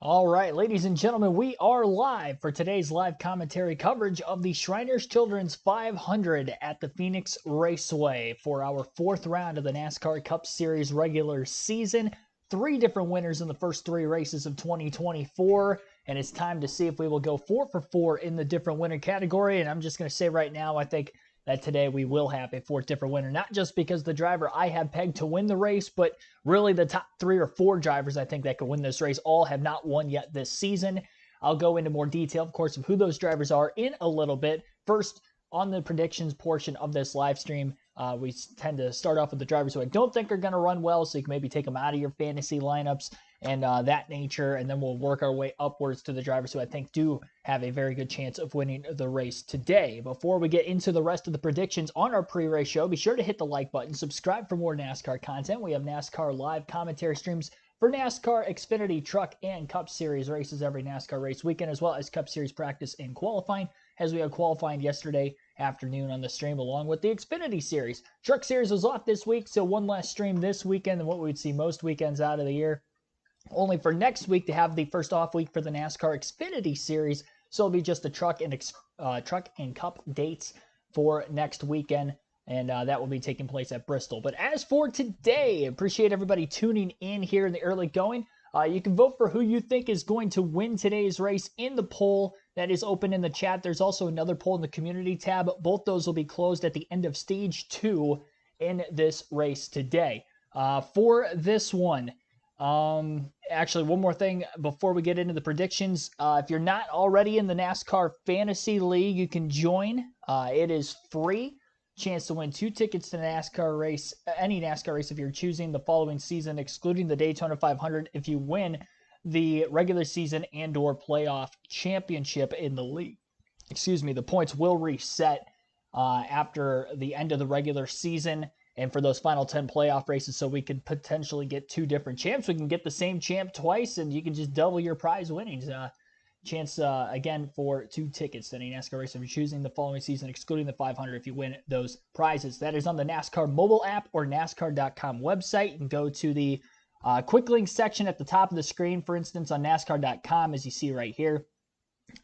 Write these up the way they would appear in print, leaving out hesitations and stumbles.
All right, ladies and gentlemen, we are live for today's live commentary coverage of the Shriners Children's 500 at the Phoenix Raceway for our fourth round of the NASCAR Cup Series regular season. Three different winners in the first three races of 2024, and it's time to see if we will go 4 for 4 in the different winner category. And I'm just going to say right now, I think that today we will have a fourth different winner, not just because the driver I have pegged to win the race, but really the top 3 or 4 drivers I think that could win this race all have not won yet this season. I'll go into more detail, of course, of who those drivers are in a little bit. First, on the predictions portion of this live stream, we tend to start off with the drivers who I don't think are going to run well, so you can maybe take them out of your fantasy lineups and that nature, and then we'll work our way upwards to the drivers who I think do have a very good chance of winning the race today. Before we get into the rest of the predictions on our pre-race show, be sure to hit the like button, subscribe for more NASCAR content. We have NASCAR live commentary streams for NASCAR, Xfinity, Truck, and Cup Series races every NASCAR race weekend, as well as Cup Series practice and qualifying, as we had qualifying yesterday afternoon on the stream, along with the Xfinity Series. Truck Series was off this week, so one less stream this weekend than what we would see most weekends out of the year. Only for next week to have the first off week for the NASCAR Xfinity Series, so it'll be just the Truck and Cup dates for next weekend, and that will be taking place at Bristol. But as for today, appreciate everybody tuning in here in the early going. You can vote for who you think is going to win today's race in the poll that is open in the chat. There's also another poll in the community tab. Both those will be closed at the end of stage 2 in this race today. For this one, actually, one more thing before we get into the predictions. If you're not already in the NASCAR Fantasy League, you can join. It is free. Chance to win 2 tickets to NASCAR race, any NASCAR race if you're choosing the following season, excluding the Daytona 500 if you win the regular season and or playoff championship in the league. Excuse me, the points will reset after the end of the regular season and for those final 10 playoff races, so we could potentially get 2 different champs. We can get the same champ twice, and you can just double your prize winnings. Chance, again, for 2 tickets to any NASCAR race if you're choosing the following season, excluding the 500 if you win those prizes. That is on the NASCAR mobile app or NASCAR.com website. You can go to the quick links section at the top of the screen, for instance, on NASCAR.com, as you see right here.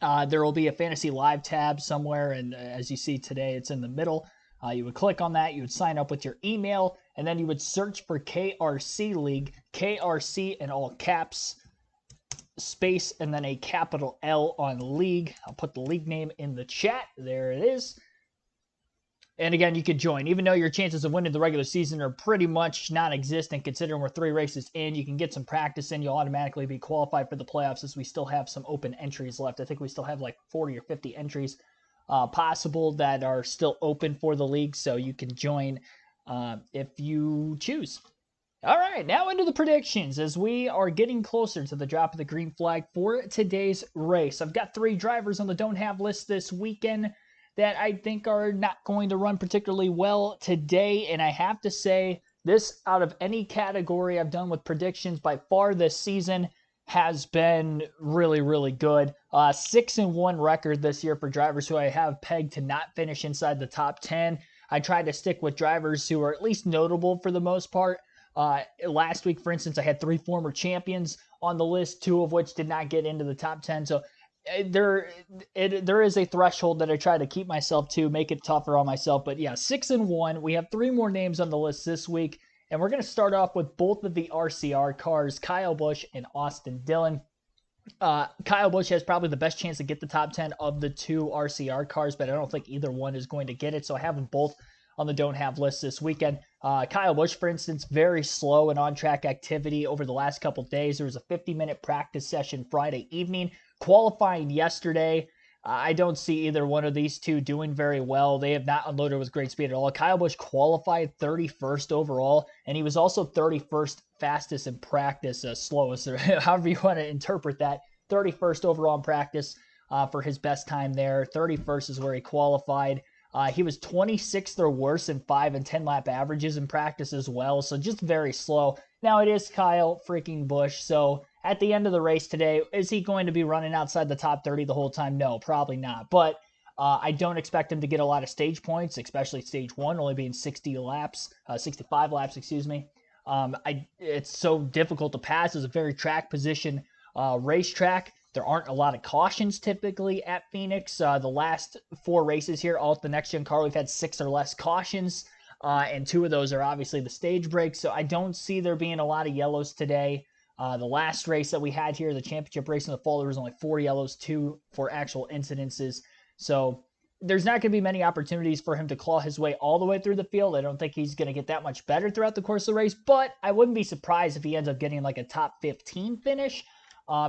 There will be a Fantasy Live tab somewhere, and as you see today, it's in the middle. You would click on that, you would sign up with your email, and then you would search for KRC League, KRC in all caps, space, and then a capital L on league. I'll put the league name in the chat. There it is. And again, you could join. Even though your chances of winning the regular season are pretty much non-existent, considering we're 3 races in, you can get some practice in. You'll automatically be qualified for the playoffs, as we still have some open entries left. I think we still have like 40 or 50 entries possible that are still open for the league, so you can join if you choose. All right, now into the predictions as we are getting closer to the drop of the green flag for today's race. I've got 3 drivers on the don't have list this weekend that I think are not going to run particularly well today, and I have to say this, out of any category I've done with predictions by far this season, has been really, really good. 6-1 record this year for drivers who I have pegged to not finish inside the top 10. I tried to stick with drivers who are at least notable for the most part. Last week, for instance, I had 3 former champions on the list, 2 of which did not get into the top 10. So there is a threshold that I try to keep myself to, make it tougher on myself. But yeah, 6-1. We have 3 more names on the list this week, and we're going to start off with both of the RCR cars, Kyle Busch and Austin Dillon. Kyle Busch has probably the best chance to get the top 10 of the 2 RCR cars, but I don't think either one is going to get it. So I have them both on the don't have list this weekend. Kyle Busch, for instance, very slow in on-track activity over the last couple days. There was a 50-minute practice session Friday evening. Qualifying yesterday, I don't see either one of these 2 doing very well. They have not unloaded with great speed at all. Kyle Busch qualified 31st overall, and he was also 31st fastest in practice, slowest, or however you want to interpret that. 31st overall in practice for his best time there. 31st is where he qualified. He was 26th or worse in 5 and 10 lap averages in practice as well, so just very slow. Now, it is Kyle freaking Busch, so at the end of the race today, is he going to be running outside the top 30 the whole time? No, probably not. But I don't expect him to get a lot of stage points, especially stage 1, only being 65 laps, excuse me. It's so difficult to pass. It's a very track position racetrack. There aren't a lot of cautions typically at Phoenix. The last 4 races here, all at the next gen car, we've had 6 or less cautions, and 2 of those are obviously the stage breaks. So I don't see there being a lot of yellows today. The last race that we had here, the championship race in the fall, there was only 4 yellows, 2 for actual incidences. So there's not going to be many opportunities for him to claw his way all the way through the field. I don't think he's going to get that much better throughout the course of the race, but I wouldn't be surprised if he ends up getting like a top 15 finish.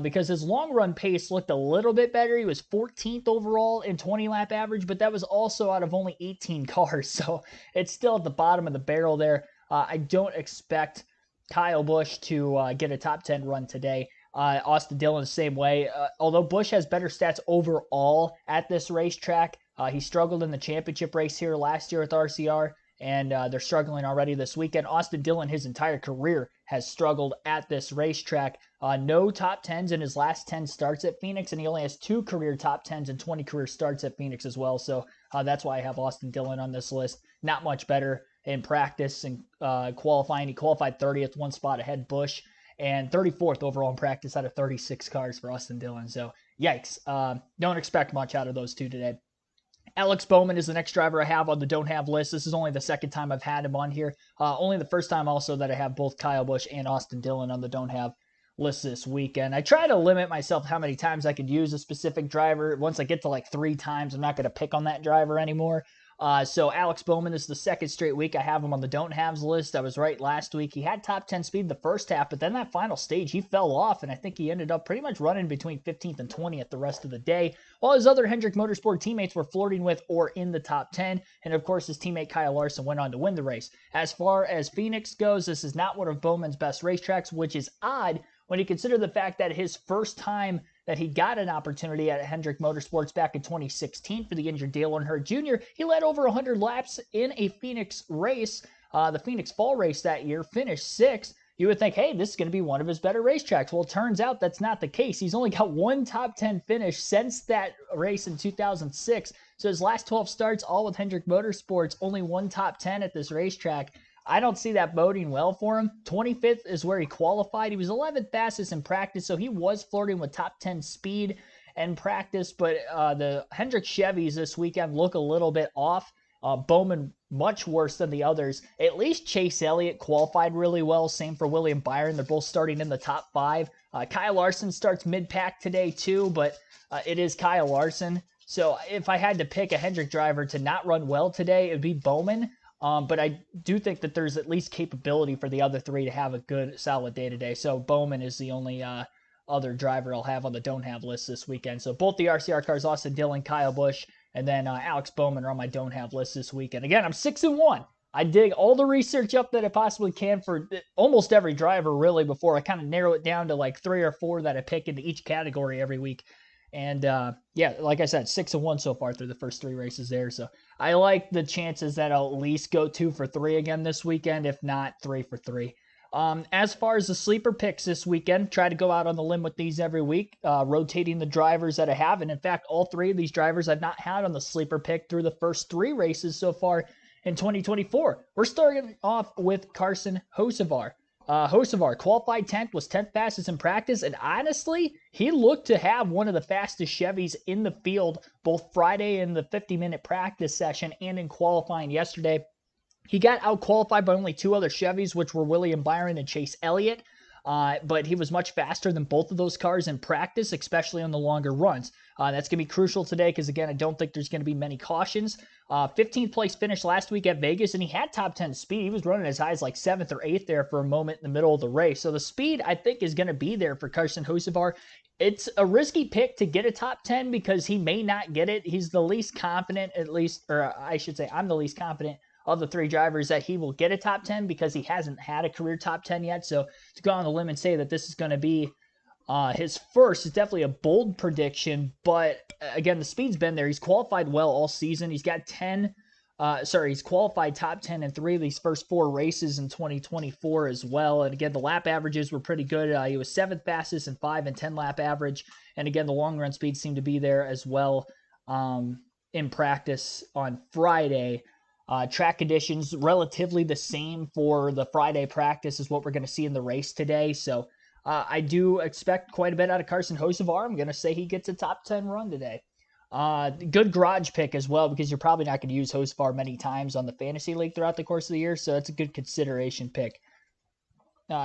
Because his long run pace looked a little bit better. He was 14th overall in 20 lap average, but that was also out of only 18 cars. So it's still at the bottom of the barrel there. I don't expect Kyle Busch to get a top 10 run today. Austin Dillon the same way. Although Busch has better stats overall at this racetrack, he struggled in the championship race here last year with RCR. And they're struggling already this weekend. Austin Dillon, his entire career, has struggled at this racetrack. No top 10s in his last 10 starts at Phoenix, and he only has 2 career top 10s and 20 career starts at Phoenix as well. So that's why I have Austin Dillon on this list. Not much better in practice and qualifying. He qualified 30th, 1 spot ahead Busch, and 34th overall in practice out of 36 cars for Austin Dillon. So yikes. Don't expect much out of those 2 today. Alex Bowman is the next driver I have on the don't have list. This is only the second time I've had him on here. Only the first time also that I have both Kyle Busch and Austin Dillon on the don't have list this weekend. I try to limit myself how many times I could use a specific driver. Once I get to like 3 times, I'm not going to pick on that driver anymore. So Alex Bowman, this is the second straight week I have him on the don't haves list. I was right last week. He had top 10 speed the first half, but then that final stage, he fell off, and I think he ended up pretty much running between 15th and 20th the rest of the day, while his other Hendrick Motorsport teammates were flirting with or in the top 10, and of course his teammate Kyle Larson went on to win the race. As far as Phoenix goes, this is not one of Bowman's best racetracks, which is odd when you consider the fact that his first time that he got an opportunity at Hendrick Motorsports back in 2016 for the injured Dale Earnhardt Jr., he led over 100 laps in a Phoenix race, the Phoenix Fall race that year, finished 6th. You would think, hey, this is going to be one of his better racetracks. Well, it turns out that's not the case. He's only got 1 top 10 finish since that race in 2006. So his last 12 starts, all with Hendrick Motorsports, only 1 top 10 at this racetrack. I don't see that boding well for him. 25th is where he qualified. He was 11th fastest in practice, so he was flirting with top 10 speed and practice, but the Hendrick Chevys this weekend look a little bit off. Bowman much worse than the others. At least Chase Elliott qualified really well. Same for William Byron. They're both starting in the top 5. Kyle Larson starts mid-pack today too, but it is Kyle Larson. So if I had to pick a Hendrick driver to not run well today, it would be Bowman. But I do think that there's at least capability for the other 3 to have a good, solid day today. So Bowman is the only other driver I'll have on the don't have list this weekend. So both the RCR cars, Austin Dillon, Kyle Busch, and then Alex Bowman are on my don't have list this weekend. Again, I'm 6-1. I dig all the research up that I possibly can for almost every driver, really, before I kind of narrow it down to like 3 or 4 that I pick into each category every week. And yeah, like I said, 6-1 so far through the first 3 races there. So I like the chances that I'll at least go 2 for 3 again this weekend, if not 3 for 3. As far as the sleeper picks this weekend, try to go out on the limb with these every week, rotating the drivers that I have. And in fact, all 3 of these drivers I've not had on the sleeper pick through the first 3 races so far in 2024. We're starting off with Carson Hocevar. Hocevar qualified 10th, was 10th fastest in practice, and honestly, he looked to have one of the fastest Chevys in the field both Friday in the 50-minute practice session and in qualifying yesterday. He got out-qualified by only 2 other Chevys, which were William Byron and Chase Elliott, but he was much faster than both of those cars in practice, especially on the longer runs. That's going to be crucial today because, again, I don't think there's going to be many cautions. 15th place finish last week at Vegas, and he had top 10 speed. He was running as high as like 7th or 8th there for a moment in the middle of the race. So the speed, I think, is going to be there for Carson Hocevar. It's a risky pick to get a top 10 because he may not get it. He's the least confident, at least, or I should say I'm the least confident of the 3 drivers that he will get a top 10 because he hasn't had a career top 10 yet. So to go on the limb and say that this is going to be his first is definitely a bold prediction, but again, the speed's been there. He's qualified well all season. He's got he's qualified top 10 in 3 of these first 4 races in 2024 as well. And again, the lap averages were pretty good. He was 7th fastest in 5 and 10 lap average. And again, the long run speed seemed to be there as well in practice on Friday. Track conditions relatively the same for the Friday practice as what we're going to see in the race today. So I do expect quite a bit out of Carson Hocevar. I'm going to say he gets a top 10 run today. Good garage pick as well, because you're probably not going to use Hocevar many times on the fantasy league throughout the course of the year, so that's a good consideration pick.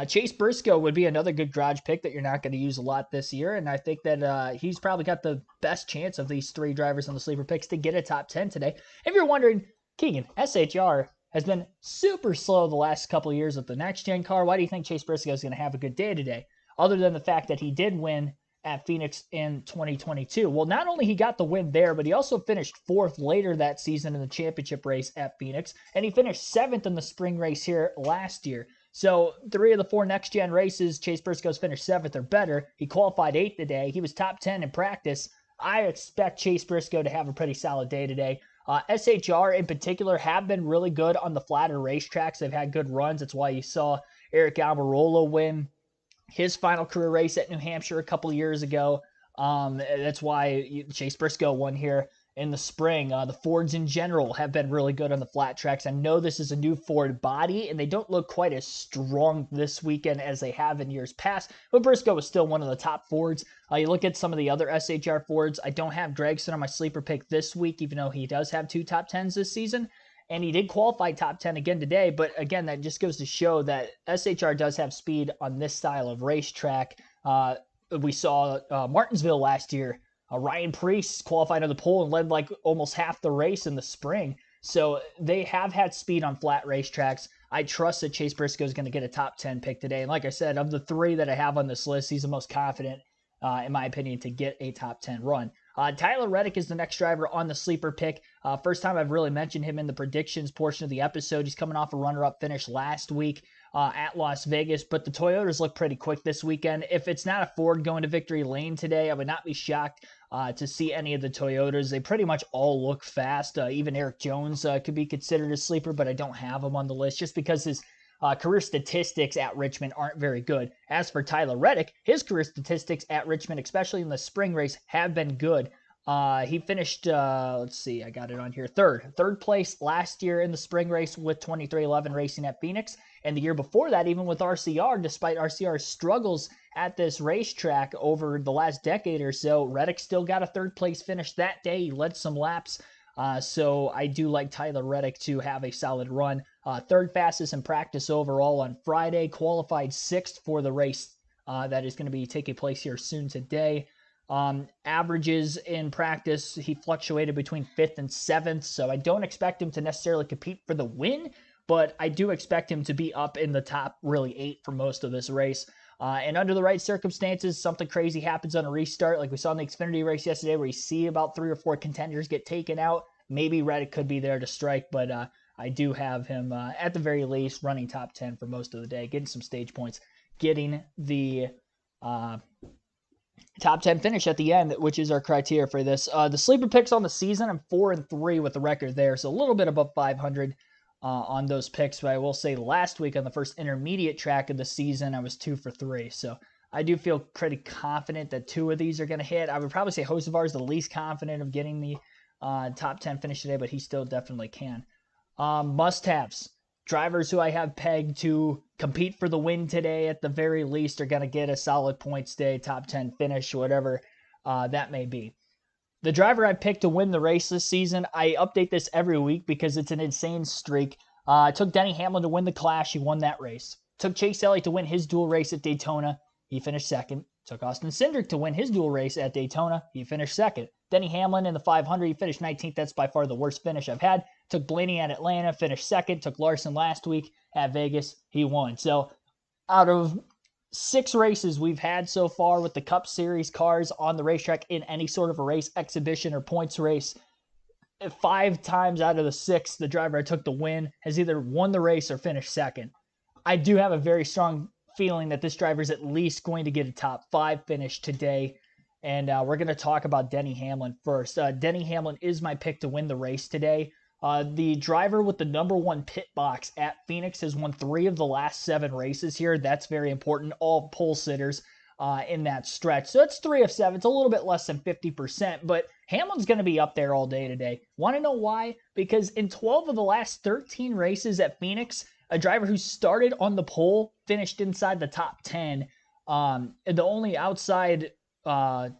Chase Briscoe would be another good garage pick that you're not going to use a lot this year, and I think that he's probably got the best chance of these three drivers on the sleeper picks to get a top 10 today. If you're wondering, Keegan, SHR has been super slow the last couple of years with the next-gen car. Why do you think Chase Briscoe is going to have a good day today, other than the fact that he did win at Phoenix in 2022? Well, not only he got the win there, but he also finished 4th later that season in the championship race at Phoenix, and he finished 7th in the spring race here last year. So 3 of the 4 next-gen races, Chase Briscoe's finished 7th or better. He qualified 8th today. He was top 10 in practice. I expect Chase Briscoe to have a pretty solid day today. SHR in particular have been really good on the flatter racetracks. They've had good runs. That's why you saw Eric Almirola win his final career race at New Hampshire a couple years ago. That's why Chase Briscoe won here in the spring. The Fords in general have been really good on the flat tracks. I know this is a new Ford body, and they don't look quite as strong this weekend as they have in years past, but Briscoe is still one of the top Fords. You look at some of the other SHR Fords. I don't have Gregson on my sleeper pick this week, even though he does have 2 top 10s this season. And he did qualify top 10 again today, but again, that just goes to show that SHR does have speed on this style of racetrack. We saw Martinsville last year. Ryan Preece qualified on the pole and led like almost half the race in the spring. So they have had speed on flat racetracks. I trust that Chase Briscoe is going to get a top 10 pick today. And like I said, of the 3 that I have on this list, he's the most confident, in my opinion, to get a top 10 run. Tyler Reddick is the next driver on the sleeper pick. First time I've really mentioned him in the predictions portion of the episode. He's coming off a runner-up finish last week at Las Vegas, but the Toyotas look pretty quick this weekend. If it's not a Ford going to victory lane today, I would not be shocked to see any of the Toyotas. They pretty much all look fast. Even Eric Jones could be considered a sleeper, but I don't have him on the list just because his career statistics at Richmond aren't very good. As for Tyler Reddick, his career statistics at Richmond, especially in the spring race, have been good. He finished, let's see, I got it on here, third place last year in the spring race with 2311 racing at Phoenix. And the year before that, even with RCR, despite RCR's struggles at this racetrack over the last decade or so, Reddick still got a 3rd place finish that day. He led some laps. So I do like Tyler Reddick to have a solid run. 3rd fastest in practice overall on Friday, qualified 6th for the race that is going to be taking place here soon today. Averages in practice, he fluctuated between 5th and 7th, so I don't expect him to necessarily compete for the win, but I do expect him to be up in the top really 8 for most of this race. And under the right circumstances, something crazy happens on a restart, like we saw in the Xfinity race yesterday, where you see about 3 or 4 contenders get taken out. Maybe Reddick could be there to strike, but I do have him, at the very least, running top 10 for most of the day, getting some stage points, getting the top 10 finish at the end, which is our criteria for this. The sleeper picks on the season, I'm 4-3 with the record there, so a little bit above 500 on those picks. But I will say last week on the first intermediate track of the season, I was 2-for-3. So I do feel pretty confident that 2 of these are going to hit. I would probably say Hocevar is the least confident of getting the top 10 finish today, but he still definitely can. Must-haves. Drivers who I have pegged to compete for the win today at the very least are going to get a solid points day, top 10 finish, whatever that may be. The driver I picked to win the race this season, I update this every week because it's an insane streak. I took Denny Hamlin to win the Clash. He won that race. Took Chase Elliott to win his dual race at Daytona. He finished 2nd. Took Austin Cindric to win his dual race at Daytona. He finished 2nd. Denny Hamlin in the 500. He finished 19th. That's by far the worst finish I've had. Took Blaney at Atlanta. Finished 2nd. Took Larson last week at Vegas. He won. So out of 6 races we've had so far with the Cup Series cars on the racetrack in any sort of a race, exhibition, or points race, 5 times out of the 6, the driver I took the win has either won the race or finished 2nd. I do have a very strong feeling that this driver is at least going to get a top 5 finish today. And we're going to talk about Denny Hamlin first. Denny Hamlin is my pick to win the race today. The driver with the number 1 pit box at Phoenix has won 3 of the last 7 races here. That's very important. All pole sitters in that stretch. So it's 3 of 7. It's a little bit less than 50%, but Hamlin's going to be up there all day today. Want to know why? Because in 12 of the last 13 races at Phoenix, a driver who started on the pole finished inside the top 10. The only outside, the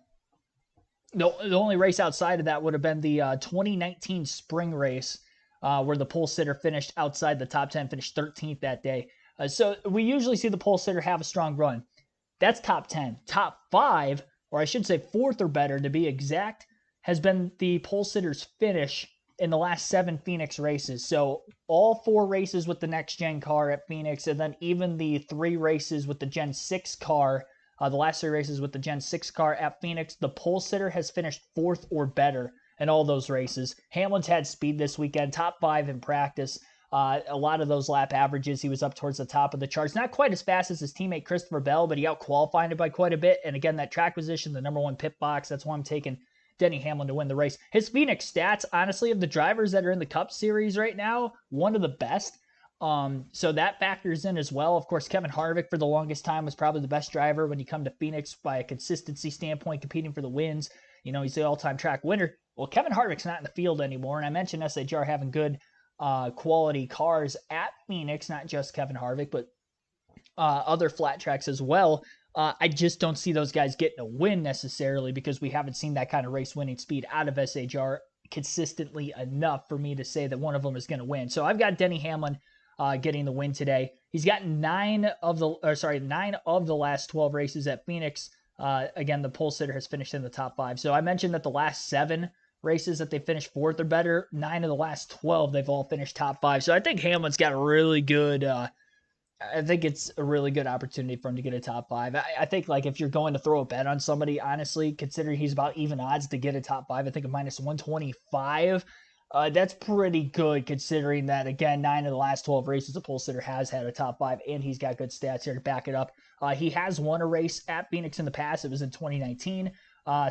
only race outside of that would have been the 2019 spring race, where the pole sitter finished outside the top 10, finished 13th that day. So we usually see the pole sitter have a strong run. That's top 10. Top 5, or I should say fourth or better to be exact, has been the pole sitter's finish in the last 7 Phoenix races. So all 4 races with the next gen car at Phoenix, and then even the 3 races with the Gen 6 car, the last 3 races with the Gen 6 car at Phoenix, the pole sitter has finished 4th or better in all those races. Hamlin's had speed this weekend, top 5 in practice. A lot of those lap averages, he was up towards the top of the charts. Not quite as fast as his teammate Christopher Bell, but he out-qualified it by quite a bit. And again, that track position, the number 1 pit box, that's why I'm taking Denny Hamlin to win the race. His Phoenix stats, honestly, of the drivers that are in the Cup Series right now, one of the best. So that factors in as well. Of course, Kevin Harvick for the longest time was probably the best driver when you come to Phoenix by a consistency standpoint, competing for the wins. You know, he's the all-time track winner. Well, Kevin Harvick's not in the field anymore, and I mentioned SHR having good quality cars at Phoenix, not just Kevin Harvick, but other flat tracks as well. I just don't see those guys getting a win necessarily because we haven't seen that kind of race winning speed out of SHR consistently enough for me to say that one of them is going to win. So I've got Denny Hamlin getting the win today. He's got 9 of the last 12 races at Phoenix. Again, the pole sitter has finished in the top 5. So I mentioned that the last 7 races that they finished 4th or better, 9 of the last 12, they've all finished top 5. So I think Hamlin's got a really good, I think it's a really good opportunity for him to get a top 5. I think, like, if you're going to throw a bet on somebody, honestly, considering he's about even odds to get a top 5, I think a minus 125, that's pretty good considering that, again, 9 of the last 12 races, the pole sitter has had a top 5, and he's got good stats here to back it up. He has won a race at Phoenix in the past. It was in 2019.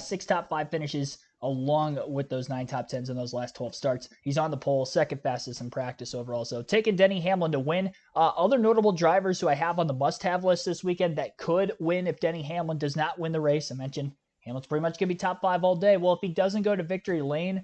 6 top 5 finishes along with those 9 top 10s in those last 12 starts. He's on the pole, second fastest in practice overall. So taking Denny Hamlin to win. Other notable drivers who I have on the must-have list this weekend that could win if Denny Hamlin does not win the race. I mentioned Hamlin's pretty much going to be top 5 all day. Well, if he doesn't go to victory lane,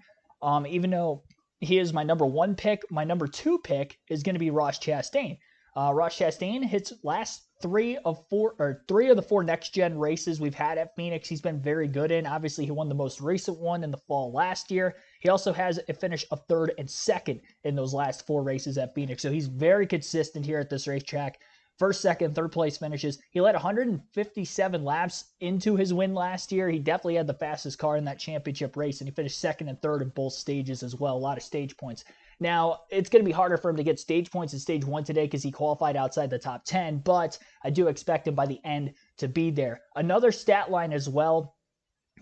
even though he is my number 1 pick, my number 2 pick is going to be Ross Chastain. Ross Chastain hits last 3 of the 4 next gen races we've had at Phoenix. He's been very good in. Obviously, he won the most recent one in the fall last year. He also has a finish of 3rd and 2nd in those last 4 races at Phoenix. So he's very consistent here at this racetrack. 1st, 2nd, 3rd place finishes. He led 157 laps into his win last year. He definitely had the fastest car in that championship race, and he finished 2nd and 3rd in both stages as well. A lot of stage points. Now, it's going to be harder for him to get stage points in stage 1 today because he qualified outside the top 10, but I do expect him by the end to be there. Another stat line as well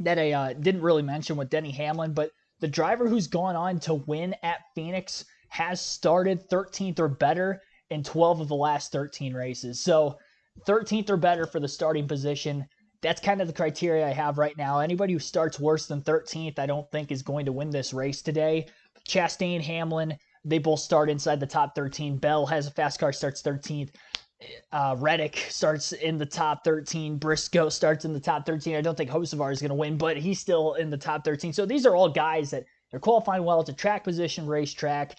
that I didn't really mention with Denny Hamlin, but the driver who's gone on to win at Phoenix has started 13th or better in 12 of the last 13 races. So 13th or better for the starting position. That's kind of the criteria I have right now. Anybody who starts worse than 13th, I don't think is going to win this race today. Chastain, Hamlin, they both start inside the top 13. Bell has a fast car, starts 13th. Reddick starts in the top 13. Briscoe starts in the top 13. I don't think Hocevar is going to win, but he's still in the top 13. So these are all guys that they're qualifying well. It's a track position racetrack.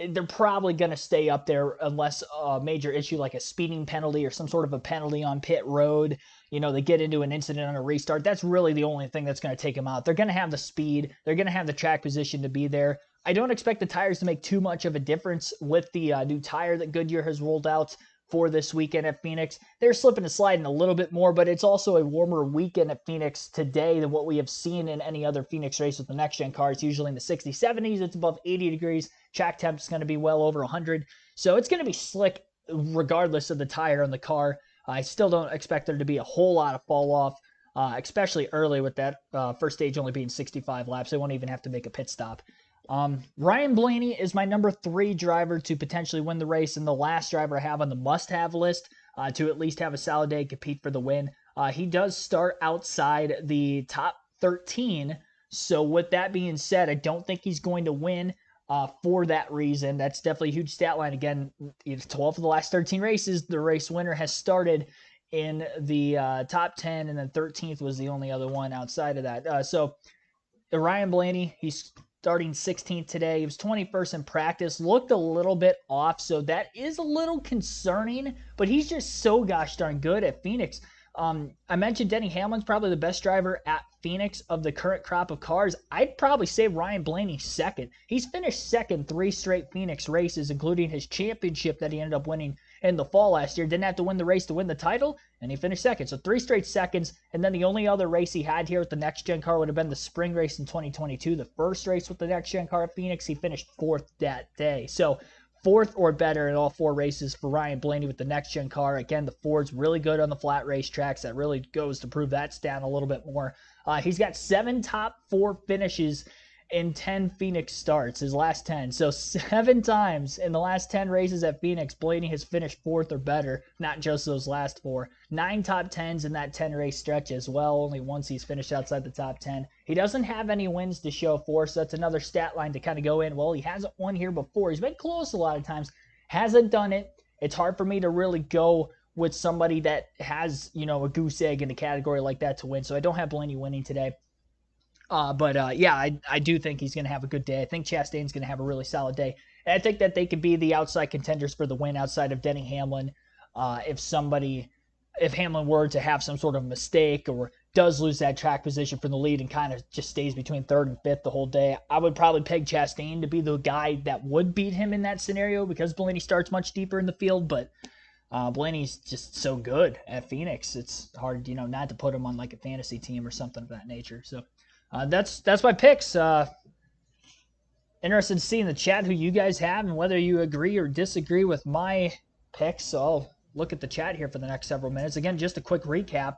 They're probably going to stay up there unless a major issue like a speeding penalty or some sort of a penalty on pit road, you know, they get into an incident on a restart. That's really the only thing that's going to take them out. They're going to have the speed. They're going to have the track position to be there. I don't expect the tires to make too much of a difference with the new tire that Goodyear has rolled out for this weekend at Phoenix. They're slipping and sliding a little bit more, but it's also a warmer weekend at Phoenix today than what we have seen in any other Phoenix race with the next-gen cars. Usually in the 60s, 70s, it's above 80 degrees. Track temp is going to be well over 100. So it's going to be slick regardless of the tire on the car. I still don't expect there to be a whole lot of fall off, especially early with that first stage only being 65 laps. They won't even have to make a pit stop. Ryan Blaney is my number 3 driver to potentially win the race, and the last driver I have on the must-have list to at least have a solid day, compete for the win. He does start outside the top 13, so with that being said, I don't think he's going to win for that reason. That's definitely a huge stat line. Again, 12 of the last 13 races, the race winner has started in the top 10, and then 13th was the only other one outside of that. So Ryan Blaney, he's starting 16th today. He was 21st in practice, looked a little bit off, so that is a little concerning, but he's just so gosh darn good at Phoenix. I mentioned Denny Hamlin's probably the best driver at Phoenix of the current crop of cars. I'd probably say Ryan Blaney second. He's finished second 3 straight Phoenix races, including his championship that he ended up winning in the fall last year. Didn't have to win the race to win the title, and he finished second. So 3 straight seconds, and then the only other race he had here with the next-gen car would have been the spring race in 2022. The first race with the next-gen car at Phoenix, he finished 4th that day. So 4th or better in all 4 races for Ryan Blaney with the next-gen car. Again, the Ford's really good on the flat racetracks. That really goes to prove that stat a little bit more. He's got 7 top 4 finishes in 10 Phoenix starts, his last 10. So 7 times in the last 10 races at Phoenix, Blaney has finished 4th or better, not just those last 4. 9 top 10s in that 10-race stretch as well. Only once he's finished outside the top 10. He doesn't have any wins to show for, so that's another stat line to kind of go in. Well, he hasn't won here before. He's been close a lot of times. Hasn't done it. It's hard for me to really go with somebody that has, a goose egg in a category like that to win. So I don't have Blaney winning today. I do think he's going to have a good day. I think Chastain's going to have a really solid day. And I think that they could be the outside contenders for the win outside of Denny Hamlin. If Hamlin were to have some sort of mistake or does lose that track position from the lead and kind of just stays between 3rd and 5th the whole day, I would probably peg Chastain to be the guy that would beat him in that scenario because Blaney starts much deeper in the field. But Blaney's just so good at Phoenix. It's hard, not to put him on like a fantasy team or something of that nature. So that's my picks. Interested to see in the chat who you guys have and whether you agree or disagree with my picks. So I'll look at the chat here for the next several minutes. Again, just a quick recap.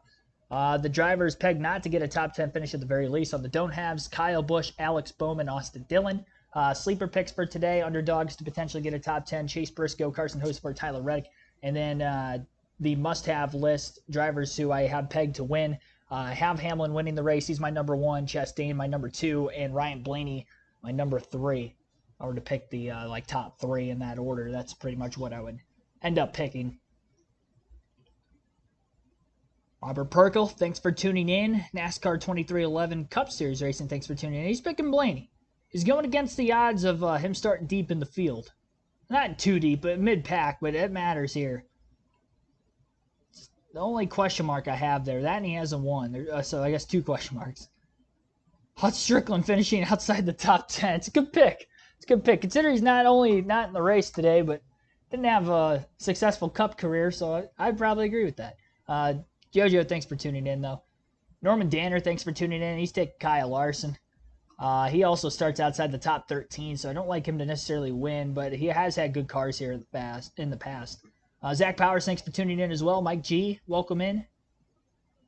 The drivers pegged not to get a top 10 finish at the very least. On the don't haves, Kyle Busch, Alex Bowman, Austin Dillon. Sleeper picks for today, underdogs to potentially get a top 10, Chase Briscoe, Carson Hocevar, Tyler Reddick. And then the must-have list, drivers who I have pegged to win. I have Hamlin winning the race. He's my number 1. Chastain, my number 2. And Ryan Blaney, my number 3. If I were to pick the top 3 in that order, that's pretty much what I would end up picking. Robert Perkel, thanks for tuning in. NASCAR 2311 Cup Series Racing, thanks for tuning in. He's picking Blaney. He's going against the odds of him starting deep in the field. Not too deep, but mid-pack, but it matters here. The only question mark I have there, that and he hasn't won. So I guess 2 question marks. Hut Strickland finishing outside the top 10. It's a good pick. It's a good pick. Consider he's not only not in the race today, but didn't have a successful Cup career, so I'd probably agree with that. Jojo, thanks for tuning in, though. Norman Danner, thanks for tuning in. He's taking Kyle Larson. He also starts outside the top 13, so I don't like him to necessarily win, but he has had good cars here in the past. Zach Powers, thanks for tuning in as well. Mike G, welcome in.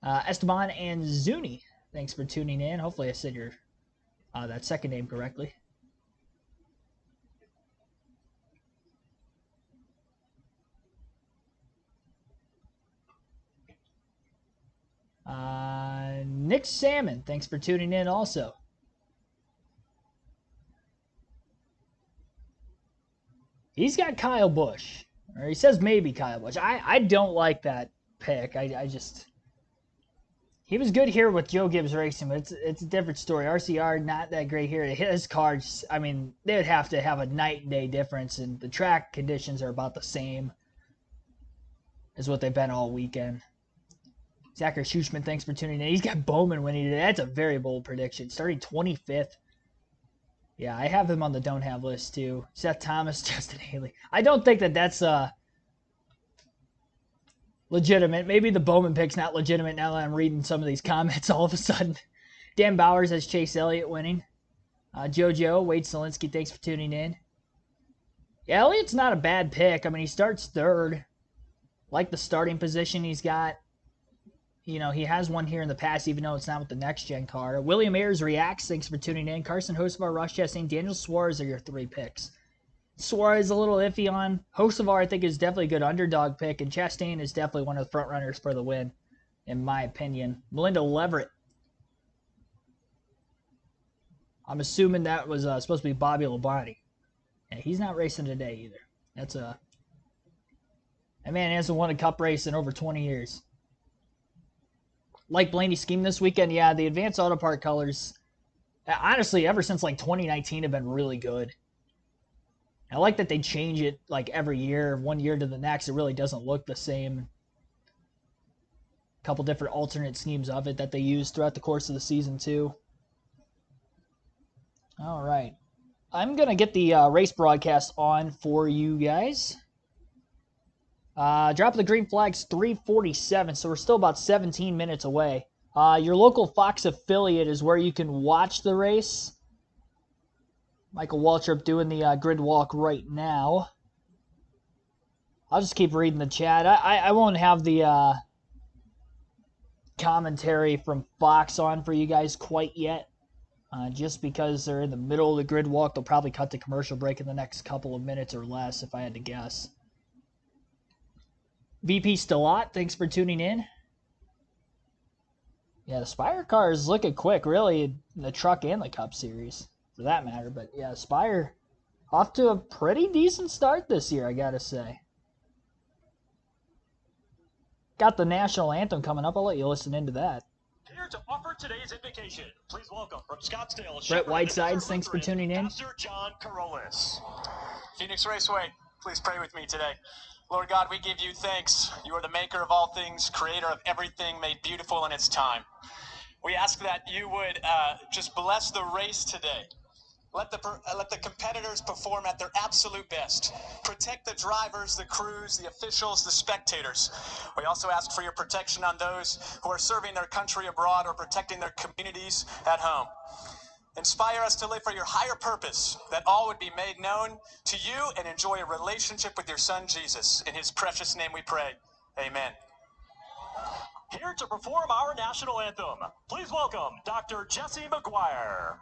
Esteban and Zuni, thanks for tuning in. Hopefully I said your that second name correctly. Nick Salmon, thanks for tuning in also. He's got Kyle Busch. Or he says maybe Kyle Busch. I don't like that pick. I just... He was good here with Joe Gibbs Racing, but it's a different story. RCR, not that great here. His cars, I mean, they would have to have a night and day difference, and the track conditions are about the same as what they've been all weekend. Zachary Schuchman, thanks for tuning in. He's got Bowman winning today. That's a very bold prediction. Starting 25th. Yeah, I have him on the don't have list too. Seth Thomas, Justin Haley. I don't think that's legitimate. Maybe the Bowman pick's not legitimate now that I'm reading some of these comments all of a sudden. Dan Bowers has Chase Elliott winning. JoJo, Wade Selinsky, thanks for tuning in. Yeah, Elliott's not a bad pick. I mean, he starts 3rd. Like the starting position he's got. He has one here in the past, even though it's not with the next-gen car. William Ayers reacts. Thanks for tuning in. Carson Hocevar, Ross Chastain, Daniel Suarez are your 3 picks. Suarez a little iffy on. Hocevar, I think, is definitely a good underdog pick, and Chastain is definitely one of the front runners for the win, in my opinion. Melinda Leverett. I'm assuming that was supposed to be Bobby Labonte. And he's not racing today either. That man hasn't won a Cup race in over 20 years. Like Blaney's scheme this weekend, yeah, the advanced auto part colors, honestly, ever since like 2019 have been really good. I like that they change it like every year, one year to the next. It really doesn't look the same. A couple different alternate schemes of it that they use throughout the course of the season too. All right. I'm going to get the race broadcast on for you guys. Drop of the green flag's 3:47, so we're still about 17 minutes away. Your local Fox affiliate is where you can watch the race. Michael Waltrip doing the grid walk right now. I'll just keep reading the chat. I won't have the commentary from Fox on for you guys quite yet. Just because they're in the middle of the grid walk, they'll probably cut the commercial break in the next couple of minutes or less, if I had to guess. VP Stillat, thanks for tuning in. Yeah, the Spire car is looking quick, really, in the truck and the Cup Series, for that matter. But yeah, Spire off to a pretty decent start this year, I gotta say. Got the national anthem coming up. I'll let you listen into that. Here to offer today's invocation, please welcome from Scottsdale, Brett Whitesides, thanks for tuning in. Pastor John Carolus. Phoenix Raceway, please pray with me today. Lord God, we give you thanks. You are the maker of all things, creator of everything made beautiful in its time. We ask that you would just bless the race today. Let the competitors perform at their absolute best. Protect the drivers, the crews, the officials, the spectators. We also ask for your protection on those who are serving their country abroad or protecting their communities at home. Inspire us to live for your higher purpose, that all would be made known to you and enjoy a relationship with your Son, Jesus. In his precious name we pray. Amen. Here to perform our national anthem, please welcome Dr. Jesse McGuire.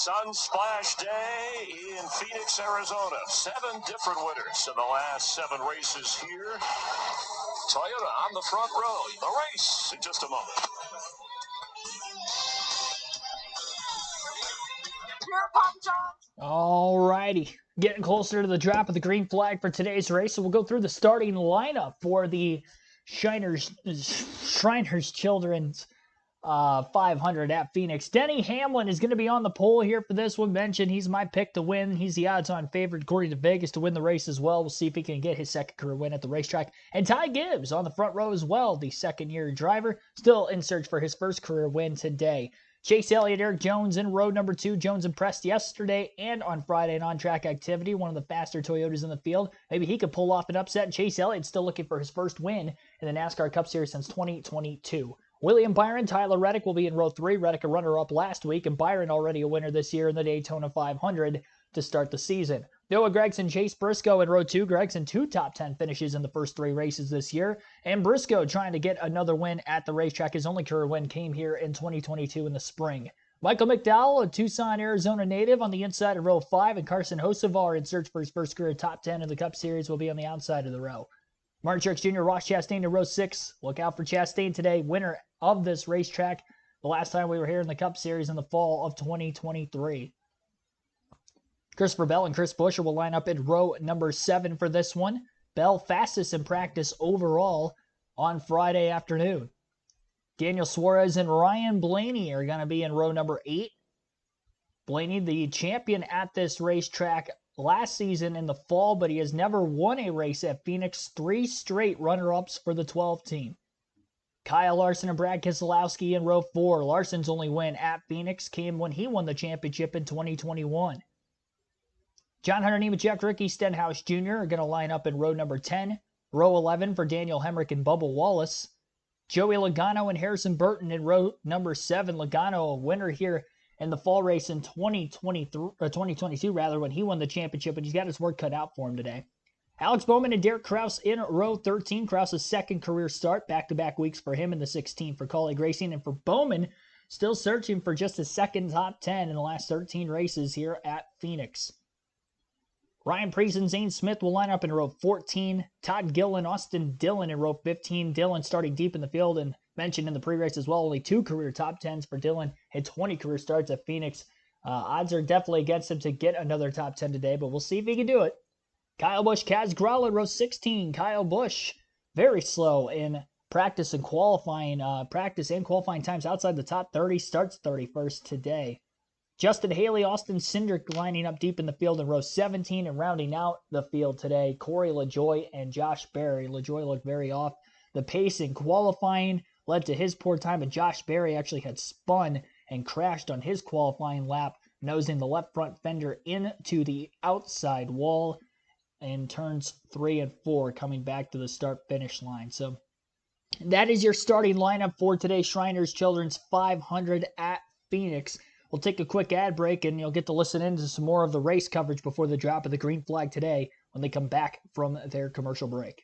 Sunsplash Day in Phoenix, Arizona. 7 different winners in the last 7 races here. Toyota on the front row. The race in just a moment. All righty. Getting closer to the drop of the green flag for today's race, so we'll go through the starting lineup for the Shriners Children's 500 at Phoenix. Denny Hamlin is going to be on the pole here for this one. Mentioned he's my pick to win. He's the odds-on favorite according to Vegas to win the race as well. We'll see if he can get his second career win at the racetrack. And Ty Gibbs on the front row as well, the second-year driver, still in search for his first career win today. Chase Elliott, Eric Jones in row number 2. Jones impressed yesterday and on Friday in on-track activity. One of the faster Toyotas in the field. Maybe he could pull off an upset. Chase Elliott still looking for his first win in the NASCAR Cup Series since 2022. William Byron, Tyler Reddick will be in row 3. Reddick a runner-up last week, and Byron already a winner this year in the Daytona 500. to start the season. Noah Gragson, Chase Briscoe in row 2. Gragson 2 top 10 finishes in the first 3 races this year. And Briscoe trying to get another win at the racetrack. His only career win came here in 2022 in the spring. Michael McDowell, a Tucson, Arizona native, on the inside of row 5. And Carson Hocevar, in search for his first career top 10 in the Cup Series, will be on the outside of the row. Martin Truex Jr., Ross Chastain in row 6. Look out for Chastain today, winner of this racetrack the last time we were here in the Cup Series in the fall of 2023. Christopher Bell and Chris Buescher will line up in row number 7 for this one. Bell fastest in practice overall on Friday afternoon. Daniel Suarez and Ryan Blaney are going to be in row number 8. Blaney, the champion at this racetrack last season in the fall, but he has never won a race at Phoenix. 3 straight runner-ups for the 12 team. Kyle Larson and Brad Keselowski in row 4. Larson's only win at Phoenix came when he won the championship in 2021. John Hunter Nemechek, Ricky Stenhouse Jr. are going to line up in row number 10. Row 11 for Daniel Hemrick and Bubba Wallace. Joey Logano and Harrison Burton in row number 7. Logano, a winner here in the fall race in 2022, when he won the championship, and he's got his work cut out for him today. Alex Bowman and Derek Kraus in row 13. Kraus' second career start, back-to-back weeks for him in the 16 for Colleague Racing. And for Bowman, still searching for just his second top 10 in the last 13 races here at Phoenix. Ryan Preece and Zane Smith will line up in row 14. Todd Gillen, Austin Dillon in row 15. Dillon starting deep in the field, and mentioned in the pre-race as well, only 2 career top 10s for Dillon and 20 career starts at Phoenix. Odds are definitely against him to get another top 10 today, but we'll see if he can do it. Kyle Busch, Kaz Grala in row 16. Kyle Busch, very slow in practice and qualifying times outside the top 30, starts 31st today. Justin Haley, Austin Cindric lining up deep in the field in row 17, and rounding out the field today, Corey LaJoie and Josh Berry. LaJoie looked very off the pace in qualifying, led to his poor time, and Josh Berry actually had spun and crashed on his qualifying lap, nosing the left front fender into the outside wall in turns 3 and 4, coming back to the start-finish line. So that is your starting lineup for today's Shriners Children's 500 at Phoenix. We'll take a quick ad break, and you'll get to listen in to some more of the race coverage before the drop of the green flag today when they come back from their commercial break.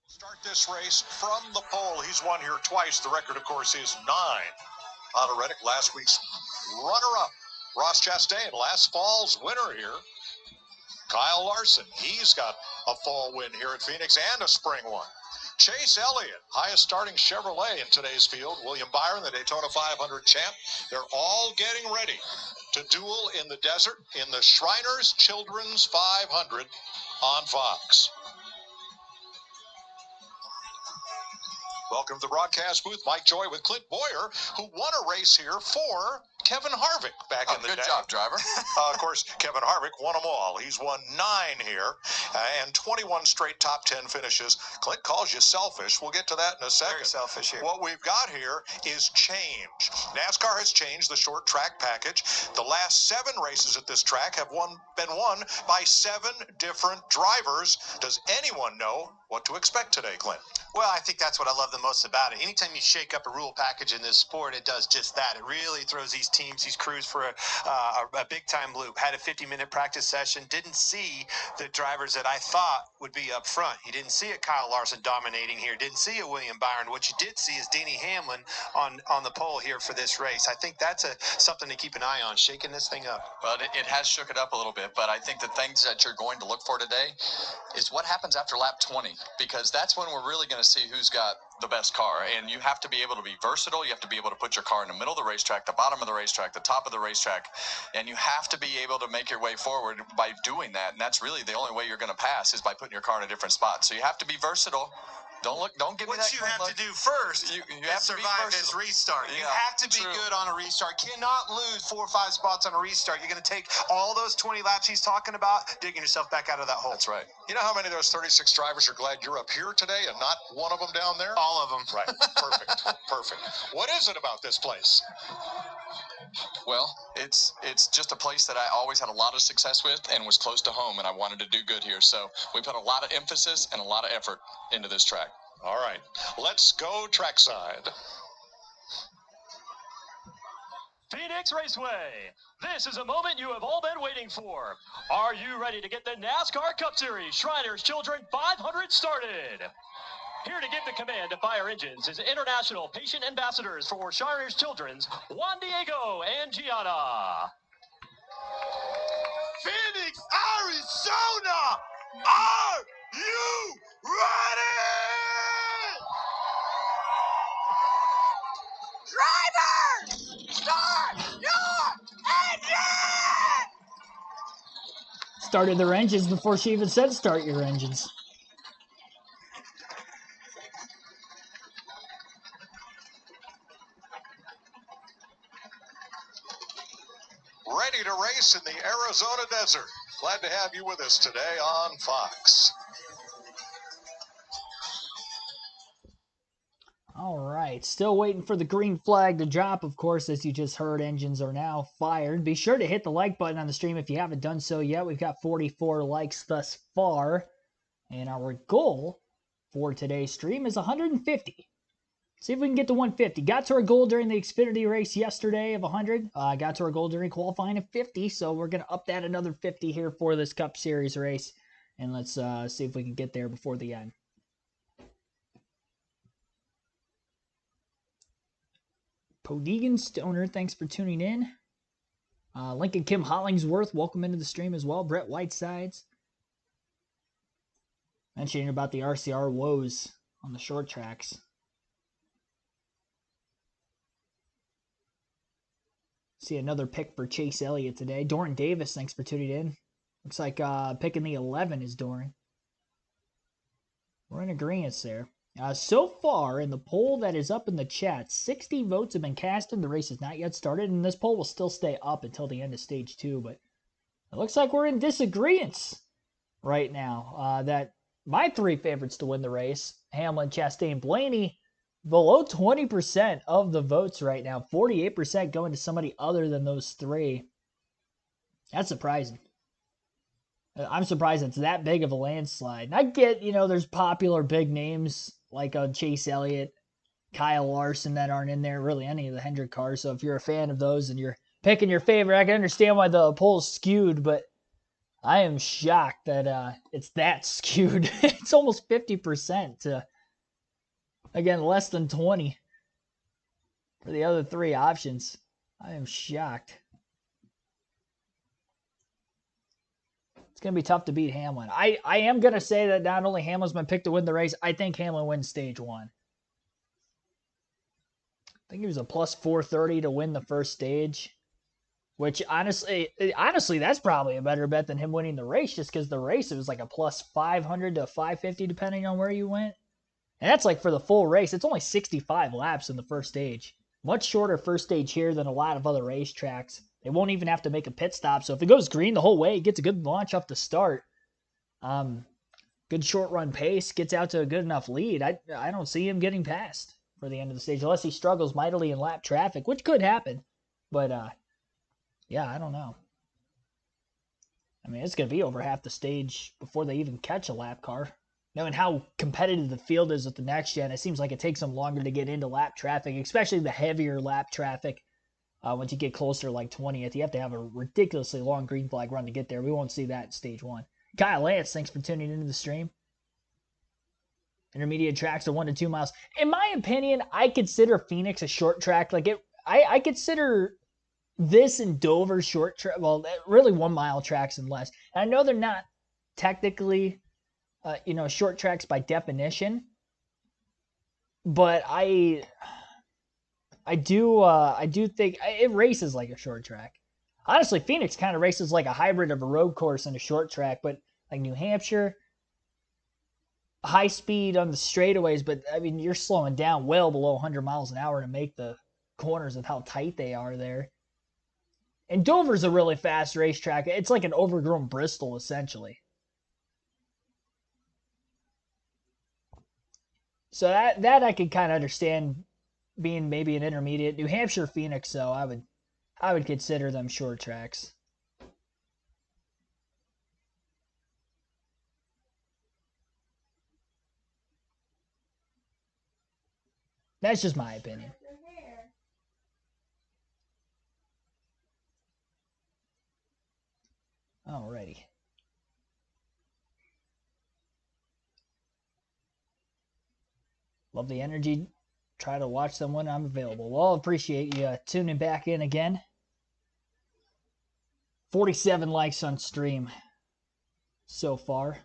Start this race from the pole. He's won here twice. The record, of course, is 9. Otto Reddick, last week's runner-up. Ross Chastain, last fall's winner here. Kyle Larson, he's got a fall win here at Phoenix and a spring one. Chase Elliott, highest starting Chevrolet in today's field. William Byron, the Daytona 500 champ. They're all getting ready to duel in the desert in the Shriners Children's 500 on Fox. Welcome to the broadcast booth. Mike Joy with Clint Boyer, who won a race here for Kevin Harvick back in the day. Good job, driver. Of course, Kevin Harvick won them all. He's won 9 here and 21 straight top 10 finishes. Clint calls you selfish. We'll get to that in a second. Very selfish here. What we've got here is change. NASCAR has changed the short track package. The last 7 races at this track have been won by 7 different drivers. Does anyone know what to expect today, Clint? Well, I think that's what I love the most about it. Anytime you shake up a rule package in this sport, it does just that. It really throws these teams, these crews for a big-time loop. Had a 50-minute practice session. Didn't see the drivers that I thought would be up front. You didn't see a Kyle Larson dominating here. Didn't see a William Byron. What you did see is Denny Hamlin on the pole here for this race. I think that's something to keep an eye on, shaking this thing up. Well, it has shook it up a little bit, but I think the things that you're going to look for today is what happens after lap 20, because that's when we're really going to see who's got the best car. And you have to be able to be versatile. You have to be able to put your car in the middle of the racetrack, the bottom of the racetrack, the top of the racetrack, and you have to be able to make your way forward by doing that. And that's really the only way you're going to pass, is by putting your car in a different spot. So you have to be versatile. Don't give me that. What you have to do first you is have to survive be this restart. Yeah, you have to be true. good on a restart. Cannot lose 4 or 5 spots on a restart. You're going to take all those 20 laps he's talking about, digging yourself back out of that hole. That's right. You know how many of those 36 drivers are glad you're up here today and not one of them down there? All of them. Right. Perfect. Perfect. What is it about this place? Well, it's just a place that I always had a lot of success with and was close to home, and I wanted to do good here. So we put a lot of emphasis and a lot of effort into this track. All right, let's go trackside. Phoenix Raceway. This is a moment you have all been waiting for. Are you ready to get the NASCAR Cup Series Shriners Children 500 started? Here to give the command to fire engines is international patient ambassadors for Shriners Children's Juan Diego and Gianna. Phoenix, Arizona, are you ready? Driver, start your engine! Started their engines before she even said start your engines. Ready to race in the Arizona desert. Glad to have you with us today on Fox. All right, still waiting for the green flag to drop. Of course, as you just heard, engines are now fired. Be sure to hit the like button on the stream if you haven't done so yet. We've got 44 likes thus far, and our goal for today's stream is 150. See if we can get to 150. Got to our goal during the Xfinity race yesterday of 100. Got to our goal during qualifying of 50, so we're going to up that another 50 here for this Cup Series race, and let's see if we can get there before the end. Podegan Stoner, thanks for tuning in. Lincoln Kim Hollingsworth, welcome into the stream as well. Brett Whitesides. Mentioning about the RCR woes on the short tracks. See another pick for Chase Elliott today. Doran Davis, thanks for tuning in. Looks like picking the 11 is Doran. We're in agreement there. So far, in the poll that is up in the chat, 60 votes have been casted. The race has not yet started, and this poll will still stay up until the end of stage 2. But it looks like we're in disagreements right now. That my 3 favorites to win the race, Hamlin, Chastain, Blaney, below 20% of the votes right now. 48% going to somebody other than those 3. That's surprising. I'm surprised it's that big of a landslide. And I get, there's popular big names like Chase Elliott, Kyle Larson that aren't in there, really any of the Hendrick cars. So if you're a fan of those and you're picking your favorite, I can understand why the poll's skewed, but I am shocked that it's that skewed. It's almost 50% to, again, less than 20 for the other 3 options. I am shocked. It's going to be tough to beat Hamlin. I am going to say that not only Hamlin's been picked to win the race, I think Hamlin wins stage 1. I think he was a plus 430 to win the first stage, which honestly, that's probably a better bet than him winning the race, just because the race, it was like a plus 500 to 550 depending on where you went. And that's like for the full race. It's only 65 laps in the first stage. Much shorter first stage here than a lot of other racetracks. They won't even have to make a pit stop. So if it goes green the whole way, it gets a good launch off the start. Good short run pace, gets out to a good enough lead. I don't see him getting past for the end of the stage unless he struggles mightily in lap traffic, which could happen. But yeah, I don't know. I mean, it's going to be over half the stage before they even catch a lap car. Knowing how competitive the field is with the next gen, it seems like it takes them longer to get into lap traffic, especially the heavier lap traffic. Once you get closer to like 20th, you have to have a ridiculously long green flag run to get there. We won't see that in stage 1. Kyle Lance, thanks for tuning into the stream. Intermediate tracks are 1 to 2 miles. In my opinion, I consider Phoenix a short track. I consider this and Dover short track. Well, really 1 mile tracks and less. And I know they're not technically, short tracks by definition, but I do think it races like a short track. Honestly, Phoenix kind of races like a hybrid of a road course and a short track, but like New Hampshire, high speed on the straightaways, but I mean, you're slowing down well below 100 miles an hour to make the corners with how tight they are there. And Dover's a really fast racetrack. It's like an overgrown Bristol, essentially. So that I could kind of understand being maybe an intermediate. New Hampshire, Phoenix, though, I would consider them short tracks. That's just my opinion. Alrighty. Love the energy. Try to watch them when I'm available. Well, appreciate you tuning back in again. 47 likes on stream so far.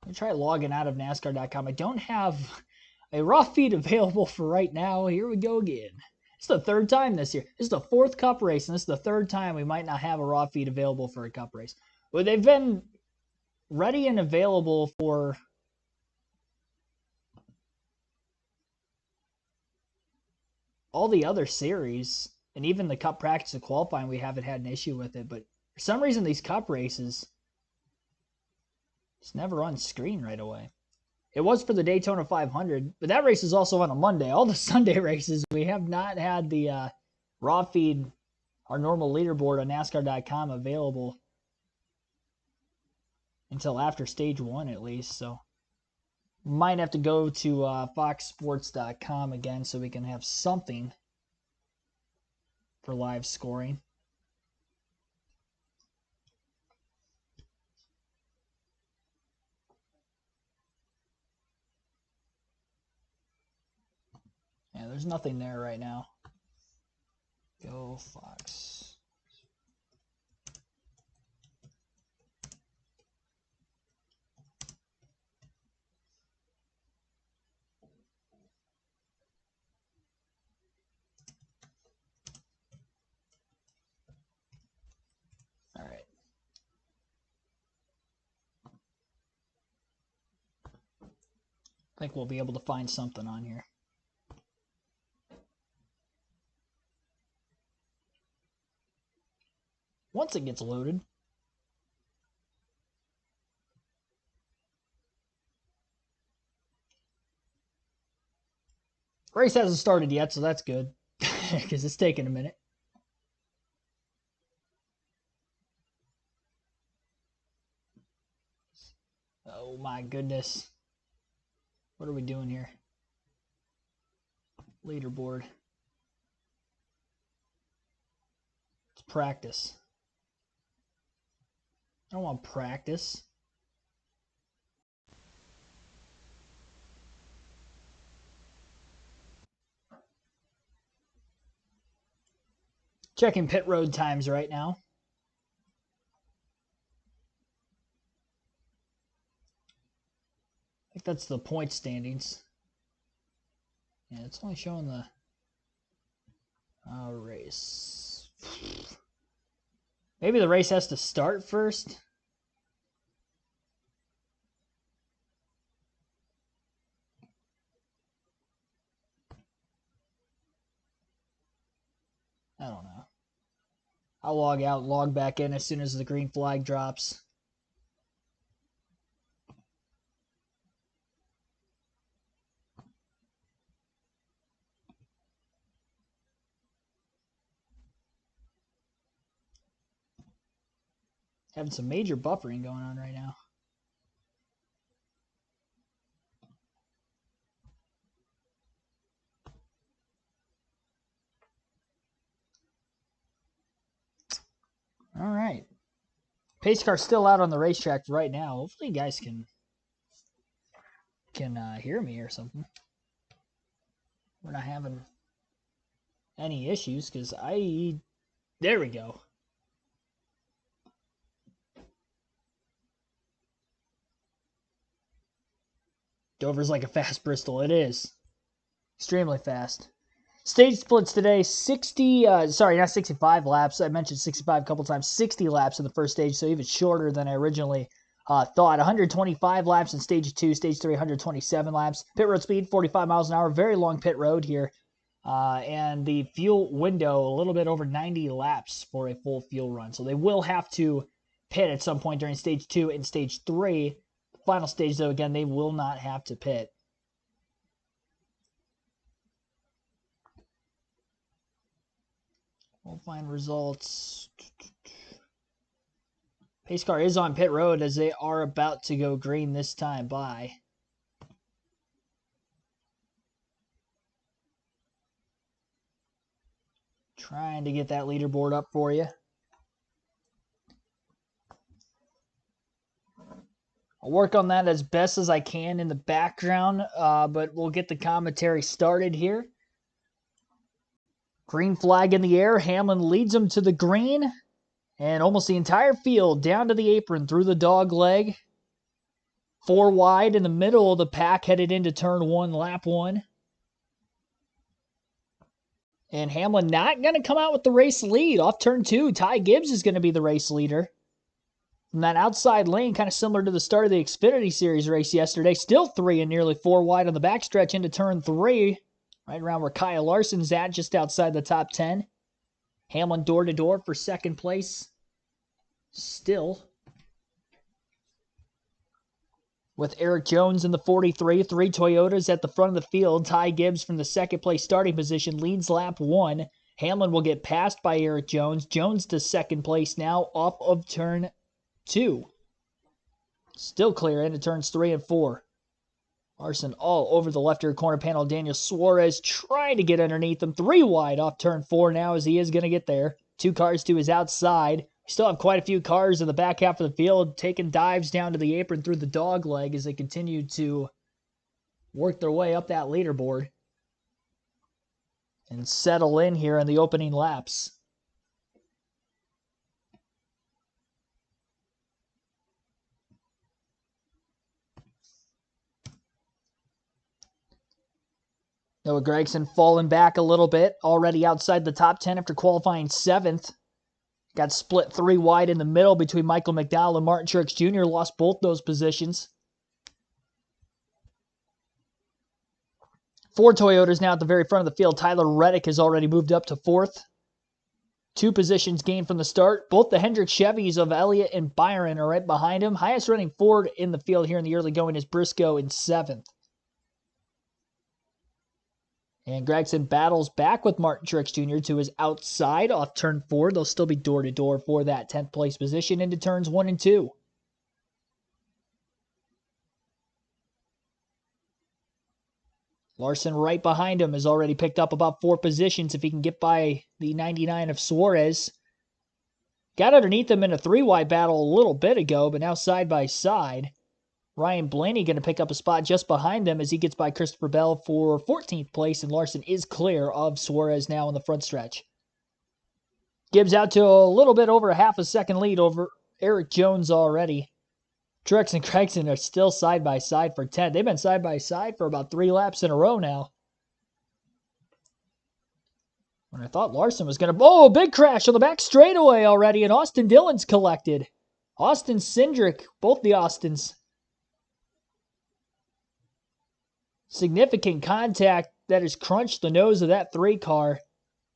I'm try logging out of NASCAR.com. I don't have a raw feed available for right now. Here we go again. It's the third time this year. This is the fourth Cup race, and this is the third time we might not have a raw feed available for a Cup race. Well, they've been ready and available for all the other series, and even the Cup practice and qualifying, we haven't had an issue with it. But for some reason, these Cup races, it's never on screen right away. It was for the Daytona 500, but that race is also on a Monday. All the Sunday races, we have not had the raw feed, our normal leaderboard on NASCAR.com available until after stage 1 at least. So might have to go to foxsports.com again so we can have something for live scoring. Yeah, there's nothing there right now. Go Fox. All right. I think we'll be able to find something on here. Once it gets loaded. Race hasn't started yet, so that's good. Because it's taking a minute. Oh my goodness. What are we doing here? Leaderboard. It's practice. I don't want practice. Checking pit road times right now. I think that's the point standings. Yeah, it's only showing the race. Maybe the race has to start first. I don't know. I'll log out, log back in as soon as the green flag drops. Having some major buffering going on right now. All right. Pace car's still out on the racetrack right now. Hopefully you guys can hear me or something. We're not having any issues because there we go. Dover's like a fast Bristol. It is. Extremely fast. Stage splits today, not 65 laps. I mentioned 65 a couple times. 60 laps in the first stage, so even shorter than I originally thought. 125 laps in stage 2, stage 3, 127 laps. Pit road speed, 45 miles an hour. Very long pit road here. And the fuel window, a little bit over 90 laps for a full fuel run. So they will have to pit at some point during stage 2 and stage 3. The final stage, though, again, they will not have to pit. We'll find results. Pace car is on pit road as they are about to go green this time by. Trying to get that leaderboard up for you. I'll work on that as best as I can in the background, but we'll get the commentary started here. Green flag in the air. Hamlin leads him to the green, and almost the entire field down to the apron through the dog leg. 4 wide in the middle of the pack headed into turn 1, lap 1. And Hamlin not going to come out with the race lead. Off turn 2, Ty Gibbs is going to be the race leader. From that outside lane, kind of similar to the start of the Xfinity Series race yesterday. Still 3 and nearly 4 wide on the backstretch into turn 3. Right around where Kyle Larson's at, just outside the top 10. Hamlin door-to-door for second place. Still. With Eric Jones in the 43, 3 Toyotas at the front of the field. Ty Gibbs from the second place starting position leads lap 1. Hamlin will get passed by Eric Jones. Jones to second place now off of turn 2. Still clear into turns 3 and 4. Larson all over the left rear corner panel. Daniel Suarez trying to get underneath him. 3 wide off turn 4 now as he is going to get there. 2 cars to his outside. We still have quite a few cars in the back half of the field taking dives down to the apron through the dog leg as they continue to work their way up that leaderboard and settle in here in the opening laps. Noah Gragson falling back a little bit, already outside the top 10 after qualifying 7th. Got split 3 wide in the middle between Michael McDowell and Martin Truex Jr. Lost both those positions. 4 Toyotas now at the very front of the field. Tyler Reddick has already moved up to 4th. 2 positions gained from the start. Both the Hendrick Chevys of Elliott and Byron are right behind him. Highest running Ford in the field here in the early going is Briscoe in 7th. And Gragson battles back with Martin Truex Jr. to his outside off turn 4. They'll still be door-to-door for that 10th place position into turns 1 and 2. Larson right behind him has already picked up about 4 positions if he can get by the 99 of Suarez. Got underneath him in a 3-wide battle a little bit ago, but now side by side. Ryan Blaney going to pick up a spot just behind them as he gets by Christopher Bell for 14th place, and Larson is clear of Suarez now in the front stretch. Gibbs out to a little bit over a half a second lead over Eric Jones already. Truex and Gragson are still side by side for 10th. They've been side by side for about 3 laps in a row now. When I thought Larson was going to... Oh, big crash on the back straightaway already, and Austin Dillon's collected. Austin Cindric, both the Austins. Significant contact that has crunched the nose of that 3 car.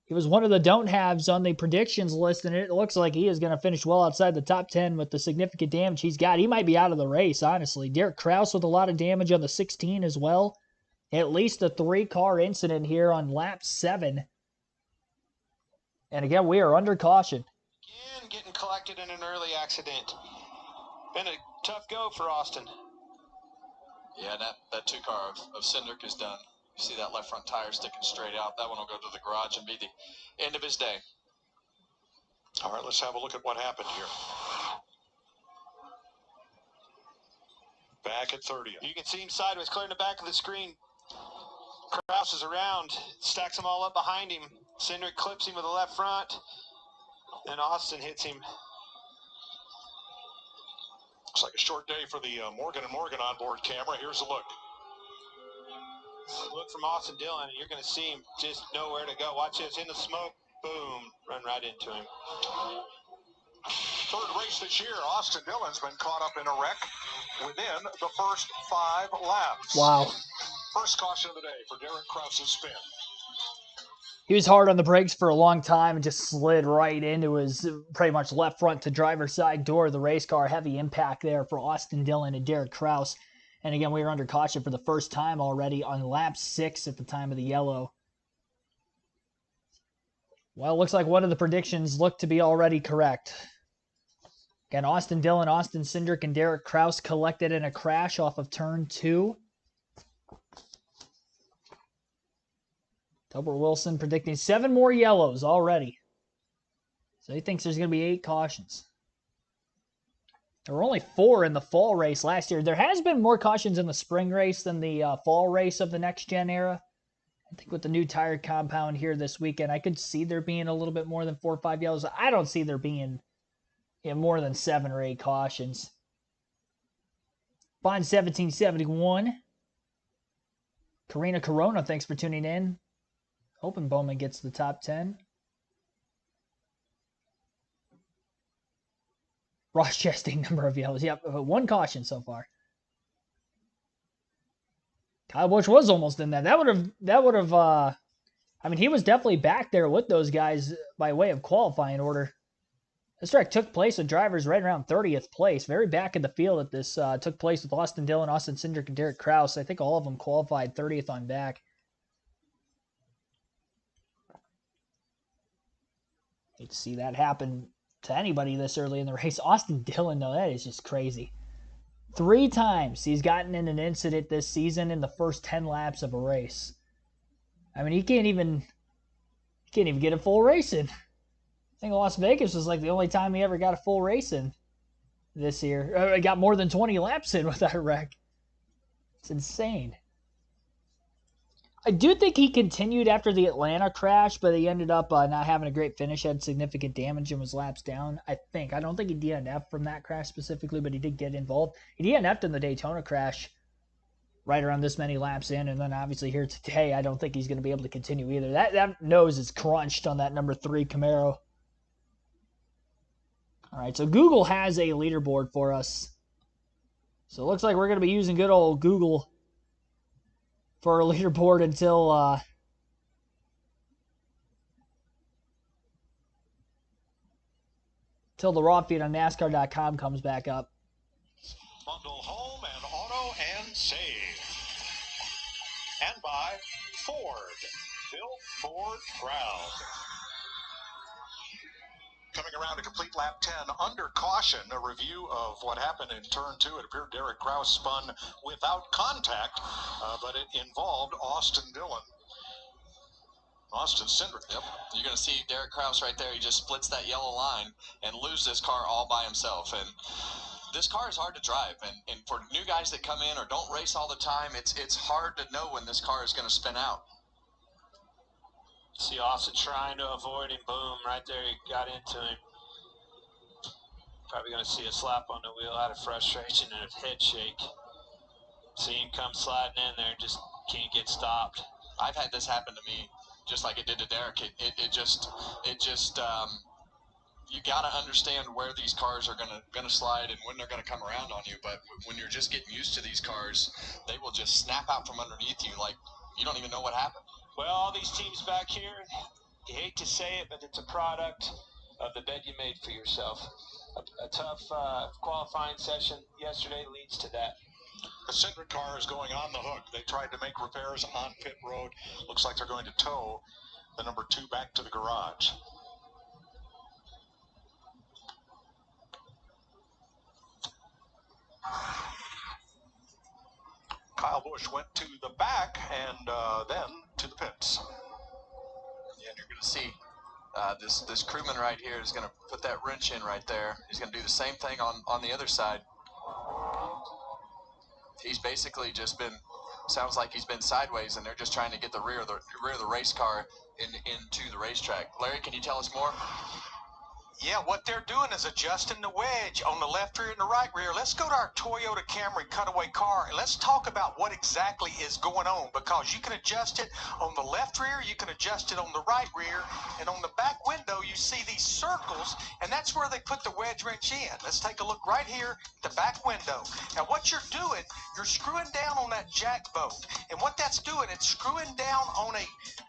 He was one of the don't-haves on the predictions list, and it looks like he is going to finish well outside the top 10 with the significant damage he's got. He might be out of the race, honestly. Derek Kraus with a lot of damage on the 16 as well. At least a 3-car incident here on lap 7. And again, we are under caution. Again, getting collected in an early accident. Been a tough go for Austin. Yeah, that 2-car of Cindric is done. You see that left front tire sticking straight out. That one will go to the garage and be the end of his day. All right, let's have a look at what happened here. Back at 30th. You can see him sideways, clearing the back of the screen. Kraus is around, stacks them all up behind him. Cindric clips him with the left front. Then Austin hits him. Looks like a short day for the Morgan & Morgan onboard camera. Here's a look. Look from Austin Dillon, and you're going to see him just nowhere to go. Watch this, in the smoke, boom, run right into him. Third race this year, Austin Dillon's been caught up in a wreck within the first 5 laps. Wow. First caution of the day for Derek Kraus's spin. He was hard on the brakes for a long time and just slid right into his pretty much left front to driver's side door of the race car. Heavy impact there for Austin Dillon and Derek Kraus. And again, we were under caution for the first time already on lap 6 at the time of the yellow. Well, it looks like one of the predictions looked to be already correct. Again, Austin Dillon, Austin Cindric, and Derek Kraus collected in a crash off of turn 2. Topper Wilson predicting 7 more yellows already. So he thinks there's going to be 8 cautions. There were only 4 in the fall race last year. There has been more cautions in the spring race than the fall race of the next gen era. I think with the new tire compound here this weekend, I could see there being a little bit more than 4 or 5 yellows. I don't see there being more than 7 or 8 cautions. Bond 1771. Karina Corona, thanks for tuning in. Hoping Bowman gets the top 10. Ross Chastain, number of yellows. Yep, 1 caution so far. Kyle Busch was almost in that. That would have. I mean, he was definitely back there with those guys by way of qualifying order. This track took place with drivers right around 30th place, very back in the field at this. Took place with Austin Dillon, Austin Cindric, and Derek Kraus. I think all of them qualified 30th on back. Hate to see that happen to anybody this early in the race. Austin Dillon, though, that is just crazy. 3 times he's gotten in an incident this season in the first 10 laps of a race. I mean, he can't even get a full race in. I think Las Vegas was like the only time he ever got a full race in this year. He got more than 20 laps in without a wreck. It's insane. I do think he continued after the Atlanta crash, but he ended up not having a great finish, had significant damage, and was laps down, I think. I don't think he DNF'd from that crash specifically, but he did get involved. He DNF'd in the Daytona crash right around this many laps in, and then obviously here today, I don't think he's going to be able to continue either. That nose is crunched on that number 3 Camaro. All right, so Google has a leaderboard for us. So it looks like we're going to be using good old Google for a leaderboard until the raw feed on NASCAR.com comes back up. Bundle home and auto and save. And by Ford. Built Ford proud. Coming around to complete lap 10 under caution, a review of what happened in turn 2. It appeared Derek Kraus spun without contact, but it involved Austin Dillon. Austin Cindric. Yep. You're going to see Derek Kraus right there. He just splits that yellow line and loses this car all by himself. And this car is hard to drive. And for new guys that come in or don't race all the time, it's hard to know when this car is going to spin out. See Austin trying to avoid him. Boom, right there, he got into him. Probably going to see a slap on the wheel out of frustration and a head shake. See him come sliding in there, just can't get stopped. I've had this happen to me, just like it did to Derek. It just you got to understand where these cars are gonna slide and when they're gonna come around on you. But when you're just getting used to these cars, they will just snap out from underneath you like you don't even know what happened. Well, all these teams back here, you hate to say it, but it's a product of the bed you made for yourself. A tough qualifying session yesterday leads to that. The Cindric car is going on the hook. They tried to make repairs on pit road. Looks like they're going to tow the number 2 back to the garage. Kyle Busch went to the back and then to the pits. Yeah, and you're going to see this crewman right here is going to put that wrench in right there. He's going to do the same thing on the other side. He's basically just been, sounds like he's been sideways, and they're just trying to get the rear of the race car into the racetrack. Larry, can you tell us more? Yeah, what they're doing is adjusting the wedge on the left rear and the right rear. Let's go to our Toyota Camry cutaway car, and let's talk about what exactly is going on, because you can adjust it on the left rear, you can adjust it on the right rear, and on the back window you see these circles, and that's where they put the wedge wrench in. Let's take a look right here at the back window. Now what you're doing, you're screwing down on that jack bolt, and what that's doing, it's screwing down on a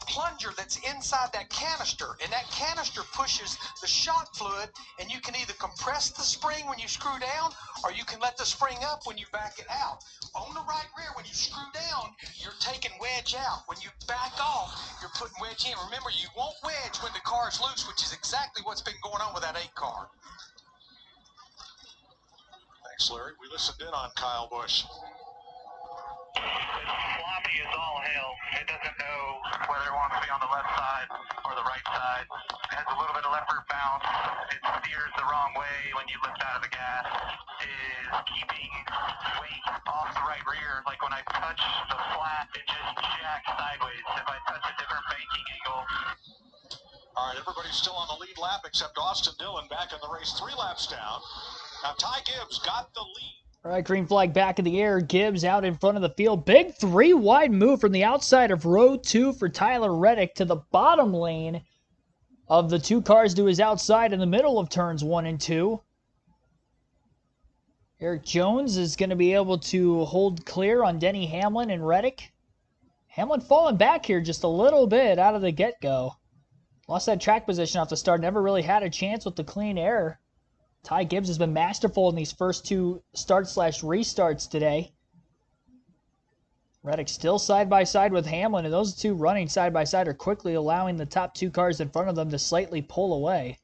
plunger that's inside that canister, and that canister pushes the shock fluid, and you can either compress the spring when you screw down, or you can let the spring up when you back it out. On the right rear, when you screw down, you're taking wedge out. When you back off, you're putting wedge in. Remember, you won't wedge when the car is loose, which is exactly what's been going on with that 8 car. Thanks, Larry. We listened in on Kyle Busch. Sloppy as all hell. It doesn't know whether it wants to be on the left side or the right side. It has a little bit of leopard bounce. It steers the wrong way when you lift out of the gas. is keeping weight off the right rear. Like when I touch the flat, it just jacks sideways. If I touch a different banking angle. All right, everybody's still on the lead lap except Austin Dillon back in the race, 3 laps down. Now Ty Gibbs got the lead. All right, green flag back in the air. Gibbs out in front of the field. Big 3-wide move from the outside of row 2 for Tyler Reddick to the bottom lane of the 2 cars to his outside in the middle of turns 1 and 2. Eric Jones is going to be able to hold clear on Denny Hamlin and Reddick. Hamlin falling back here just a little bit out of the get-go. Lost that track position off the start. Never really had a chance with the clean air. Ty Gibbs has been masterful in these first 2 start/restarts today. Reddick still side by side with Hamlin, and those 2 running side by side are quickly allowing the top 2 cars in front of them to slightly pull away.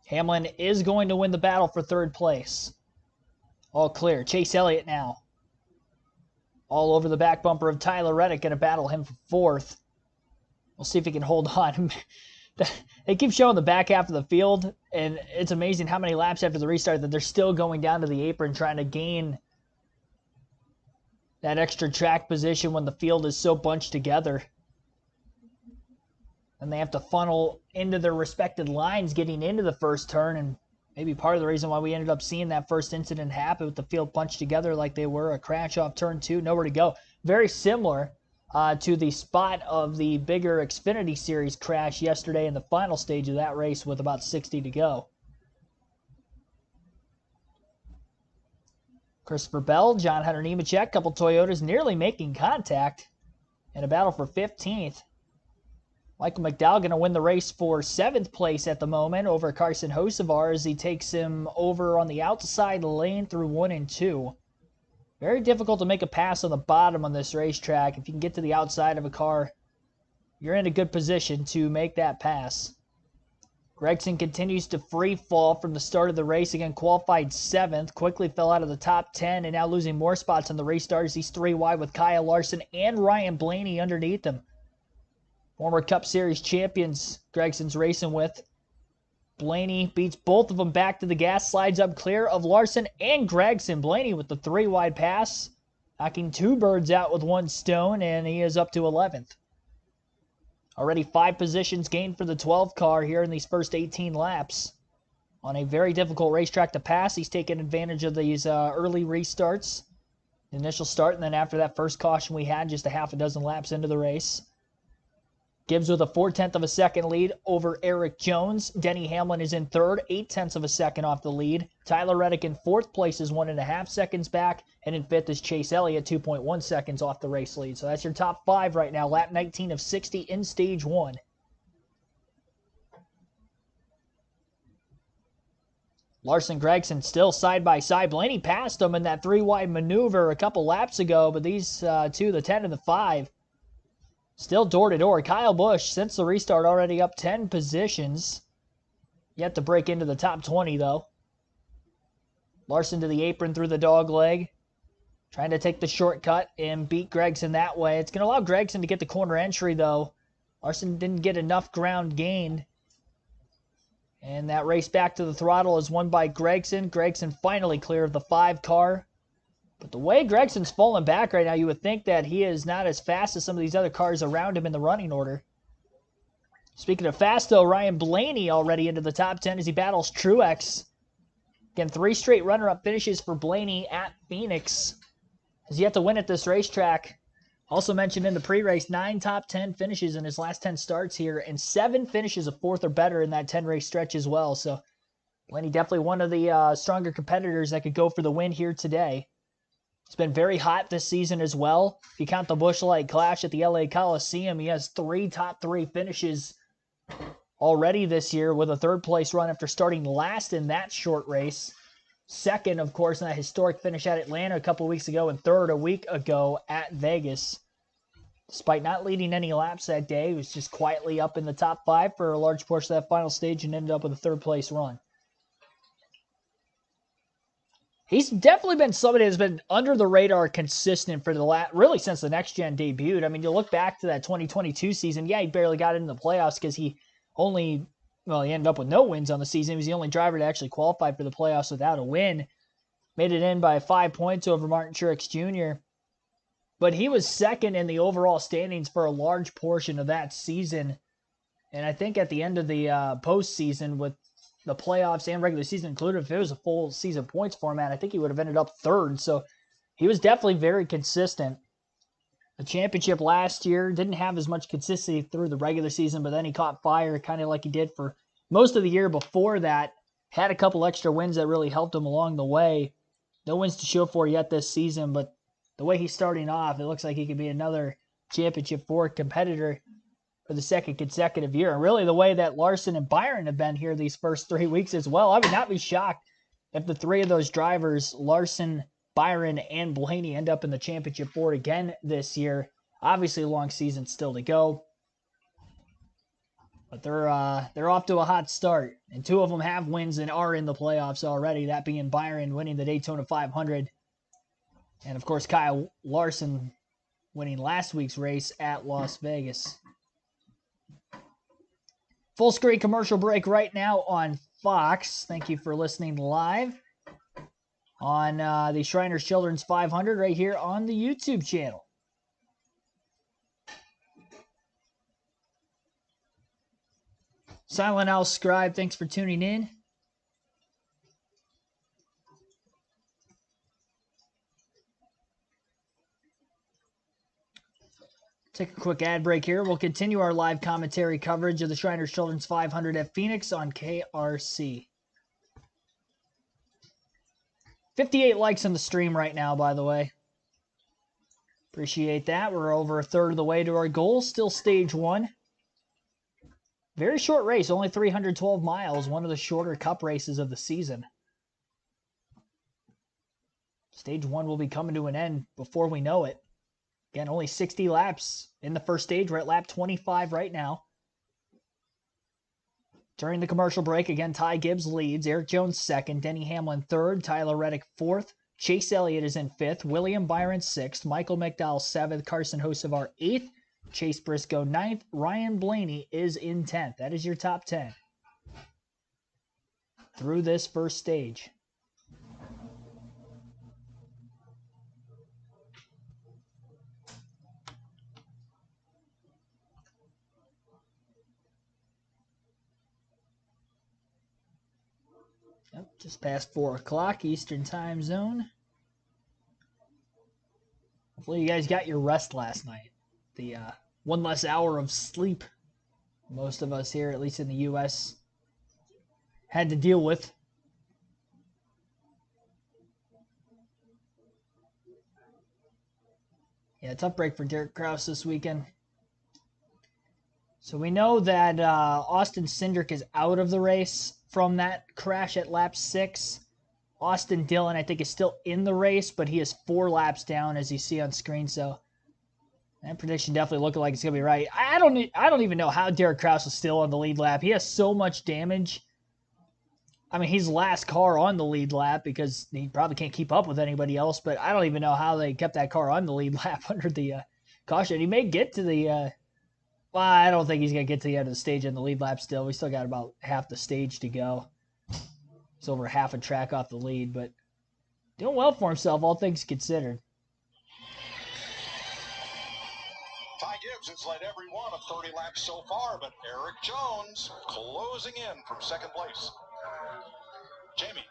Hamlin is going to win the battle for 3rd place. All clear. Chase Elliott now. All over the back bumper of Tyler Reddick, going to battle him for 4th. We'll see if he can hold on. They keep showing the back half of the field, and it's amazing how many laps after the restart that they're still going down to the apron trying to gain that extra track position when the field is so bunched together. And they have to funnel into their respected lines getting into the first turn, and maybe part of the reason why we ended up seeing that first incident happen with the field punched together like they were, a crash off turn 2, nowhere to go. Very similar to the spot of the bigger Xfinity Series crash yesterday in the final stage of that race with about 60 to go. Christopher Bell, John Hunter Nemechek, couple Toyotas nearly making contact in a battle for 15th. Michael McDowell going to win the race for 7th place at the moment over Carson Hocevar as he takes him over on the outside lane through 1 and 2. Very difficult to make a pass on the bottom on this racetrack. If you can get to the outside of a car, you're in a good position to make that pass. Gregson continues to free fall from the start of the race. Again, qualified 7th. Quickly fell out of the top 10 and now losing more spots on the restart as he's 3 wide with Kyle Larson and Ryan Blaney underneath him. Former Cup Series champions Gregson's racing with. Blaney beats both of them back to the gas, slides up clear of Larson and Gregson. Blaney with the 3-wide pass, knocking 2 birds out with 1 stone, and he is up to 11th. Already 5 positions gained for the 12 car here in these first 18 laps. On a very difficult racetrack to pass, he's taking advantage of these early restarts. The initial start, and then after that first caution we had just a half a dozen laps into the race. Gibbs with a 4/10 of a second lead over Eric Jones. Denny Hamlin is in 3rd, 8/10 of a second off the lead. Tyler Reddick in 4th place is 1.5 seconds back. And in 5th is Chase Elliott, 2.1 seconds off the race lead. So that's your top 5 right now. Lap 19 of 60 in stage 1. Larson Gregson still side by side. Blaney passed him in that 3-wide maneuver a couple laps ago, but these 2, the 10 and the 5, still door-to-door. Kyle Busch, since the restart, already up 10 positions. Yet to break into the top 20, though. Larson to the apron through the dog leg. Trying to take the shortcut and beat Gregson that way. It's going to allow Gregson to get the corner entry, though. Larson didn't get enough ground gained. And that race back to the throttle is won by Gregson. Gregson finally clear of the 5 car. But the way Gregson's falling back right now, you would think that he is not as fast as some of these other cars around him in the running order. Speaking of fast, though, Ryan Blaney already into the top 10 as he battles Truex. Again, 3 straight runner-up finishes for Blaney at Phoenix. Has yet to win at this racetrack. Also mentioned in the pre-race, 9 top 10 finishes in his last 10 starts here, and 7 finishes of 4th or better in that 10-race stretch as well. So Blaney definitely one of the stronger competitors that could go for the win here today. It's been very hot this season as well. If you count the Busch Light Clash at the LA Coliseum, he has 3 top 3 finishes already this year with a 3rd place run after starting last in that short race. 2nd, of course, in that historic finish at Atlanta a couple weeks ago, and 3rd a week ago at Vegas. Despite not leading any laps that day, he was just quietly up in the top 5 for a large portion of that final stage and ended up with a 3rd place run. He's definitely been somebody that's been under the radar consistent for the really since the next gen debuted. I mean, you look back to that 2022 season. Yeah, he barely got into the playoffs because he ended up with no wins on the season. He was the only driver to actually qualify for the playoffs without a win. Made it in by 5 points over Martin Truex Jr. But he was second in the overall standings for a large portion of that season. And I think at the end of the postseason, with the playoffs and regular season included, if it was a full season points format, I think he would have ended up third. So he was definitely very consistent. The championship last year didn't have as much consistency through the regular season, but then he caught fire kind of like he did for most of the year before that. Had a couple extra wins that really helped him along the way. No wins to show for yet this season, but the way he's starting off, it looks like he could be another championship Ford competitor for the second consecutive year. And really the way that Larson and Byron have been here these first 3 weeks as well, I would not be shocked if the three of those drivers, Larson, Byron, and Blaney, end up in the championship Ford again this year. Obviously a long season still to go. But they're off to a hot start. And two of them have wins and are in the playoffs already, that being Byron winning the Daytona 500. And of course Kyle Larson winning last week's race at Las Vegas. Full screen commercial break right now on Fox. Thank you for listening live on the Shriners Children's 500 right here on the YouTube channel. Silent Owl Scribe, thanks for tuning in. Take a quick ad break here. We'll continue our live commentary coverage of the Shriners Children's 500 at Phoenix on KRC. 58 likes on the stream right now, by the way. Appreciate that. We're over a third of the way to our goal. Still stage one. Very short race, only 312 miles. One of the shorter cup races of the season. Stage one will be coming to an end before we know it. Again, only 60 laps in the first stage. We're at lap 25 right now. During the commercial break, again, Ty Gibbs leads. Eric Jones second. Denny Hamlin third. Tyler Reddick fourth. Chase Elliott is in fifth. William Byron sixth. Michael McDowell seventh. Carson Hocevar eighth. Chase Briscoe ninth. Ryan Blaney is in 10th. That is your top 10 through this first stage. Yep, just past 4 o'clock Eastern time zone. Hopefully you guys got your rest last night. The one less hour of sleep most of us here, at least in the U.S., had to deal with. Yeah, tough break for Derek Kraus this weekend. So we know that Austin Cindric is out of the race from that crash at lap 6. Austin Dillon, I think, is still in the race, but he is 4 laps down, as you see on screen. So that prediction definitely looking like it's going to be right. I don't even know how Derek Kraus is still on the lead lap. He has so much damage. I mean, he's the last car on the lead lap because he probably can't keep up with anybody else, but I don't even know how they kept that car on the lead lap under the caution. He may get to the... well, I don't think he's going to get to the end of the stage in the lead lap still. We still got about half the stage to go. He's over half a track off the lead, but doing well for himself, all things considered. Ty Gibbs has led every one of 30 laps so far, but Eric Jones closing in from second place. Jamie.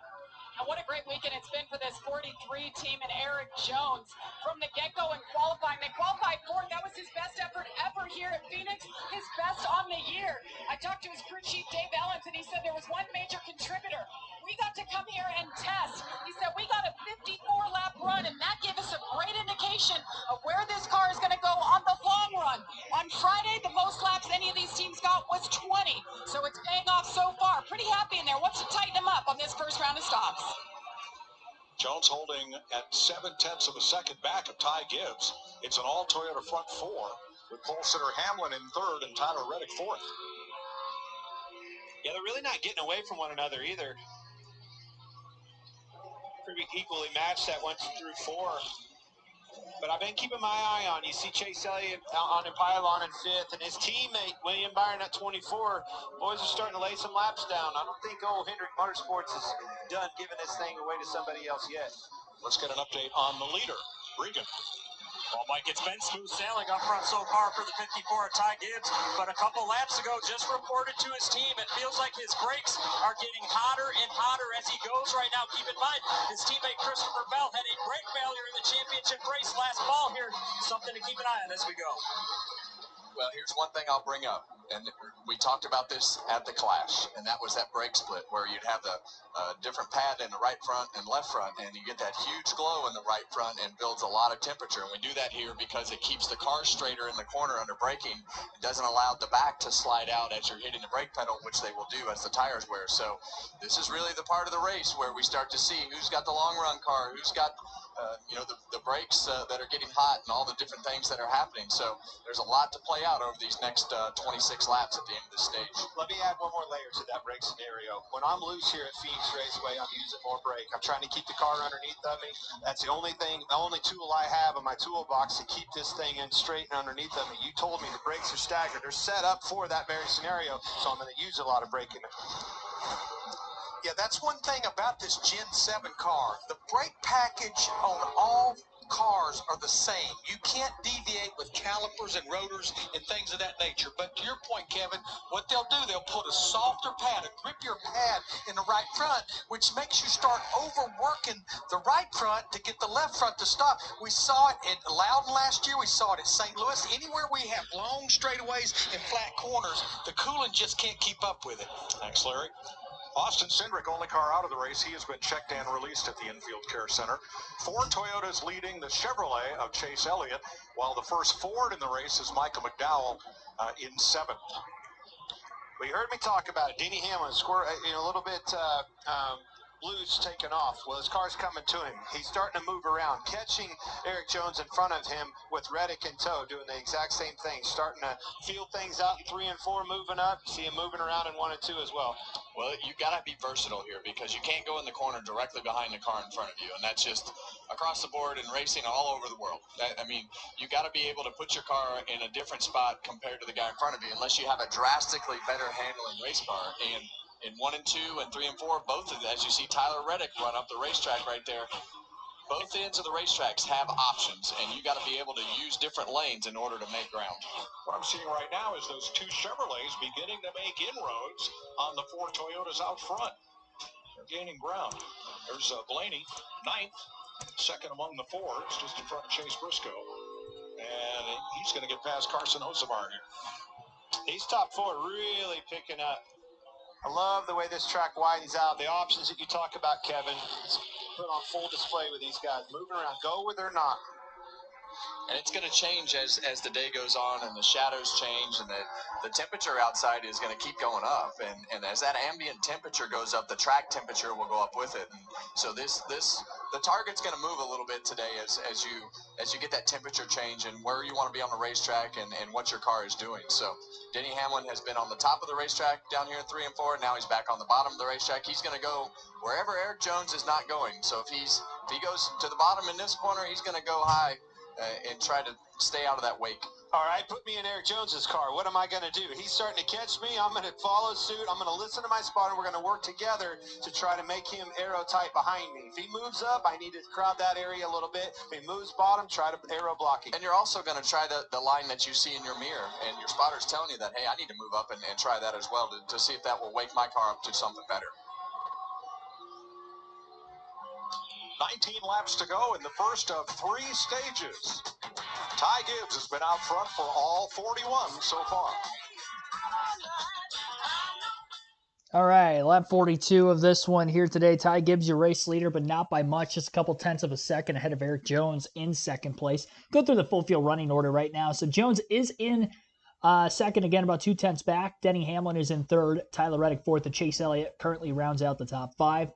And what a great weekend it's been for this 43 team and Eric Jones. From the get-go in qualifying, they qualified fourth. That was his best effort ever here at Phoenix, his best on the year. I talked to his crew chief, Dave Ellens, and he said there was one major contributor. We got to come here and test. He said we got a 54-lap run, and that gave us a great indication of where this car is going to go on the long run. On Friday, the most laps any of these teams got was 20, so it's paying off so far. Pretty happy in there. Wants to tighten them up on this first round of stops. Jones holding at 0.7 of a second back of Ty Gibbs. It's an all Toyota front four with pole sitter Hamlin in third and Tyler Reddick fourth. Yeah, they're really not getting away from one another either. pretty equally matched that 1 through 4. But I've been keeping my eye on. You see Chase Elliott on the pylon in 5th, and his teammate William Byron at 24. Boys are starting to lay some laps down. I don't think old Hendrick Motorsports is done giving this thing away to somebody else yet. Let's get an update on the leader, Regan. Well, Mike, it's been smooth sailing up front so far for the 54 of Ty Gibbs, but a couple laps ago just reported to his team it feels like his brakes are getting hotter and hotter as he goes right now. Keep in mind, his teammate Christopher Bell had a brake failure in the championship race last fall here. Something to keep an eye on as we go. Well, here's one thing I'll bring up, and we talked about this at the Clash, and that was that brake split where you'd have the different pad in the right front and left front, and you get that huge glow in the right front and builds a lot of temperature. And we do that here because it keeps the car straighter in the corner under braking. It doesn't allow the back to slide out as you're hitting the brake pedal, which they will do as the tires wear. So this is really the part of the race where we start to see who's got the long run car, who's got the brakes that are getting hot and all the different things that are happening. So there's a lot to play out over these next 26 laps at the end of the stage. Let me add one more layer to that brake scenario. When I'm loose here at Phoenix Raceway, I'm using more brake. I'm trying to keep the car underneath of me. That's the only tool I have in my toolbox to keep this thing in straight and underneath of me. You told me the brakes are staggered. They're set up for that very scenario, so I'm going to use a lot of braking. Yeah, that's one thing about this Gen 7 car. The brake package on all cars are the same. You can't deviate with calipers and rotors and things of that nature. But to your point, Kevin, what they'll do, they'll put a softer pad, a grippier pad in the right front, which makes you start overworking the right front to get the left front to stop. We saw it at Loudon last year. We saw it at St. Louis. Anywhere we have long straightaways and flat corners, the coolant just can't keep up with it. Thanks, Larry. Austin Cindric, only car out of the race. He has been checked and released at the Infield Care Center. 4 Toyotas leading the Chevrolet of Chase Elliott, while the first Ford in the race is Michael McDowell in 7th. Well, you heard me talk about it. Denny Hamlin, a little bit loose, taken off. Well, his car's coming to him. He's starting to move around, catching Eric Jones in front of him with Reddick in tow, doing the exact same thing, starting to feel things out in 3 and 4, moving up. See him moving around in 1 and 2 as well. Well, you got to be versatile here because you can't go in the corner directly behind the car in front of you, and that's just across the board and racing all over the world. You got to be able to put your car in a different spot compared to the guy in front of you, unless you have a drastically better handling race car. And in 1 and 2 and 3 and 4, both of them, as you see Tyler Reddick run up the racetrack right there, both ends of the racetracks have options, and you got to be able to use different lanes in order to make ground. What I'm seeing right now is those 2 Chevrolets beginning to make inroads on the 4 Toyotas out front. They're gaining ground. There's Blaney, 9th, second among the Fords, just in front of Chase Briscoe. And he's going to get past Carson Hocevar here. These top 4 really picking up. I love the way this track widens out. The options that you talk about, Kevin, is put on full display with these guys. Moving around, go where they're not. And it's going to change as the day goes on and the shadows change and the temperature outside is going to keep going up. And as that ambient temperature goes up, the track temperature will go up with it. And so the target's going to move a little bit today as you get that temperature change and where you want to be on the racetrack and what your car is doing. So Denny Hamlin has been on the top of the racetrack down here in 3 and 4. Now he's back on the bottom of the racetrack. He's going to go wherever Eric Jones is not going. So if he goes to the bottom in this corner, he's going to go high and try to stay out of that wake. All right, put me in Eric Jones's car. What am I going to do? He's starting to catch me. I'm going to follow suit. I'm going to listen to my spotter. We're going to work together to try to make him aero tight behind me. If he moves up, I need to crowd that area a little bit. If he moves bottom, try to aero block him. And you're also going to try the line that you see in your mirror, and your spotter's telling you that, hey, I need to move up and try that as well to see if that will wake my car up to something better. 19 laps to go in the first of 3 stages. Ty Gibbs has been out front for all 41 so far. All right, lap 42 of this one here today. Ty Gibbs, your race leader, but not by much. Just a couple tenths of a second ahead of Eric Jones in second place. Go through the full field running order right now. So Jones is in second, again, about 2 tenths back. Denny Hamlin is in third. Tyler Reddick fourth, and Chase Elliott currently rounds out the top 5.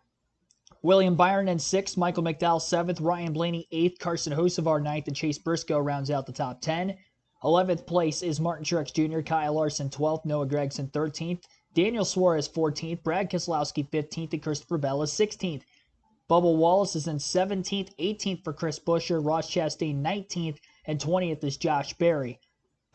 William Byron in 6th, Michael McDowell 7th, Ryan Blaney 8th, Carson Hocevar 9th, and Chase Briscoe rounds out the top 10. 11th place is Martin Truex Jr., Kyle Larson 12th, Noah Gragson 13th, Daniel Suarez 14th, Brad Keselowski 15th, and Christopher Bell is 16th. Bubba Wallace is in 17th, 18th for Chris Buescher. Ross Chastain 19th, and 20th is Josh Berry.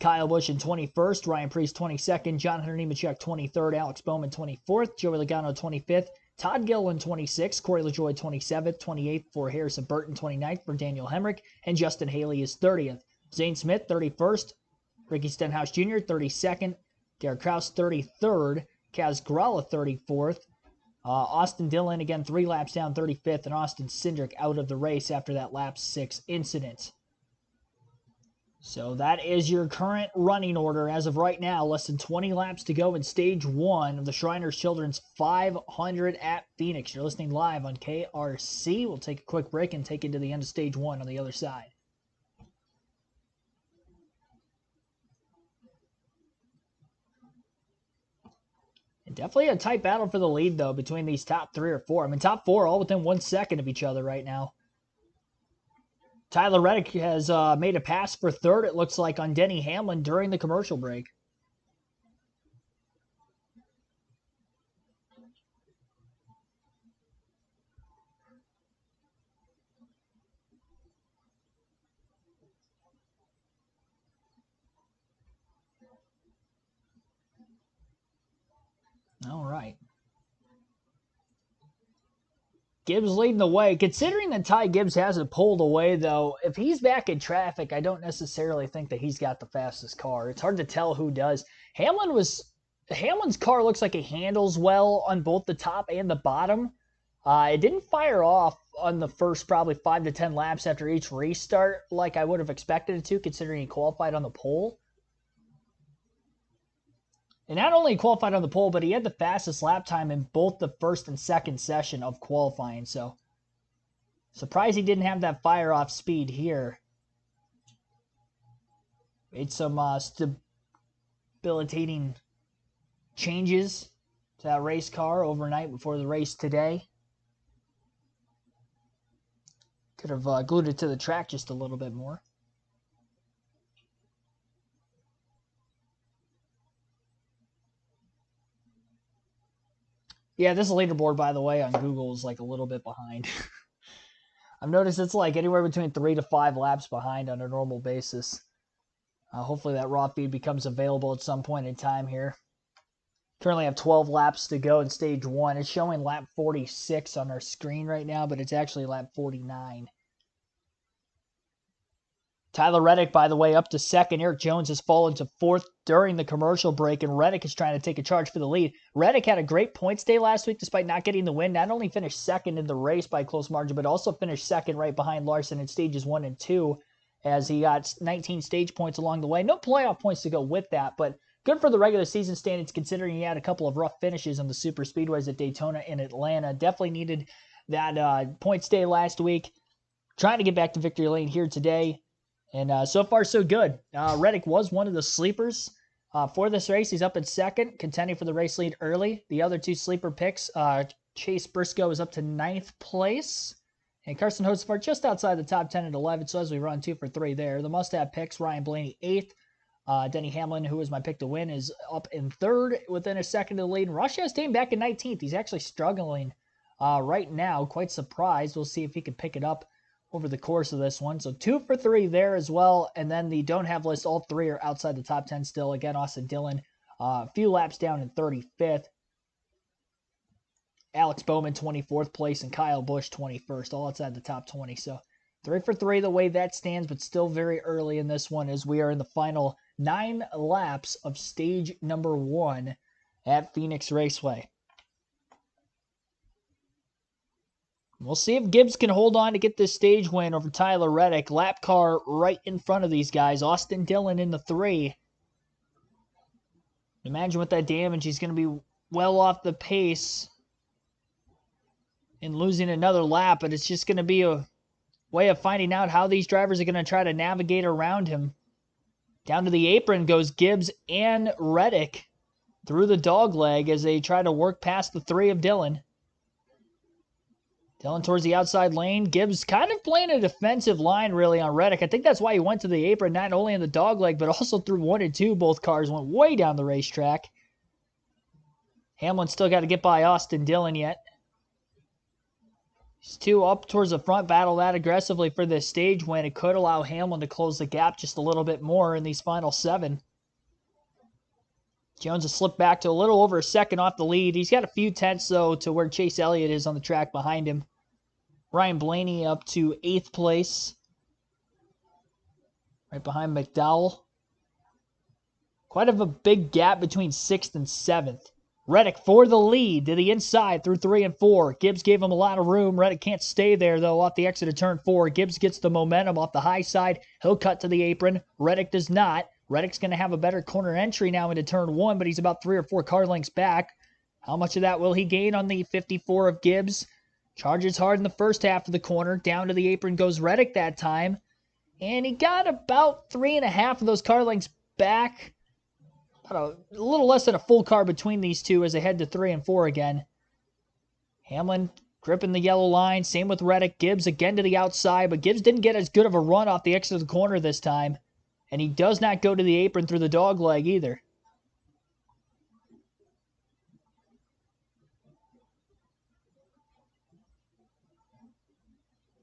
Kyle Busch in 21st, Ryan Preece 22nd, John Hunter Nemechek 23rd, Alex Bowman 24th, Joey Logano 25th, Todd Gilliland 26th, Corey LaJoie 27th, 28th for Harrison Burton, 29th for Daniel Hemrick, and Justin Haley is 30th. Zane Smith 31st, Ricky Stenhouse Jr. 32nd, Derek Kraus 33rd, Kaz Grala 34th, Austin Dillon again 3 laps down 35th, and Austin Cindric out of the race after that lap 6 incident. So that is your current running order as of right now. Less than 20 laps to go in stage 1 of the Shriners Children's 500 at Phoenix. You're listening live on KRC. We'll take a quick break and take it to the end of stage 1 on the other side. And definitely a tight battle for the lead, though, between these top 3 or 4. I mean, top 4 all within 1 second of each other right now. Tyler Reddick has made a pass for 3rd, it looks like, on Denny Hamlin during the commercial break. All right. Gibbs leading the way. Considering that Ty Gibbs hasn't pulled away, though, if he's back in traffic, I don't necessarily think that he's got the fastest car. It's hard to tell who does. Hamlin's car looks like it handles well on both the top and the bottom. It didn't fire off on the first probably 5 to 10 laps after each restart like I would have expected it to, considering he qualified on the pole. And not only qualified on the pole, but he had the fastest lap time in both the first and second session of qualifying. So, surprised he didn't have that fire-off speed here. Made some stabilitating changes to that race car overnight before the race today. Could have glued it to the track just a little bit more. Yeah, this leaderboard, by the way, on Google is like a little bit behind. I've noticed it's like anywhere between 3 to 5 laps behind on a normal basis. Hopefully that raw feed becomes available at some point in time here. Currently have 12 laps to go in stage 1. It's showing lap 46 on our screen right now, but it's actually lap 49. Tyler Reddick, by the way, up to 2nd. Eric Jones has fallen to 4th during the commercial break, and Reddick is trying to take a charge for the lead. Reddick had a great points day last week despite not getting the win. Not only finished 2nd in the race by a close margin, but also finished 2nd right behind Larson in stages 1 and 2 as he got 19 stage points along the way. No playoff points to go with that, but good for the regular season standings considering he had a couple of rough finishes on the super speedways at Daytona and Atlanta. Definitely needed that points day last week. Trying to get back to victory lane here today. And so far, so good. Reddick was one of the sleepers for this race. He's up in 2nd, contending for the race lead early. The other 2 sleeper picks, Chase Briscoe is up to 9th place. And Carson Hocevar just outside the top 10 at 11, so as we run 2 for 3 there. The must-have picks, Ryan Blaney 8th. Denny Hamlin, who was my pick to win, is up in 3rd within a second of the lead. And Ross Chastain back in 19th. He's actually struggling right now. Quite surprised. We'll see if he can pick it up over the course of this one. So 2 for 3 there as well. And then the don't have list, all 3 are outside the top 10 still. Again, Austin Dillon, a few laps down in 35th. Alex Bowman, 24th place, and Kyle Busch, 21st, all outside the top 20. So 3 for 3 the way that stands, but still very early in this one as we are in the final 9 laps of stage number 1 at Phoenix Raceway. We'll see if Gibbs can hold on to get this stage win over Tyler Reddick. Lap car right in front of these guys. Austin Dillon in the 3. Imagine with that damage, he's going to be well off the pace and losing another lap, but it's just going to be a way of finding out how these drivers are going to try to navigate around him. Down to the apron goes Gibbs and Reddick through the dog leg as they try to work past the 3 of Dillon. Dillon towards the outside lane. Gibbs kind of playing a defensive line, really, on Reddick. I think that's why he went to the apron, not only in the dogleg, but also through 1 and 2. Both cars went way down the racetrack. Hamlin still got to get by Austin Dillon yet. These two up towards the front, battle that aggressively for this stage win. It could allow Hamlin to close the gap just a little bit more in these final 7. Jones has slipped back to a little over a second off the lead. He's got a few tenths, though, to where Chase Elliott is on the track behind him. Ryan Blaney up to 8th place. Right behind McDowell. Quite a big gap between 6th and 7th. Reddick for the lead to the inside through 3 and 4. Gibbs gave him a lot of room. Reddick can't stay there, though, off the exit of turn 4. Gibbs gets the momentum off the high side. He'll cut to the apron. Reddick does not. Reddick's going to have a better corner entry now into turn 1, but he's about 3 or 4 car lengths back. How much of that will he gain on the 54 of Gibbs? Charges hard in the first half of the corner. Down to the apron goes Reddick that time. And he got about 3.5 of those car lengths back. A little less than a full car between these two as they head to 3 and 4 again. Hamlin gripping the yellow line. Same with Reddick. Gibbs again to the outside, but Gibbs didn't get as good of a run off the exit of the corner this time. And he does not go to the apron through the dog leg either.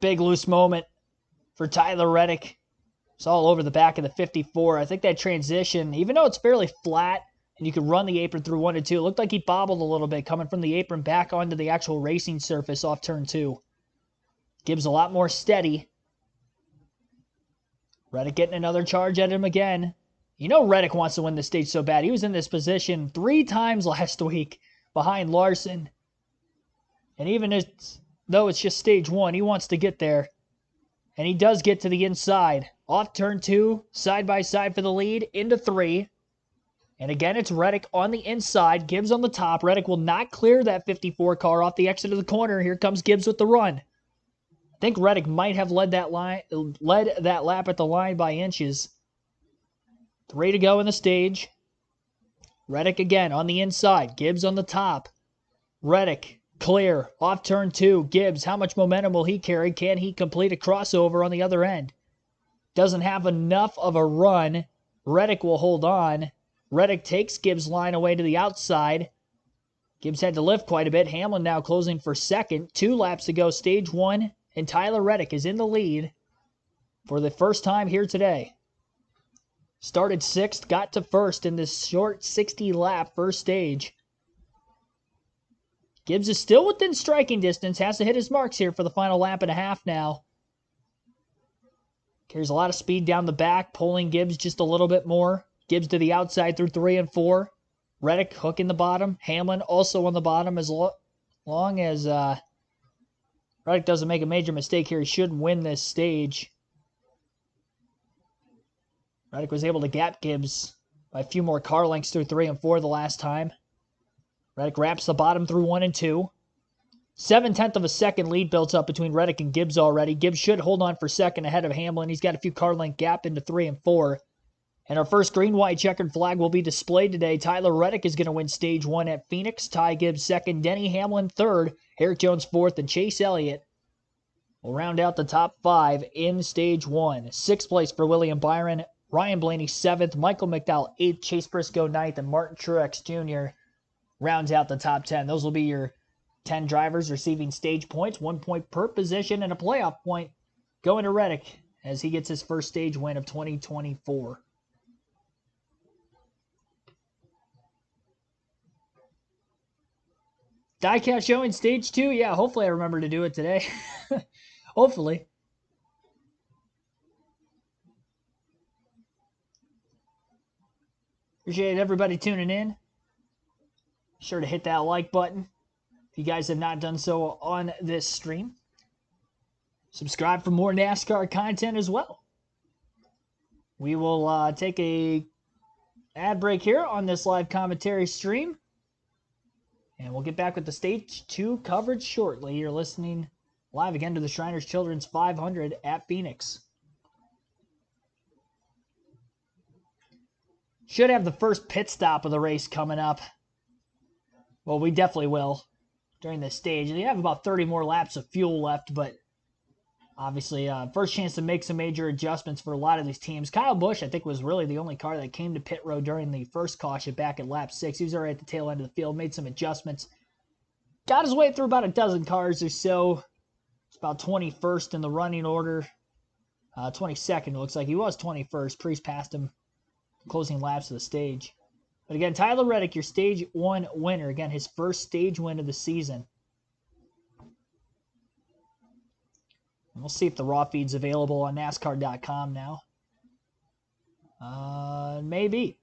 Big loose moment for Tyler Reddick. It's all over the back of the 54. I think that transition, even though it's fairly flat and you can run the apron through 1 and 2, it looked like he bobbled a little bit coming from the apron back onto the actual racing surface off turn 2. Gibbs a lot more steady. Reddick getting another charge at him again. You know Reddick wants to win the stage so bad. He was in this position 3 times last week behind Larson. And even though it's just stage 1, he wants to get there. And he does get to the inside. Off turn 2, side by side for the lead, into 3. And again, it's Reddick on the inside, Gibbs on the top. Reddick will not clear that 54 car off the exit of the corner. Here comes Gibbs with the run. I think Reddick might have led that lap at the line by inches. 3 to go in the stage. Reddick again on the inside, Gibbs on the top. Reddick clear, off turn 2. Gibbs, how much momentum will he carry? Can he complete a crossover on the other end? Doesn't have enough of a run. Reddick will hold on. Reddick takes Gibbs' line away to the outside. Gibbs had to lift quite a bit. Hamlin now closing for second. 2 laps to go, stage 1. And Tyler Reddick is in the lead for the first time here today. Started 6th, got to 1st in this short 60-lap first stage. Gibbs is still within striking distance. Has to hit his marks here for the final lap and a half now. Carries a lot of speed down the back, pulling Gibbs just a little bit more. Gibbs to the outside through 3 and 4. Reddick hooking the bottom. Hamlin also on the bottom as long as Reddick doesn't make a major mistake here. He should win this stage. Reddick was able to gap Gibbs by a few more car lengths through 3 and 4 the last time. Reddick wraps the bottom through 1 and 2. 7/10 of a second lead built up between Reddick and Gibbs already. Gibbs should hold on for second ahead of Hamlin. He's got a few car length gap into 3 and 4. And our first green-white checkered flag will be displayed today. Tyler Reddick is going to win stage 1 at Phoenix. Ty Gibbs second. Denny Hamlin third. Eric Jones fourth. And Chase Elliott will round out the top 5 in stage 1. 6th place for William Byron. Ryan Blaney 7th. Michael McDowell 8th. Chase Briscoe 9th. And Martin Truex Jr. rounds out the top 10. Those will be your 10 drivers receiving stage points. 1 point per position and a playoff point going to Reddick as he gets his first stage win of 2024. Diecast showing stage 2. Yeah, hopefully I remember to do it today. Hopefully. Appreciate everybody tuning in. Be sure to hit that like button if you guys have not done so on this stream. Subscribe for more NASCAR content as well. We will take a ad break here on this live commentary stream. And we'll get back with the Stage 2 coverage shortly. You're listening live again to the Shriners Children's 500 at Phoenix. Should have the first pit stop of the race coming up. Well, we definitely will during this stage. They have about 30 more laps of fuel left, but obviously first chance to make some major adjustments for a lot of these teams. Kyle Busch, I think, was really the only car that came to pit road during the first caution back at lap 6. He was already at the tail end of the field, made some adjustments. Got his way through about a dozen cars or so. about 21st in the running order. 22nd, looks like he was 21st. Priest passed him closing laps of the stage. But again, Tyler Reddick, your stage 1 winner. Again, his first stage win of the season. And we'll see if the raw feed's available on NASCAR.com now. Maybe.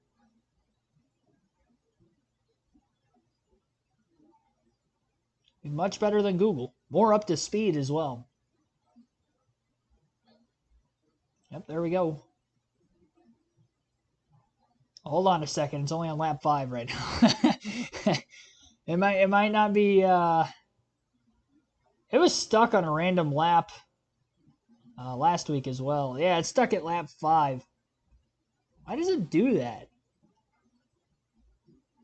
Much better than Google. More up to speed as well. Yep, there we go. Hold on a second. It's only on lap 5 right now. it might not be. It was stuck on a random lap last week as well. Yeah, it's stuck at lap 5. Why does it do that?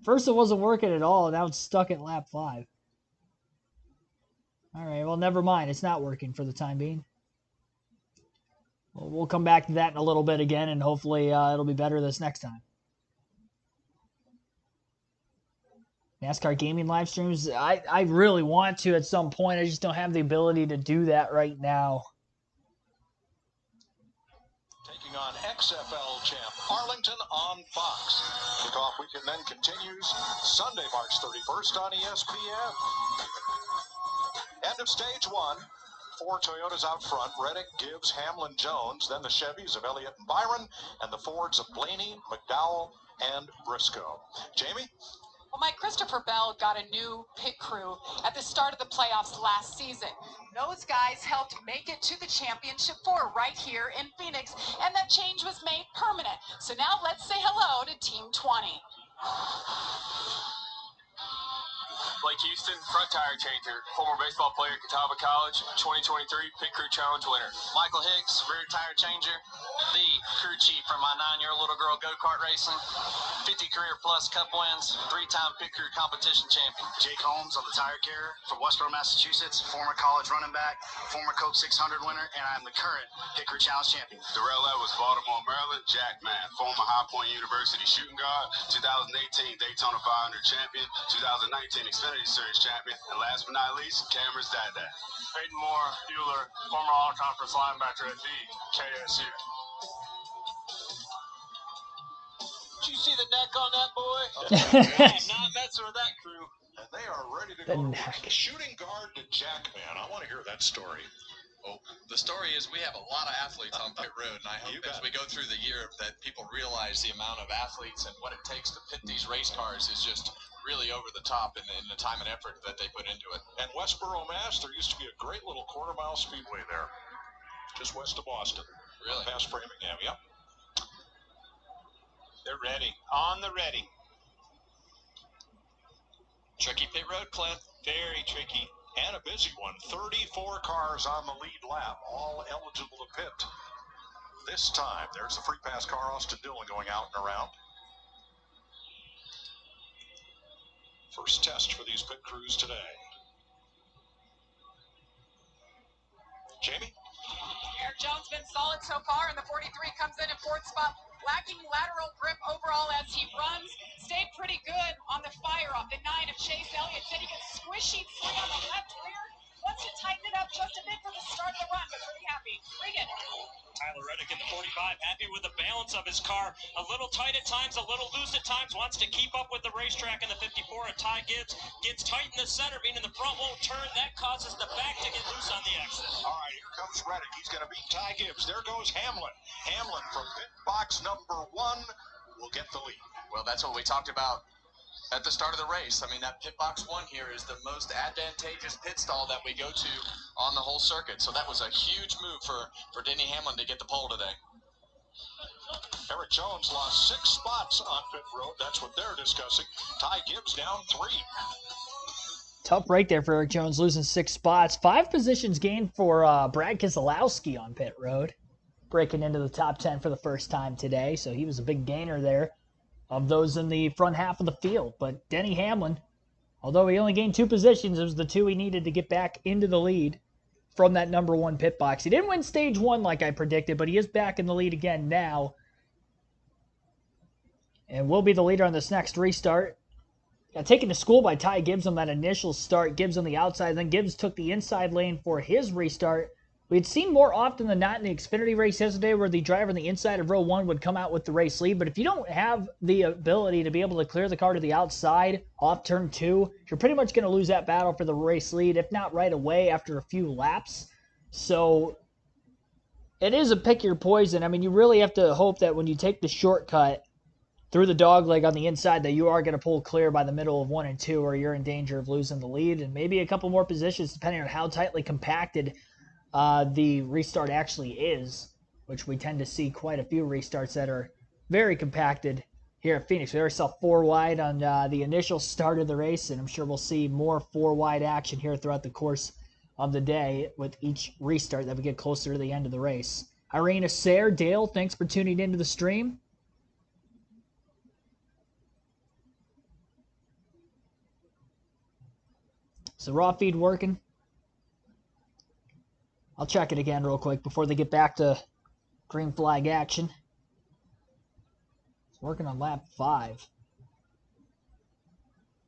First it wasn't working at all. Now it's stuck at lap 5. All right, well, never mind. It's not working for the time being. We'll come back to that in a little bit again, and hopefully it'll be better this next time. NASCAR gaming live streams, I really want to at some point. I just don't have the ability to do that right now. Taking on XFL champ Arlington on Fox. Kickoff weekend then continues Sunday, March 31st on ESPN. End of stage 1. 4 Toyotas out front. Reddick, Gibbs, Hamlin, Jones. Then the Chevys of Elliott and Byron. And the Fords of Blaney, McDowell, and Briscoe. Jamie? Well, Mike, Christopher Bell got a new pit crew at the start of the playoffs last season. Those guys helped make it to the championship 4 right here in Phoenix, and that change was made permanent. So now let's say hello to Team 20. Blake Houston, front tire changer, former baseball player at Catawba College, 2023 Pit Crew Challenge winner. Michael Hicks, rear tire changer, the crew chief for my 9-year-old little girl go-kart racing, 50 career plus cup wins, 3-time Pit Crew competition champion. Jake Holmes on the tire carrier from Westboro, Massachusetts, former college running back, former Coke 600 winner, and I'm the current Pit Crew Challenge champion. Darrell Edwards, Baltimore, Maryland, Jack Man, former High Point University shooting guard, 2018 Daytona 500 champion, 2019 Xfinity Series champion, and last but not least, Cameron's dad. Peyton Moore, Bueller, former all-conference linebacker at the KSU. Did you see the neck on that boy? I'm not messing with that crew. And they are ready to go. Shooting guard to Jackman. I want to hear that story. Well, the story is we have a lot of athletes on pit road, and I hope as we go through the year that people realize the amount of athletes and what it takes to pit these race cars is just really over the top in the time and effort that they put into it. And Westboro, Mass, there used to be a great little quarter-mile speedway there, just west of Boston. Really? Past Framingham, yep. They're ready. On the ready. Tricky pit road, Clint. Very tricky. And a busy one. 34 cars on the lead lap, all eligible to pit. This time, there's the free pass car, Austin Dillon, going out and around. First test for these pit crews today. Jamie? Eric Jones been solid so far, and the 43 comes in 4th spot, lacking lateral grip overall as he runs. Stayed pretty good on the fire off. The 9 of Chase Elliott said he could squishy 3 on the left rear. Wants to tighten it up just a bit for the start of the run, but pretty happy. Bring it. Tyler Reddick in the 45, happy with the balance of his car. A little tight at times, a little loose at times, wants to keep up with the racetrack in the 54. And Ty Gibbs gets tight in the center, meaning the front won't turn. That causes the back to get loose on the exit. All right, here comes Reddick. He's going to beat Ty Gibbs. There goes Hamlin. Hamlin from pit box number 1 will get the lead. Well, that's what we talked about at the start of the race. I mean, that pit box 1 here is the most advantageous pit stall that we go to on the whole circuit. So that was a huge move for Denny Hamlin to get the pole today. Eric Jones lost 6 spots on pit road. That's what they're discussing. Ty Gibbs down 3. Tough break there for Eric Jones, losing 6 spots. 5 positions gained for Brad Keselowski on pit road, breaking into the top 10 for the first time today. So he was a big gainer there of those in the front half of the field. But Denny Hamlin, although he only gained 2 positions, it was the 2 he needed to get back into the lead from that number 1 pit box. He didn't win stage 1 like I predicted, but he is back in the lead again now. And will be the leader on this next restart. Got taken to school by Ty Gibbs on that initial start. Gibbs on the outside, then Gibbs took the inside lane for his restart. We had seen more often than not in the Xfinity race yesterday where the driver on the inside of row 1 would come out with the race lead. But if you don't have the ability to be able to clear the car to the outside off turn 2, you're pretty much going to lose that battle for the race lead, if not right away after a few laps. So it is a pick your poison. I mean, you really have to hope that when you take the shortcut through the dog leg on the inside that you are going to pull clear by the middle of 1 and 2, or you're in danger of losing the lead and maybe a couple more positions depending on how tightly compacted the restart actually is, which we tend to see quite a few restarts that are very compacted here at Phoenix. We already saw 4 wide on the initial start of the race, and I'm sure we'll see more 4 wide action here throughout the course of the day with each restart that we get closer to the end of the race. Irina Sayre, Dale, thanks for tuning into the stream. Is the raw feed working? I'll check it again real quick before they get back to green flag action. It's working on lap 5.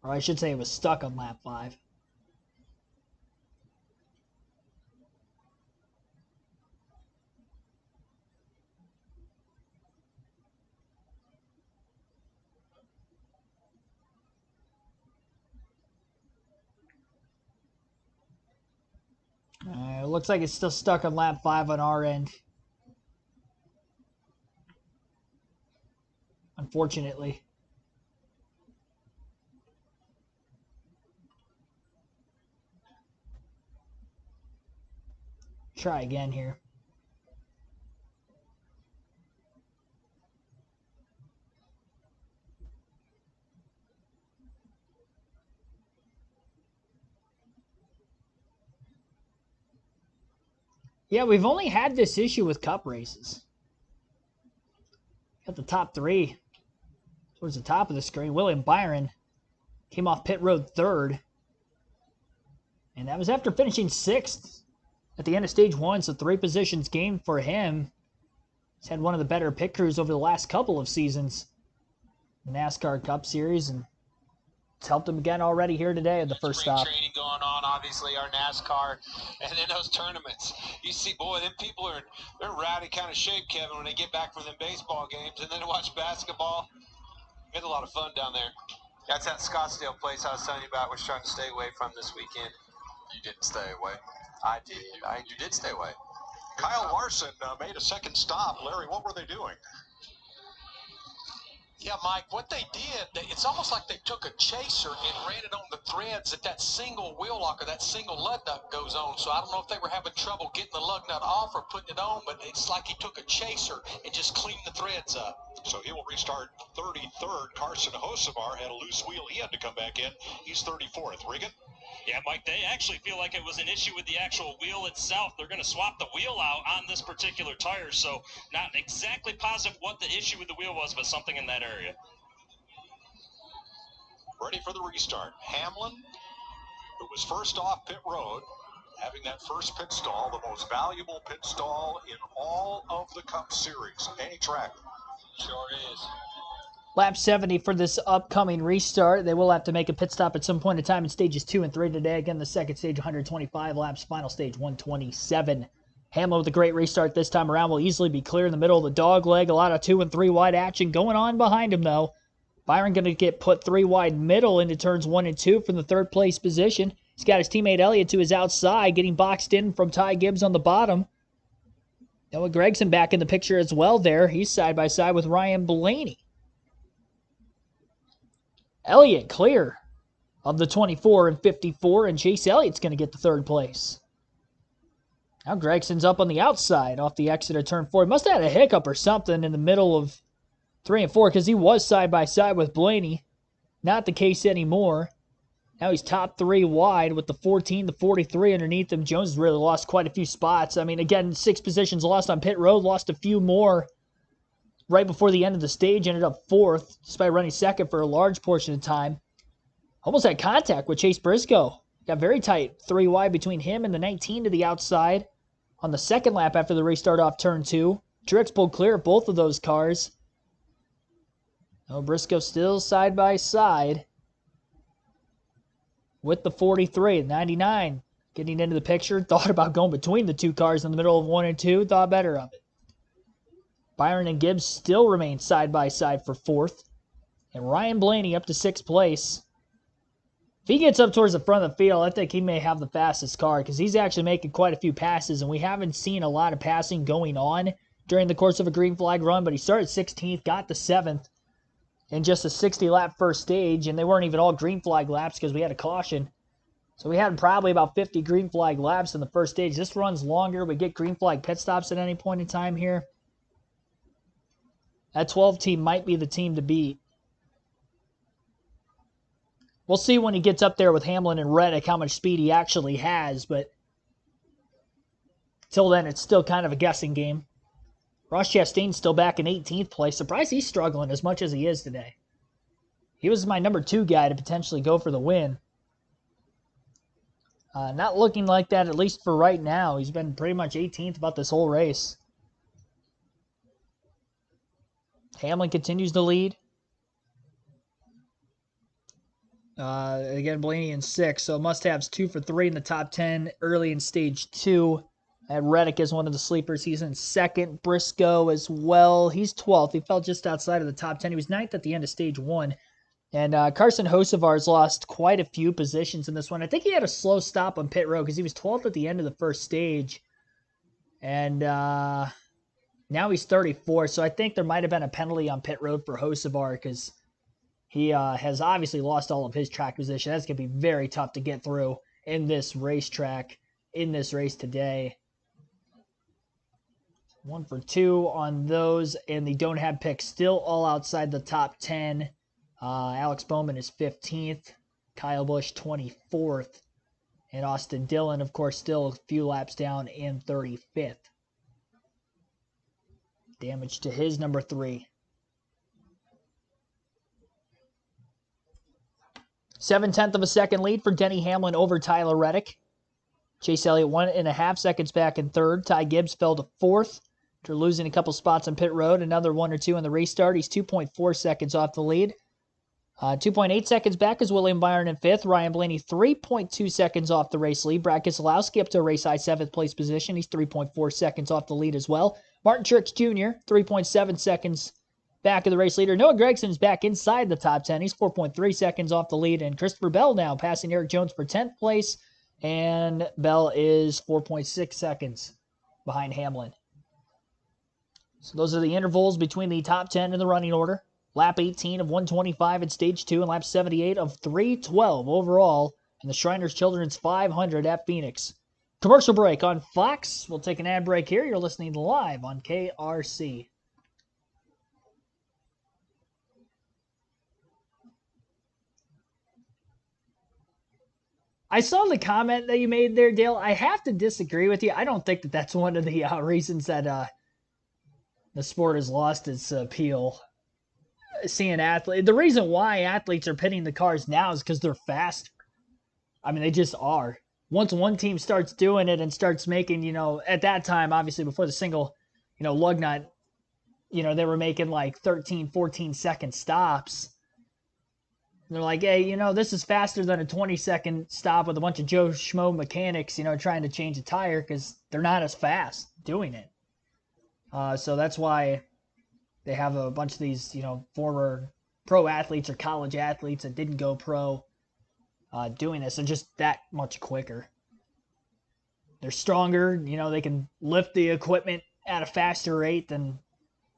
Or I should say it was stuck on lap 5. It looks like it's still stuck on lap 5 on our end. Unfortunately. Try again here. Yeah, we've only had this issue with cup races. Got the top 3 towards the top of the screen. William Byron came off pit road 3rd. And that was after finishing 6th at the end of stage 1. So 3 positions gained for him. He's had one of the better pit crews over the last couple of seasons. The NASCAR Cup Series, and it's helped him again already here today at the first stop. Training going on, obviously, our NASCAR, and then those tournaments. You see, boy, them people they're rowdy kind of shape, Kevin, when they get back from them baseball games, and then to watch basketball. It's a lot of fun down there. That's that Scottsdale place I was telling you about. We're trying to stay away from this weekend. You didn't stay away. I did. You did stay away. Kyle Larson made a second stop. Larry, what were they doing? Yeah, Mike, what they did, it's almost like they took a chaser and ran it on the threads that single wheel lock or that single lug nut goes on. So I don't know if they were having trouble getting the lug nut off or putting it on, but it's like he took a chaser and just cleaned the threads up. So he will restart 33rd. Carson Hocevar had a loose wheel. He had to come back in. He's 34th. Riggin? Yeah, Mike, they actually feel like it was an issue with the actual wheel itself. They're going to swap the wheel out on this particular tire, so not exactly positive what the issue with the wheel was, but something in that area. Ready for the restart. Hamlin, who was first off pit road, having that first pit stall, the most valuable pit stall in all of the Cup Series. Any track. Sure is. Lap 70 for this upcoming restart. They will have to make a pit stop at some point in time in stages 2 and 3 today. Again, the second stage, 125 laps, final stage, 127. Hamlin with a great restart this time around will easily be clear in the middle of the dog leg. A lot of 2 and 3 wide action going on behind him, though. Byron going to get put 3 wide middle into turns 1 and 2 from the 3rd place position. He's got his teammate Elliott to his outside, getting boxed in from Ty Gibbs on the bottom. Noah Gragson back in the picture as well there. He's side by side with Ryan Blaney. Elliott clear of the 24 and 54, and Chase Elliott's going to get the 3rd place. Now Gregson's up on the outside off the exit of turn 4. He must have had a hiccup or something in the middle of 3 and 4 because he was side by side with Blaney. Not the case anymore. Now he's top 3 wide with the 14, the 43 underneath him. Jones has really lost quite a few spots. I mean, again, 6 positions lost on pit road, lost a few more right before the end of the stage, ended up 4th, despite running 2nd for a large portion of time. Almost had contact with Chase Briscoe. Got very tight, 3 wide between him and the 19 to the outside on the 2nd lap after the restart off turn 2. Truex pulled clear of both of those cars. Oh, Briscoe still side by side with the 43. 99 getting into the picture. Thought about going between the two cars in the middle of 1 and 2. Thought better of it. Byron and Gibbs still remain side by side for 4th. And Ryan Blaney up to 6th place. If he gets up towards the front of the field, I think he may have the fastest car because he's actually making quite a few passes, and we haven't seen a lot of passing going on during the course of a green flag run, but he started 16th, got to 7th in just a 60-lap first stage, and they weren't even all green flag laps because we had a caution. So we had probably about 50 green flag laps in the first stage. This run's longer. We get green flag pit stops at any point in time here. That 12 team might be the team to beat. We'll see when he gets up there with Hamlin and Reddick how much speed he actually has, but till then it's still kind of a guessing game. Ross Chastain's still back in 18th place. Surprised he's struggling as much as he is today. He was my number 2 guy to potentially go for the win. Not looking like that, at least for right now. He's been pretty much 18th about this whole race. Hamlin continues to lead. Again, Blaney in 6th, so must-haves 2 for 3 in the top 10 early in stage 2. And Reddick is one of the sleepers. He's in 2nd. Briscoe as well. He's 12th. He fell just outside of the top 10. He was 9th at the end of stage 1. And Carson Hocevar's lost quite a few positions in this one. I think he had a slow stop on pit road because he was 12th at the end of the first stage. And now he's 34th, so I think there might have been a penalty on pit road for Hocevar because he has obviously lost all of his track position. That's going to be very tough to get through in this racetrack, in this race today. 1 for 2 on those, and the don't have picks still all outside the top 10. Alex Bowman is 15th, Kyle Busch 24th, and Austin Dillon, of course, still a few laps down in 35th. Damage to his number 3. 7/10 of a second lead for Denny Hamlin over Tyler Reddick. Chase Elliott 1.5 seconds back in 3rd. Ty Gibbs fell to 4th after losing a couple spots on pit road. Another 1 or 2 in the restart. He's 2.4 seconds off the lead. 2.8 seconds back is William Byron in 5th. Ryan Blaney 3.2 seconds off the race lead. Brad Keselowski up to a race high 7th place position. He's 3.4 seconds off the lead as well. Martin Truex Jr. 3.7 seconds back of the race leader. Noah Gregson's back inside the top 10. He's 4.3 seconds off the lead. And Christopher Bell now passing Eric Jones for 10th place. And Bell is 4.6 seconds behind Hamlin. So those are the intervals between the top 10 in the running order. Lap 18 of 125 in Stage 2 and lap 78 of 312 overall in the Shriners Children's 500 at Phoenix. Commercial break on Fox. We'll take an ad break here. You're listening live on KRC. I saw the comment that you made there, Dale. I have to disagree with you. I don't think that that's one of the reasons that the sport has lost its appeal. Seeing athletes, the reason why athletes are pitting the cars now is because they're faster. I mean, they just are. Once one team starts doing it and starts making, at that time, obviously before the single, lug nut, they were making like 13, 14-second stops. And they're like, hey, this is faster than a 20-second stop with a bunch of Joe Schmo mechanics, trying to change a tire because they're not as fast doing it. So that's why they have a bunch of these, former pro athletes or college athletes that didn't go pro doing this. They're just that much quicker. They're stronger. They can lift the equipment at a faster rate than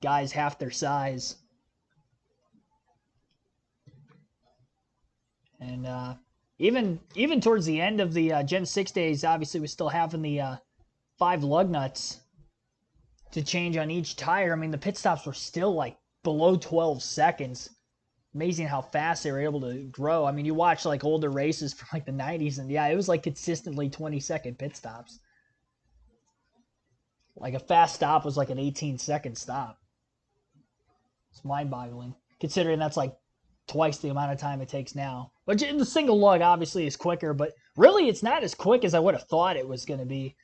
guys half their size. And even towards the end of the Gen 6 days, obviously we still having the 5 lug nuts to change on each tire. I mean, the pit stops were still like below 12 seconds. Amazing how fast they were able to grow. I mean, you watch like older races from like the 90s, and yeah, it was like consistently 20-second pit stops. Like a fast stop was like an 18-second stop. It's mind-boggling, considering that's like twice the amount of time it takes now. But the single lug obviously is quicker, but really it's not as quick as I would have thought it was going to be.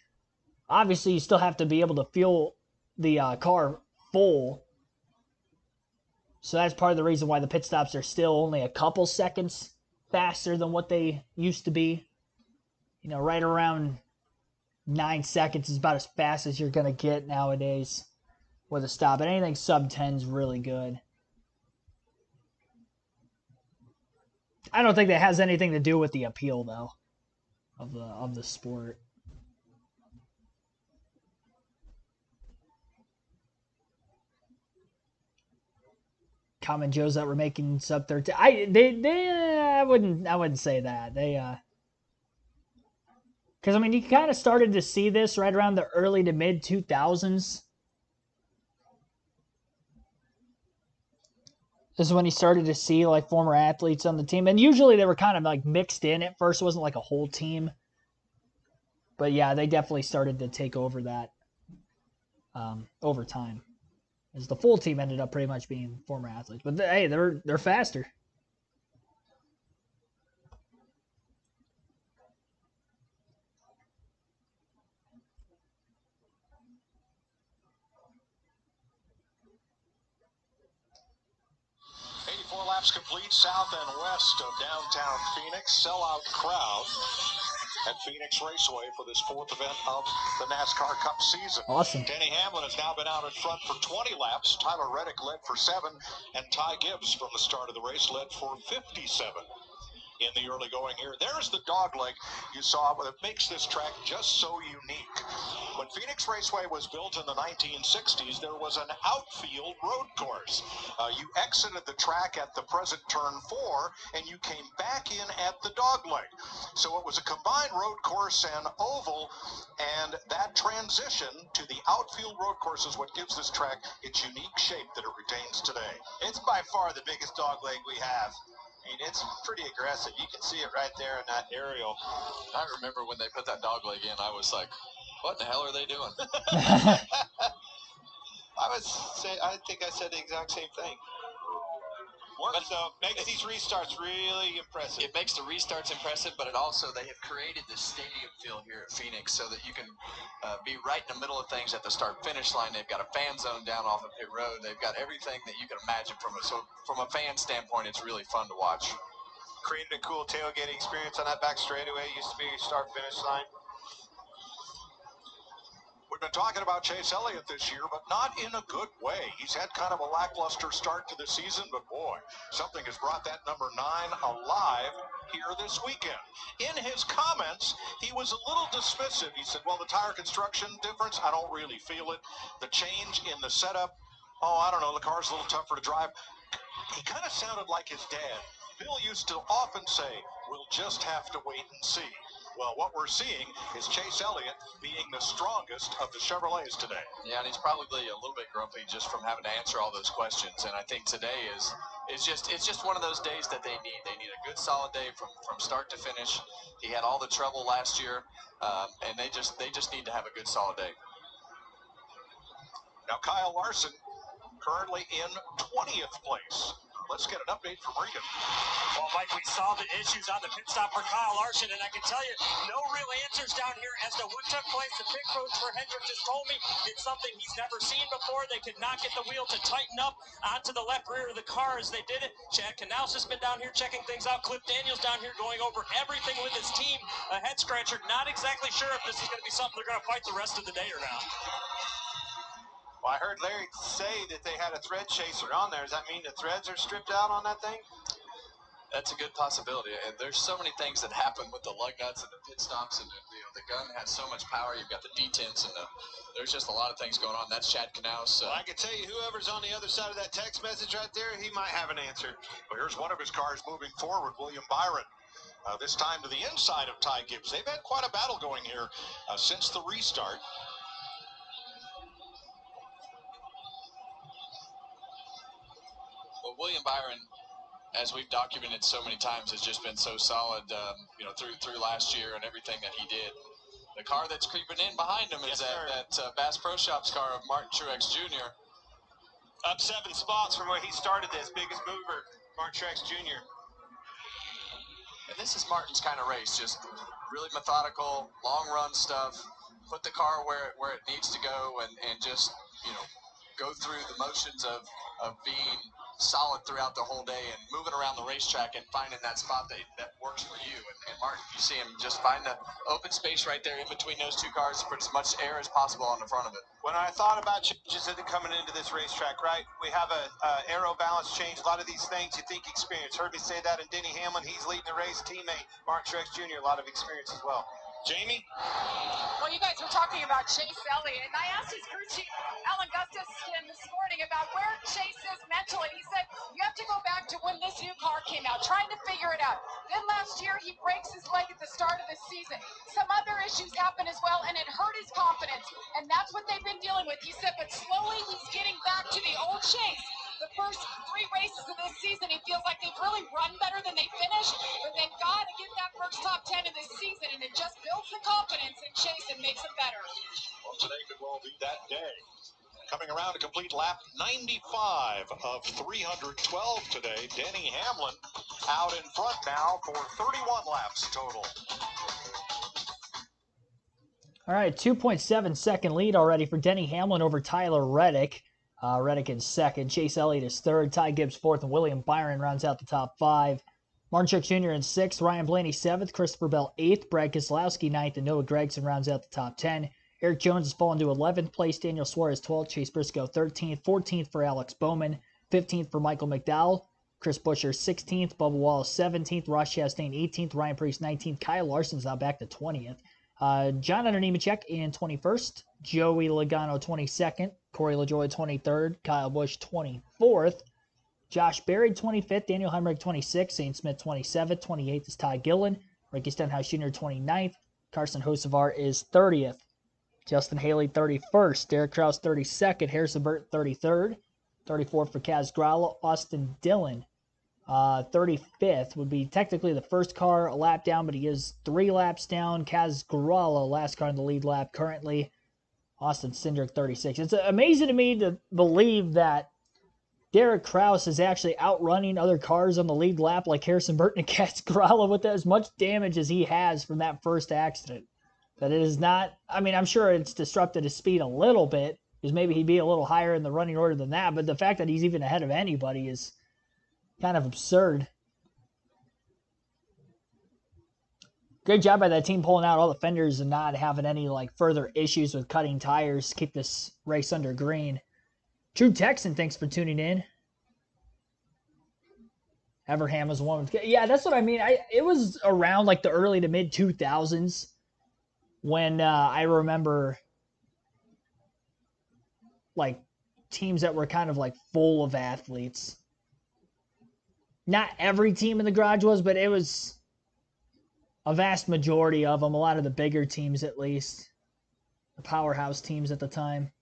Obviously, you still have to be able to fuel the car full. So that's part of the reason why the pit stops are still only a couple seconds faster than what they used to be. You know, right around 9 seconds is about as fast as you're going to get nowadays with a stop. And anything sub 10 is really good. I don't think that has anything to do with the appeal, though, of the sport. Common Joes that were making sub 13. I wouldn't say that. Because I mean, you kind of started to see this right around the early to mid 2000s. This is when you started to see like former athletes on the team, and usually they were kind of like mixed in at first. It wasn't like a whole team, but yeah, they definitely started to take over that over time, as the full team ended up pretty much being former athletes. But hey, they're faster. Laps complete south and west of downtown Phoenix. Sellout crowd at Phoenix Raceway for this fourth event of the NASCAR Cup season. Awesome. Denny Hamlin has now been out in front for 20 laps. Tyler Reddick led for 7, and Ty Gibbs from the start of the race led for 57. In the early going here. There's the dog leg you saw that makes this track just so unique. When Phoenix Raceway was built in the 1960s, there was an outfield road course. You exited the track at the present turn 4, and you came back in at the dog leg. So it was a combined road course and oval, and that transition to the outfield road course is what gives this track its unique shape that it retains today. It's by far the biggest dog leg we have. I mean, it's pretty aggressive. You can see it right there in that aerial. I remember when they put that dog leg in, I was like, what the hell are they doing? I think I said the exact same thing. But so makes these restarts really impressive. It makes the restarts impressive, but it also, they have created this stadium feel here at Phoenix so that you can be right in the middle of things at the start-finish line. They've got a fan zone down off of pit road. They've got everything that you can imagine from it. So from a fan standpoint, it's really fun to watch. Created a cool tailgating experience on that back straightaway. Used to be your start-finish line. We've been talking about Chase Elliott this year, but not in a good way. He's had kind of a lackluster start to the season, but boy, something has brought that number 9 alive here this weekend. In his comments, he was a little dismissive. He said, well, the tire construction difference, I don't really feel it. The change in the setup, oh, I don't know, the car's a little tougher to drive. He kind of sounded like his dad. Bill used to often say, we'll just have to wait and see. Well, what we're seeing is Chase Elliott being the strongest of the Chevrolets today. Yeah, and he's probably a little bit grumpy just from having to answer all those questions. And I think today it's just one of those days that they need. They need a good solid day from start to finish. He had all the trouble last year, and they just need to have a good solid day. Now Kyle Larson currently in 20th place. Let's get an update from Regan. Well, Mike, we saw the issues on the pit stop for Kyle Larson, and I can tell you, no real answers down here as to what took place. The pit coach for Hendrick just told me it's something he's never seen before. They could not get the wheel to tighten up onto the left rear of the car as they did it. Chad Knaus has been down here checking things out. Cliff Daniels down here going over everything with his team. A head scratcher. Not exactly sure if this is going to be something they're going to fight the rest of the day or not. Well, I heard Larry say that they had a thread chaser on there. Does that mean the threads are stripped out on that thing? That's a good possibility. And there's so many things that happen with the lug nuts and the pit stops, and the gun has so much power. You've got the detents, and there's just a lot of things going on. That's Chad Knaus. Well, I can tell you, whoever's on the other side of that text message right there, he might have an answer. Well, here's one of his cars moving forward, William Byron. This time to the inside of Ty Gibbs. They've had quite a battle going here since the restart. Well, William Byron, as we've documented so many times, has just been so solid, through last year and everything that he did. The car that's creeping in behind him is that Bass Pro Shops car of Martin Truex Jr. Up 7 spots from where he started this. Biggest mover, Martin Truex Jr. And this is Martin's kind of race, just really methodical, long-run stuff. Put the car where it needs to go, and just, go through the motions of being solid throughout the whole day and moving around the racetrack and finding that spot that works for you. And Martin, you see him just find the open space right there in between those two cars to put as much air as possible on the front of it. When I thought about changes coming into this racetrack, right, we have a aero balance change. A lot of these things you think experience. Heard me say that in Denny Hamlin. He's leading the race. Teammate Martin Truex Jr. A lot of experience as well. Jamie? Well, you guys were talking about Chase Elliott, and I asked his crew chief, Alan Gustafson, this morning about where Chase is mentally. He said, you have to go back to when this new car came out, trying to figure it out. Then last year, he breaks his leg at the start of the season. Some other issues happen as well, and it hurt his confidence, and that's what they've been dealing with. He said, but slowly he's getting back to the old Chase. The first 3 races of this season, he feels like they've really run better than they finished, but they've got to get that first top 10 of this season, and it just builds the confidence in Chase and makes it better. Well, today could well be that day. Coming around to complete lap 95 of 312 today. Denny Hamlin out in front now for 31 laps total. All right, 2.7-second lead already for Denny Hamlin over Tyler Reddick. Reddick in second, Chase Elliott is third, Ty Gibbs fourth, and William Byron rounds out the top 5. Martin Truex Jr. in sixth, Ryan Blaney seventh, Christopher Bell eighth, Brad Keselowski ninth, and Noah Gragson rounds out the top 10. Eric Jones has fallen to 11th place, Daniel Suarez 12th, Chase Briscoe 13th, 14th for Alex Bowman, 15th for Michael McDowell, Chris Buescher 16th, Bubba Wallace 17th, Ross Chastain 18th, Ryan Preece 19th, Kyle Larson's now back to 20th. John Hunter Nemechek in 21st, Joey Logano 22nd, Corey LaJoie 23rd, Kyle Busch 24th, Josh Berry 25th, Daniel Hemrick 26th, Zane Smith 27th, 28th is Ty Gillen, Ricky Stenhouse Jr. 29th, Carson Hocevar is 30th, Justin Haley 31st, Derek Kraus 32nd, Harrison Burt 33rd, 34th for Kaz Grala, Austin Dillon 35th would be technically the first car a lap down, but he is 3 laps down. Kaz Grala, last car in the lead lap currently. Austin Cindric 36th. It's amazing to me to believe that Derek Kraus is actually outrunning other cars on the lead lap like Harrison Burton and Kaz Grala with as much damage as he has from that first accident. That it is not, I mean, I'm sure it's disrupted his speed a little bit, because maybe he'd be a little higher in the running order than that, but the fact that he's even ahead of anybody is kind of absurd. Great job by that team pulling out all the fenders and not having any further issues with cutting tires. Keep this race under green. True Texan, thanks for tuning in. Everham was one. Yeah, that's what I mean. It was around the early to mid 2000s when I remember teams that were kind of full of athletes. Not every team in the garage was, but it was a vast majority of them. A lot of the bigger teams, at least. The powerhouse teams at the time.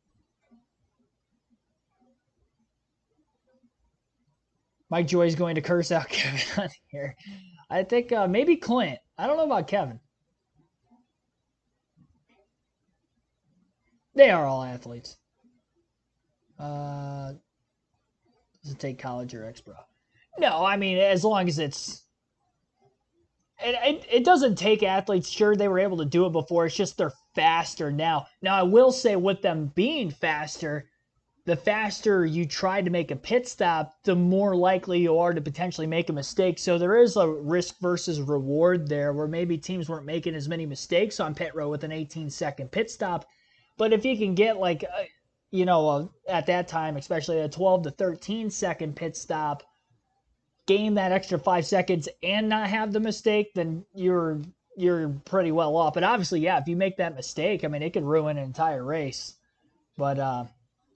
Mike Joy's going to curse out Kevin on here. I think maybe Clint. I don't know about Kevin. They are all athletes. Does it take college or X-Pro? No, I mean, as long as it's... It doesn't take athletes. Sure, they were able to do it before. It's just they're faster now. Now, I will say with them being faster, the faster you try to make a pit stop, the more likely you are to potentially make a mistake. So there is a risk versus reward there where maybe teams weren't making as many mistakes on pit road with an 18-second pit stop. But if you can get at that time, especially a 12 to 13-second pit stop, gain that extra 5 seconds and not have the mistake, then you're pretty well off. But obviously, yeah, if you make that mistake, I mean, it could ruin an entire race. But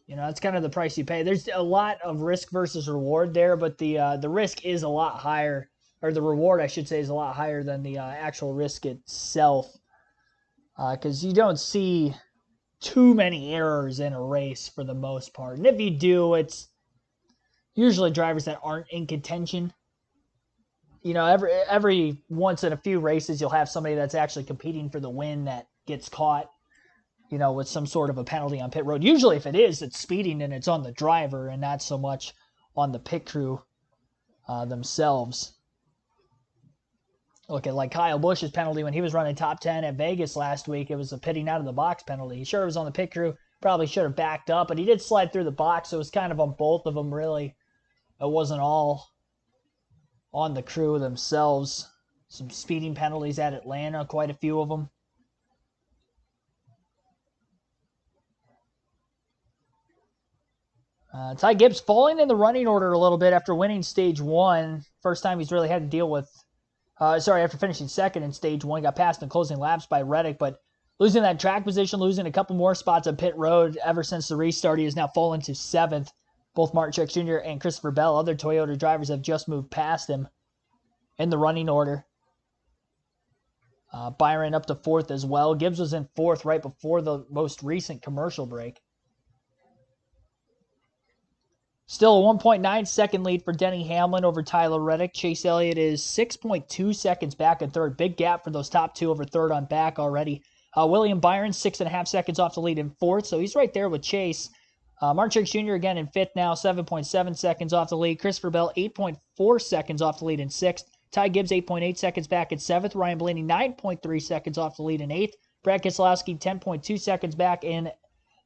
that's kind of the price you pay. There's a lot of risk versus reward there, but the risk is a lot higher, or the reward, I should say, is a lot higher than the actual risk itself, because you don't see too many errors in a race for the most part. And if you do, it's usually drivers that aren't in contention. Every once in a few races, you'll have somebody that's actually competing for the win that gets caught, with some sort of a penalty on pit road. Usually if it is, it's speeding and it's on the driver and not so much on the pit crew themselves. Look at Kyle Busch's penalty when he was running top 10 at Vegas last week. It was a pitting out of the box penalty. Sure, it was on the pit crew. Probably should have backed up, but he did slide through the box, so it was kind of on both of them, really. it wasn't all on the crew themselves. Some speeding penalties at Atlanta, quite a few of them. Ty Gibbs falling in the running order a little bit after winning stage 1. First time he's really had to deal with, after finishing second in stage 1. Got passed in closing laps by Reddick, but losing that track position, losing a couple more spots on pit road ever since the restart. He has now fallen to 7th. Both Martin Truex Jr. and Christopher Bell, other Toyota drivers, have just moved past him in the running order. Byron up to 4th as well. Gibbs was in 4th right before the most recent commercial break. Still a 1.9 second lead for Denny Hamlin over Tyler Reddick. Chase Elliott is 6.2 seconds back in 3rd. Big gap for those top 2 over 3rd on back already. William Byron, 6.5 seconds off the lead in 4th, so he's right there with Chase. Martin Truex Jr. again in 5th now, 7.7 seconds off the lead. Christopher Bell, 8.4 seconds off the lead in 6th. Ty Gibbs, 8.8 seconds back in 7th. Ryan Blaney, 9.3 seconds off the lead in 8th. Brad Keselowski, 10.2 seconds back in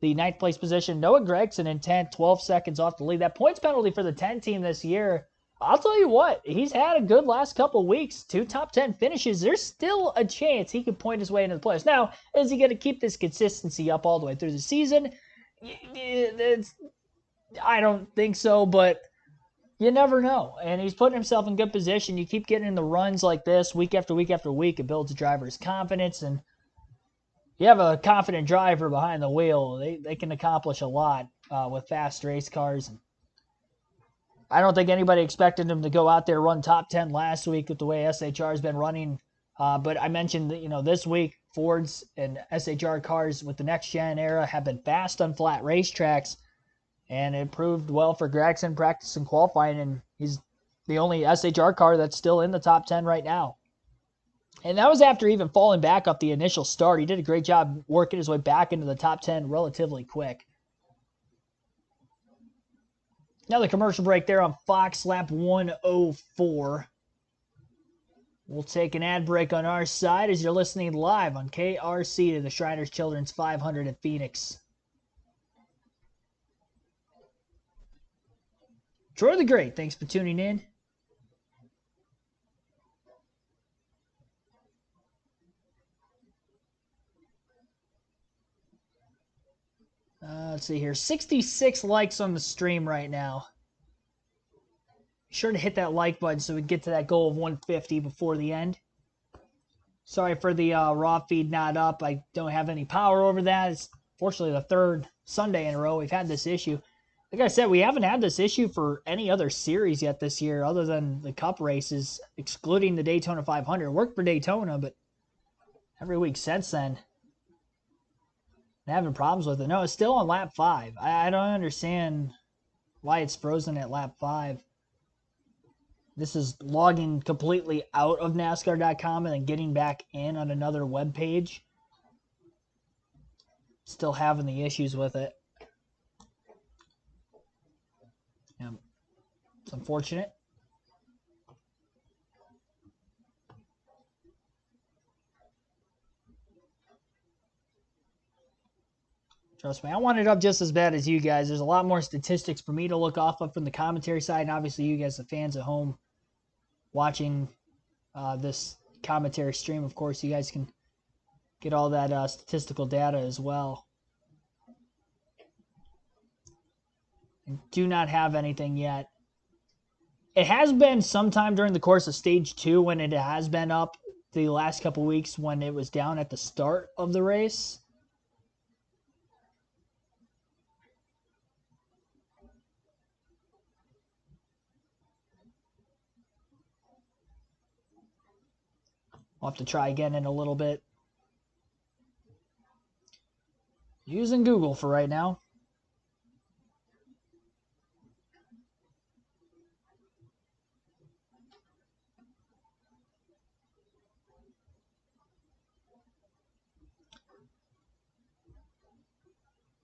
the 9th place position. Noah Gragson in 10th, 12 seconds off the lead. That points penalty for the 10 team this year, I'll tell you what, he's had a good last couple of weeks. 2 top 10 finishes. There's still a chance he could point his way into the playoffs. Now, is he going to keep this consistency up all the way through the season? I don't think so, but you never know. And he's putting himself in good position. You keep getting in the runs like this week after week after week. It builds a driver's confidence, and you have a confident driver behind the wheel. They can accomplish a lot with fast race cars. I don't think anybody expected him to go out there run top 10 last week with the way SHR has been running. But I mentioned that, this week, Fords and SHR cars with the next-gen era have been fast on flat racetracks, and it proved well for Gragson practice and qualifying, and he's the only SHR car that's still in the top 10 right now. And that was after even falling back off the initial start. He did a great job working his way back into the top 10 relatively quick. Another commercial break there on Fox, lap 104. We'll take an ad break on our side as you're listening live on KRC to the Shriners Children's 500 at Phoenix. Troy the Great, thanks for tuning in. Let's see here. 66 likes on the stream right now. Be sure to hit that like button so we get to that goal of 150 before the end. Sorry for the raw feed not up. I don't have any power over that. It's fortunately the 3rd Sunday in a row we've had this issue. Like I said, we haven't had this issue for any other series yet this year other than the Cup races, excluding the Daytona 500. It worked for Daytona, but every week since then, having problems with it. No, it's still on lap 5. I don't understand why it's frozen at lap 5. This is logging completely out of NASCAR.com and then getting back in on another web page. Still having the issues with it. Yeah, it's unfortunate. Trust me, I want it up just as bad as you guys. There's a lot more statistics for me to look off of from the commentary side, and obviously you guys, the fans at home, watching this commentary stream. Of course, you guys can get all that statistical data as well. I do not have anything yet. It has been sometime during the course of Stage 2 when it has been up the last couple weeks when it was down at the start of the race. I'll have to try again in a little bit. Using Google for right now.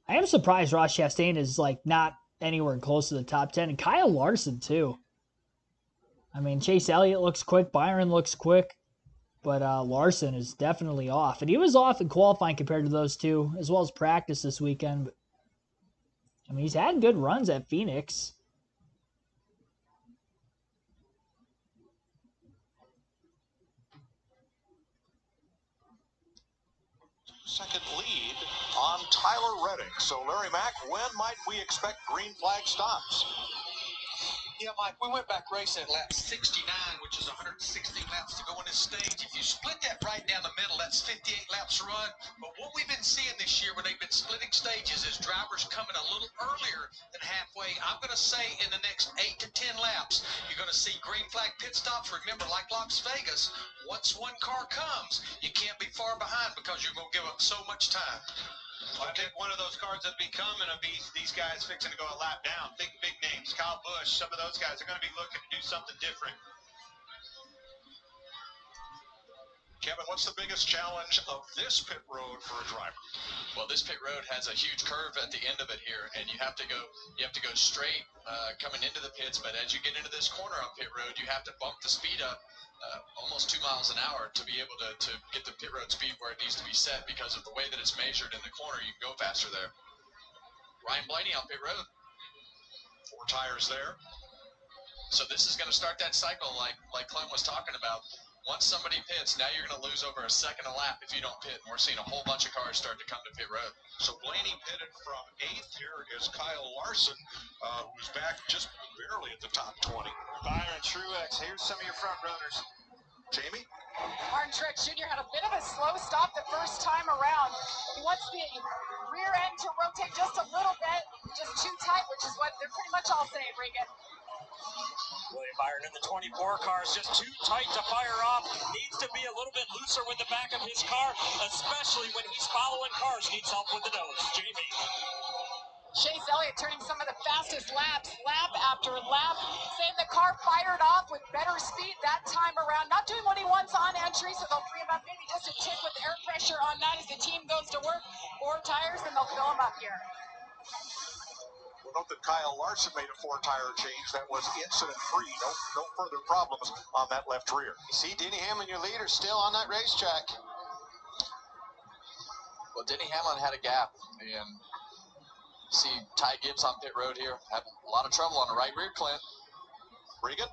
I am surprised Ross Chastain is not anywhere close to the top 10. And Kyle Larson too. I mean, Chase Elliott looks quick. Byron looks quick. But Larson is definitely off. And he was off in qualifying compared to those two, as well as practice this weekend. But, I mean, he's had good runs at Phoenix. Second lead on Tyler Reddick. So, Larry Mack, when might we expect green flag stops? Yeah, Mike, we went back racing at lap 69, which is 116 laps to go in this stage. If you split that right down the middle, that's 58 laps run. But what we've been seeing this year when they've been splitting stages is drivers coming a little earlier than halfway. I'm going to say in the next 8 to 10 laps, you're going to see green flag pit stops. Remember, like Las Vegas, once one car comes, you can't be far behind because you're going to give up so much time. I think one of those cars that be coming will be these guys fixing to go a lap down. Think big names. Kyle Busch, some of those guys are going to be looking to do something different. Kevin, what's the biggest challenge of this pit road for a driver? Well, this pit road has a huge curve at the end of it here, and you have to go straight coming into the pits. But as you get into this corner on pit road, you have to bump the speed up almost 2 miles an hour to be able to get the pit road speed where it needs to be set because of the way that it's measured in the corner. You can go faster there. Ryan Blaney on pit road. 4 tires there. So this is going to start that cycle like Clem was talking about. Once somebody pits, now you're going to lose over a second a lap if you don't pit. And we're seeing a whole bunch of cars start to come to pit road. So Blaney pitted from 8th. Here is Kyle Larson, who's back just barely at the top 20. Byron Truex, here's some of your front runners. Jamie? Martin Truex Jr. had a bit of a slow stop the first time around. He wants the rear end to rotate just a little bit, just too tight, which is what they're pretty much all saying, Regan. William Byron in the 24 car is just too tight to fire off. Needs to be a little bit looser with the back of his car, especially when he's following cars. Needs help with the nose. Jamie. Chase Elliott turning some of the fastest laps, lap after lap, saying the car fired off with better speed that time around. Not doing what he wants on entry, so they'll free him up maybe just a tick with air pressure on that as the team goes to work. 4 tires, and they'll fill him up here. We'll note that Kyle Larson made a 4-tire change. That was incident-free. No further problems on that left rear. You see Denny Hamlin, your leader, still on that racetrack. Well, Denny Hamlin had a gap, and see Ty Gibbs on pit road here. Having a lot of trouble on the right rear, Clint. Regan?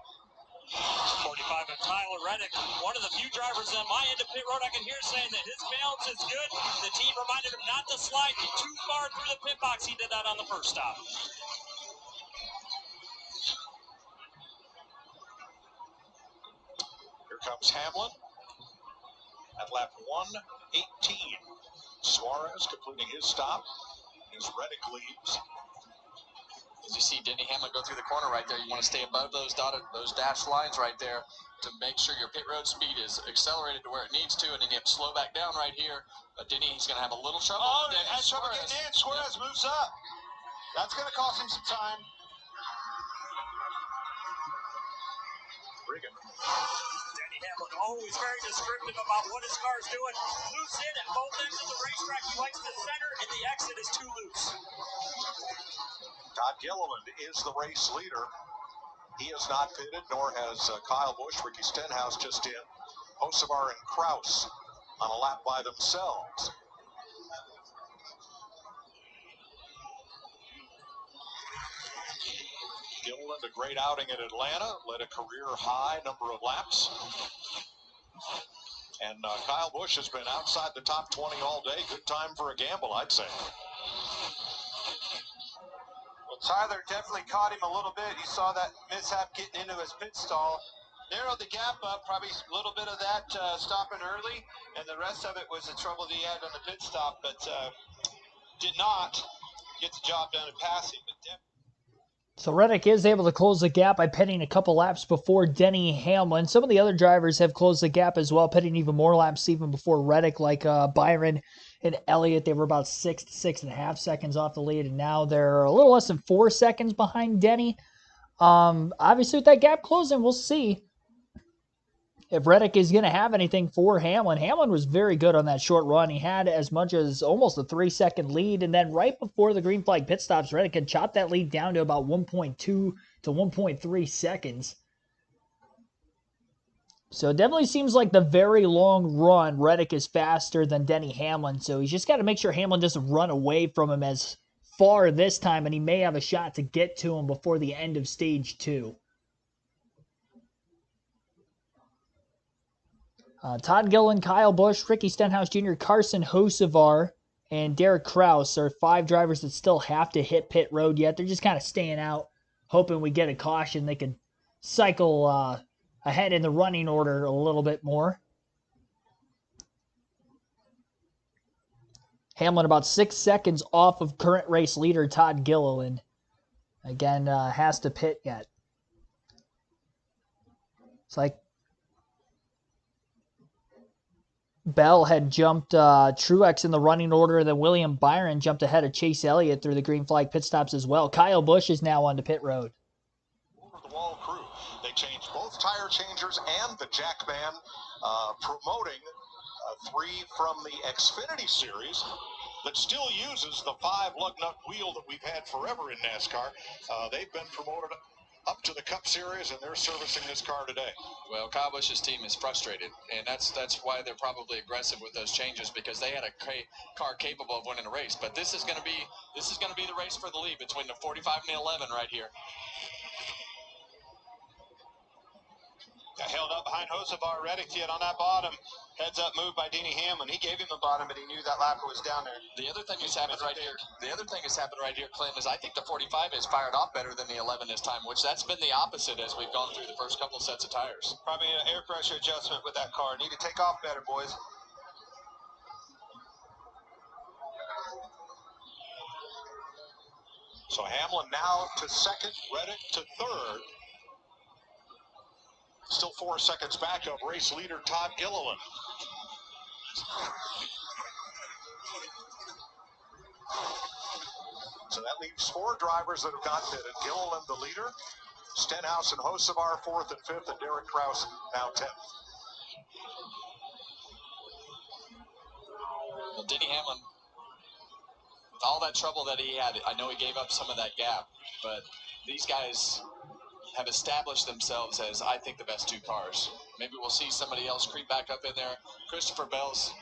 45 of Tyler Reddick, one of the few drivers on my end of pit road I can hear saying that his balance is good. The team reminded him not to slide too far through the pit box. He did that on the first stop. Here comes Hamlin at lap 118. Suarez completing his stop as Reddick leaves. As you see Denny Hamlin go through the corner right there, you want to stay above those dashed lines right there to make sure your pit road speed is accelerated to where it needs to, and then you have to slow back down right here. But Denny, he's going to have a little trouble. Oh, has trouble getting in. Suarez moves up. That's going to cost him some time. Regan. Denny Hamlin always very descriptive about what his car is doing. Loose in at both ends of the racetrack. He likes the center, and the exit is too loose. Todd Gilliland is the race leader. He has not pitted, nor has Kyle Busch. Ricky Stenhouse just in. Hocevar and Kraus on a lap by themselves. Gilliland, a great outing at Atlanta, led a career-high number of laps. And Kyle Busch has been outside the top 20 all day. Good time for a gamble, I'd say. Well, Tyler definitely caught him a little bit. You saw that mishap getting into his pit stall. Narrowed the gap up, probably a little bit of that stopping early, and the rest of it was the trouble that he had on the pit stop, but did not get the job done in passing. So Reddick is able to close the gap by pitting a couple laps before Denny Hamlin. Some of the other drivers have closed the gap as well, pitting even more laps even before Reddick, like Byron and Elliott. They were about 6 to 6.5 seconds off the lead, and now they're a little less than 4 seconds behind Denny. Obviously, with that gap closing, we'll see if Reddick is going to have anything for Hamlin. Hamlin was very good on that short run. He had as much as almost a 3-second lead, and then right before the green flag pit stops, Reddick had chopped that lead down to about 1.2 to 1.3 seconds. So it definitely seems like the very long run, Reddick is faster than Denny Hamlin, so he's just got to make sure Hamlin doesn't run away from him as far this time, and he may have a shot to get to him before the end of stage 2. Todd Gilliland, Kyle Busch, Ricky Stenhouse Jr., Carson Hocevar, and Derek Kraus are 5 drivers that still have to hit pit road yet. They're just kind of staying out, hoping we get a caution. They can cycle ahead in the running order a little bit more. Hamlin about 6 seconds off of current race leader Todd Gilliland. Again, has to pit yet. It's like Bell had jumped Truex in the running order, then William Byron jumped ahead of Chase Elliott through the green flag pit stops as well. Kyle Busch is now on the pit road. Over-the-wall crew. They changed both tire changers and the Jackman, promoting 3 from the Xfinity Series that still uses the 5 lug nut wheel that we've had forever in NASCAR. They've been promoted up to the Cup Series, and they're servicing this car today. Well, Kyle Busch's team is frustrated, and that's why they're probably aggressive with those changes, because they had a car capable of winning a race. But this is going to be the race for the lead between the 45 and the 11 right here. Held up behind Hocevar. Reddick yet on that bottom. Heads up move by Denny Hamlin. He gave him the bottom, but he knew that lapper was down there. The other thing that's happened right here, Clinton, is I think the 45 is fired off better than the 11 this time, which that's been the opposite as we've gone through the first couple sets of tires. Probably an air pressure adjustment with that car. Need to take off better, boys. So Hamlin now to second, Reddick to third. Still 4 seconds back of race leader Todd Gilliland. So that leaves 4 drivers that have got pitted. Gilliland the leader, Stenhouse and Hocevar 4th and 5th, and Derek Kraus now 10th. Well, Denny Hamlin, with all that trouble that he had, I know he gave up some of that gap, but these guys have established themselves as, I think, the best 2 cars. Maybe we'll see somebody else creep back up in there. Christopher Bell's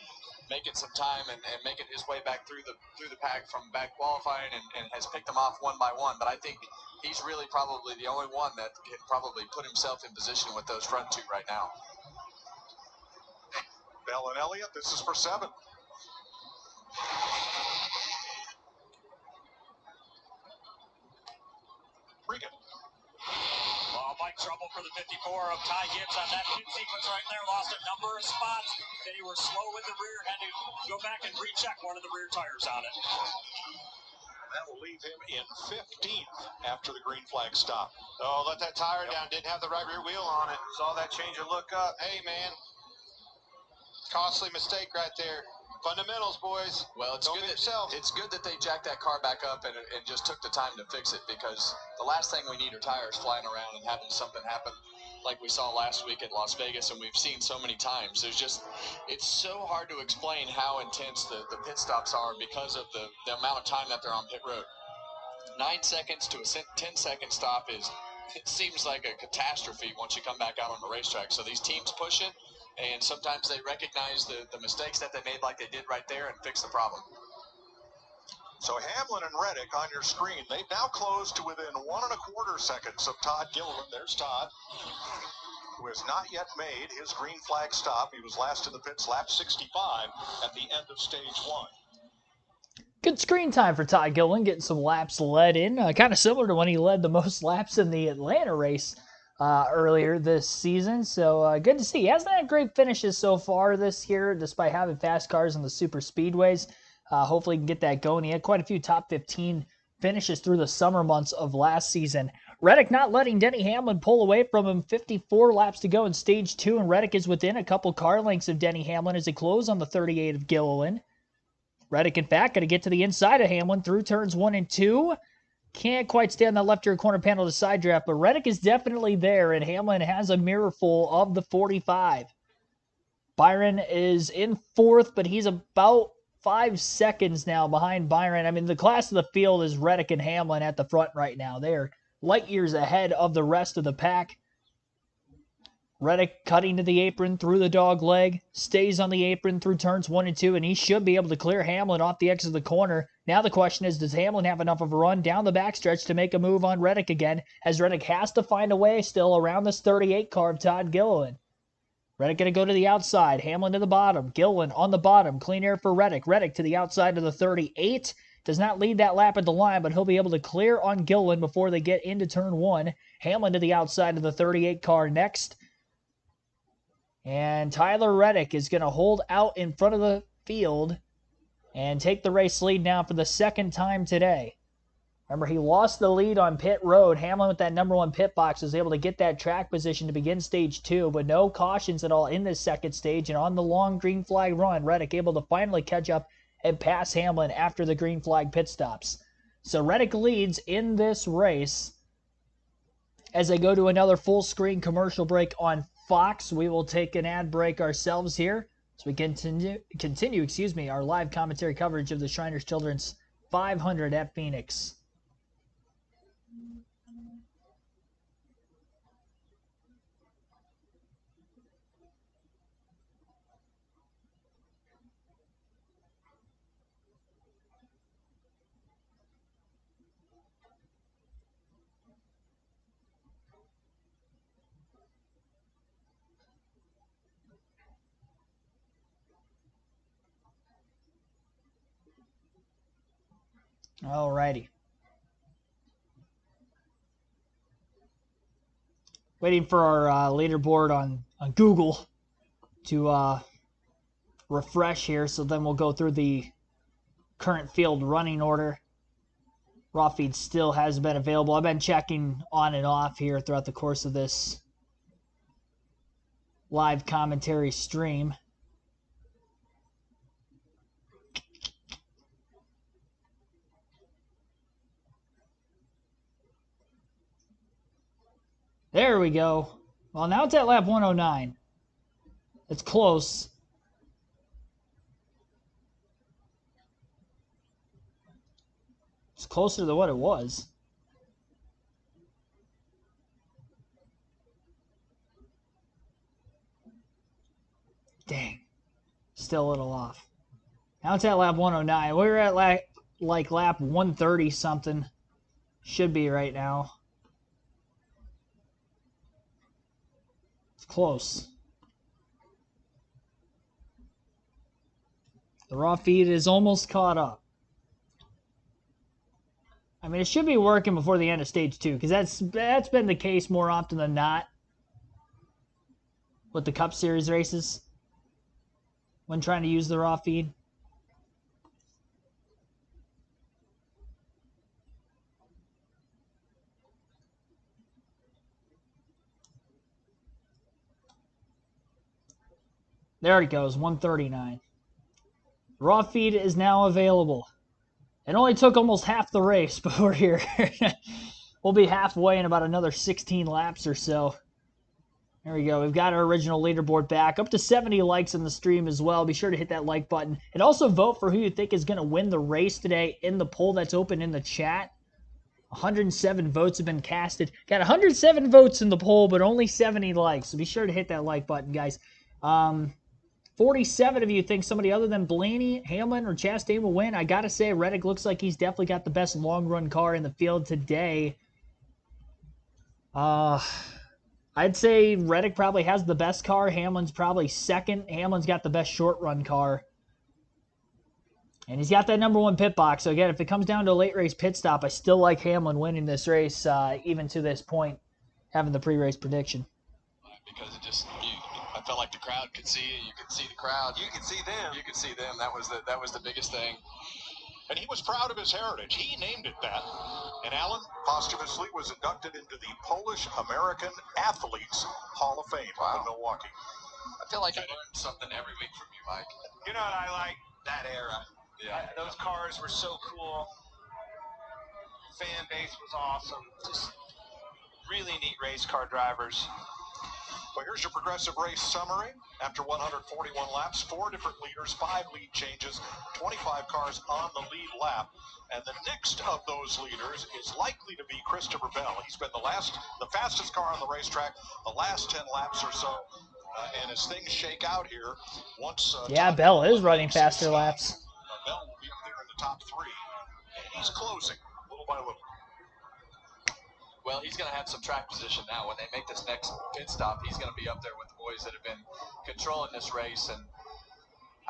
making some time and making his way back through the pack from back qualifying and has picked them off one by one. But I think he's really probably the only one that can probably put himself in position with those front 2 right now. Bell and Elliott, this is for 7. Regan. Well, Mike, trouble for the 54 of Ty Gibbs on that pit sequence right there. Lost a number of spots. They were slow in the rear. Had to go back and recheck one of the rear tires on it. That will leave him in 15th after the green flag stop. Oh, let that tire down. Didn't have the right rear wheel on it. Saw that changer look up. Hey, man. Costly mistake right there. Fundamentals, boys. Well, it's good that they jacked that car back up and just took the time to fix it, because the last thing we need are tires flying around and having something happen like we saw last week at Las Vegas, and we've seen so many times. It's so hard to explain how intense the pit stops are because of the amount of time that they're on pit road. 9 seconds to a 10-second stop it seems like a catastrophe once you come back out on the racetrack. So these teams push it, and sometimes they recognize the mistakes that they made like they did right there and fix the problem. So Hamlin and Reddick on your screen, they've now closed to within 1.25 seconds of Todd Gilliland. There's Todd, who has not yet made his green flag stop. He was last in the pits, lap 65 at the end of stage 1. Good screen time for Todd Gilliland, getting some laps led in. Kind of similar to when he led the most laps in the Atlanta race earlier this season. So good to see. He hasn't had great finishes so far this year, despite having fast cars in the super speedways. Hopefully he can get that going. He had quite a few top 15 finishes through the summer months of last season. Reddick not letting Denny Hamlin pull away from him. 54 laps to go in stage 2, and Reddick is within a couple car lengths of Denny Hamlin as they close on the 38 of Gilliland. Reddick, in fact, got to get to the inside of Hamlin through turns 1 and 2. Can't quite stay on that left rear corner panel to side draft, but Reddick is definitely there, and Hamlin has a mirror full of the 45. Byron is in 4th, but he's about 5 seconds now behind Byron. I mean, the class of the field is Reddick and Hamlin at the front right now. They are light years ahead of the rest of the pack. Reddick cutting to the apron through the dog leg, stays on the apron through turns 1 and 2, and he should be able to clear Hamlin off the exit of the corner. Now the question is, does Hamlin have enough of a run down the backstretch to make a move on Reddick again, as Reddick has to find a way still around this 38 car of Todd Gilliland. Reddick going to go to the outside. Hamlin to the bottom. Gillen on the bottom. Clean air for Reddick. Reddick to the outside of the 38. Does not lead that lap at the line, but he'll be able to clear on Gillen before they get into turn 1. Hamlin to the outside of the 38 car next. And Tyler Reddick is going to hold out in front of the field and take the race lead now for the second time today. Remember, he lost the lead on pit road. Hamlin with that number 1 pit box was able to get that track position to begin stage 2, but no cautions at all in this second stage. And on the long green flag run, Reddick able to finally catch up and pass Hamlin after the green flag pit stops. So Reddick leads in this race. As they go to another full screen commercial break on Fox, we will take an ad break ourselves here. So we continue our live commentary coverage of the Shriners Children's 500 at Phoenix. Alrighty. Waiting for our leaderboard on Google to refresh here, so then we'll go through the current field running order. Raw feed still has been available. I've been checking on and off here throughout the course of this live commentary stream. There we go. Well, now it's at lap 109. It's close. It's closer to what it was. Dang. Still a little off. Now it's at lap 109. We were at like lap 130 something. Should be right now. It's close. The raw feed is almost caught up. I mean, it should be working before the end of stage 2, because that's been the case more often than not with the Cup Series races when trying to use the raw feed. There it goes, 139. Raw feed is now available. It only took almost half the race, but we're here. We'll be halfway in about another 16 laps or so. There we go. We've got our original leaderboard back. Up to 70 likes on the stream as well. Be sure to hit that like button. And also vote for who you think is going to win the race today in the poll that's open in the chat. 107 votes have been casted. Got 107 votes in the poll, but only 70 likes. So be sure to hit that like button, guys. 47 of you think somebody other than Blaney, Hamlin, or Chastain will win. I got to say, Reddick looks like he's definitely got the best long-run car in the field today. I'd say Reddick probably has the best car. Hamlin's probably second. Hamlin's got the best short-run car. And he's got that number 1 pit box. So, again, if it comes down to a late race pit stop, I still like Hamlin winning this race, even to this point, having the pre-race prediction. Because it just... I felt like the crowd could see it. You could see the crowd. You could see them. You could see them. That was the biggest thing. And he was proud of his heritage. He named it that. And Alan posthumously was inducted into the Polish-American Athletes Hall of Fame in Milwaukee. I feel like I learned something every week from you, Mike. You know what I like? That era. Yeah. Those cars were so cool. Fan base was awesome. Just really neat race car drivers. Well, here's your progressive race summary. After 141 laps, 4 different leaders, 5 lead changes, 25 cars on the lead lap. And the next of those leaders is likely to be Christopher Bell. He's been the fastest car on the racetrack the last 10 laps or so. And as things shake out here, once... Bell is running faster laps. Bell will be up there in the top 3. And he's closing little by little. Well, he's going to have some track position now. When they make this next pit stop, he's going to be up there with the boys that have been controlling this race, and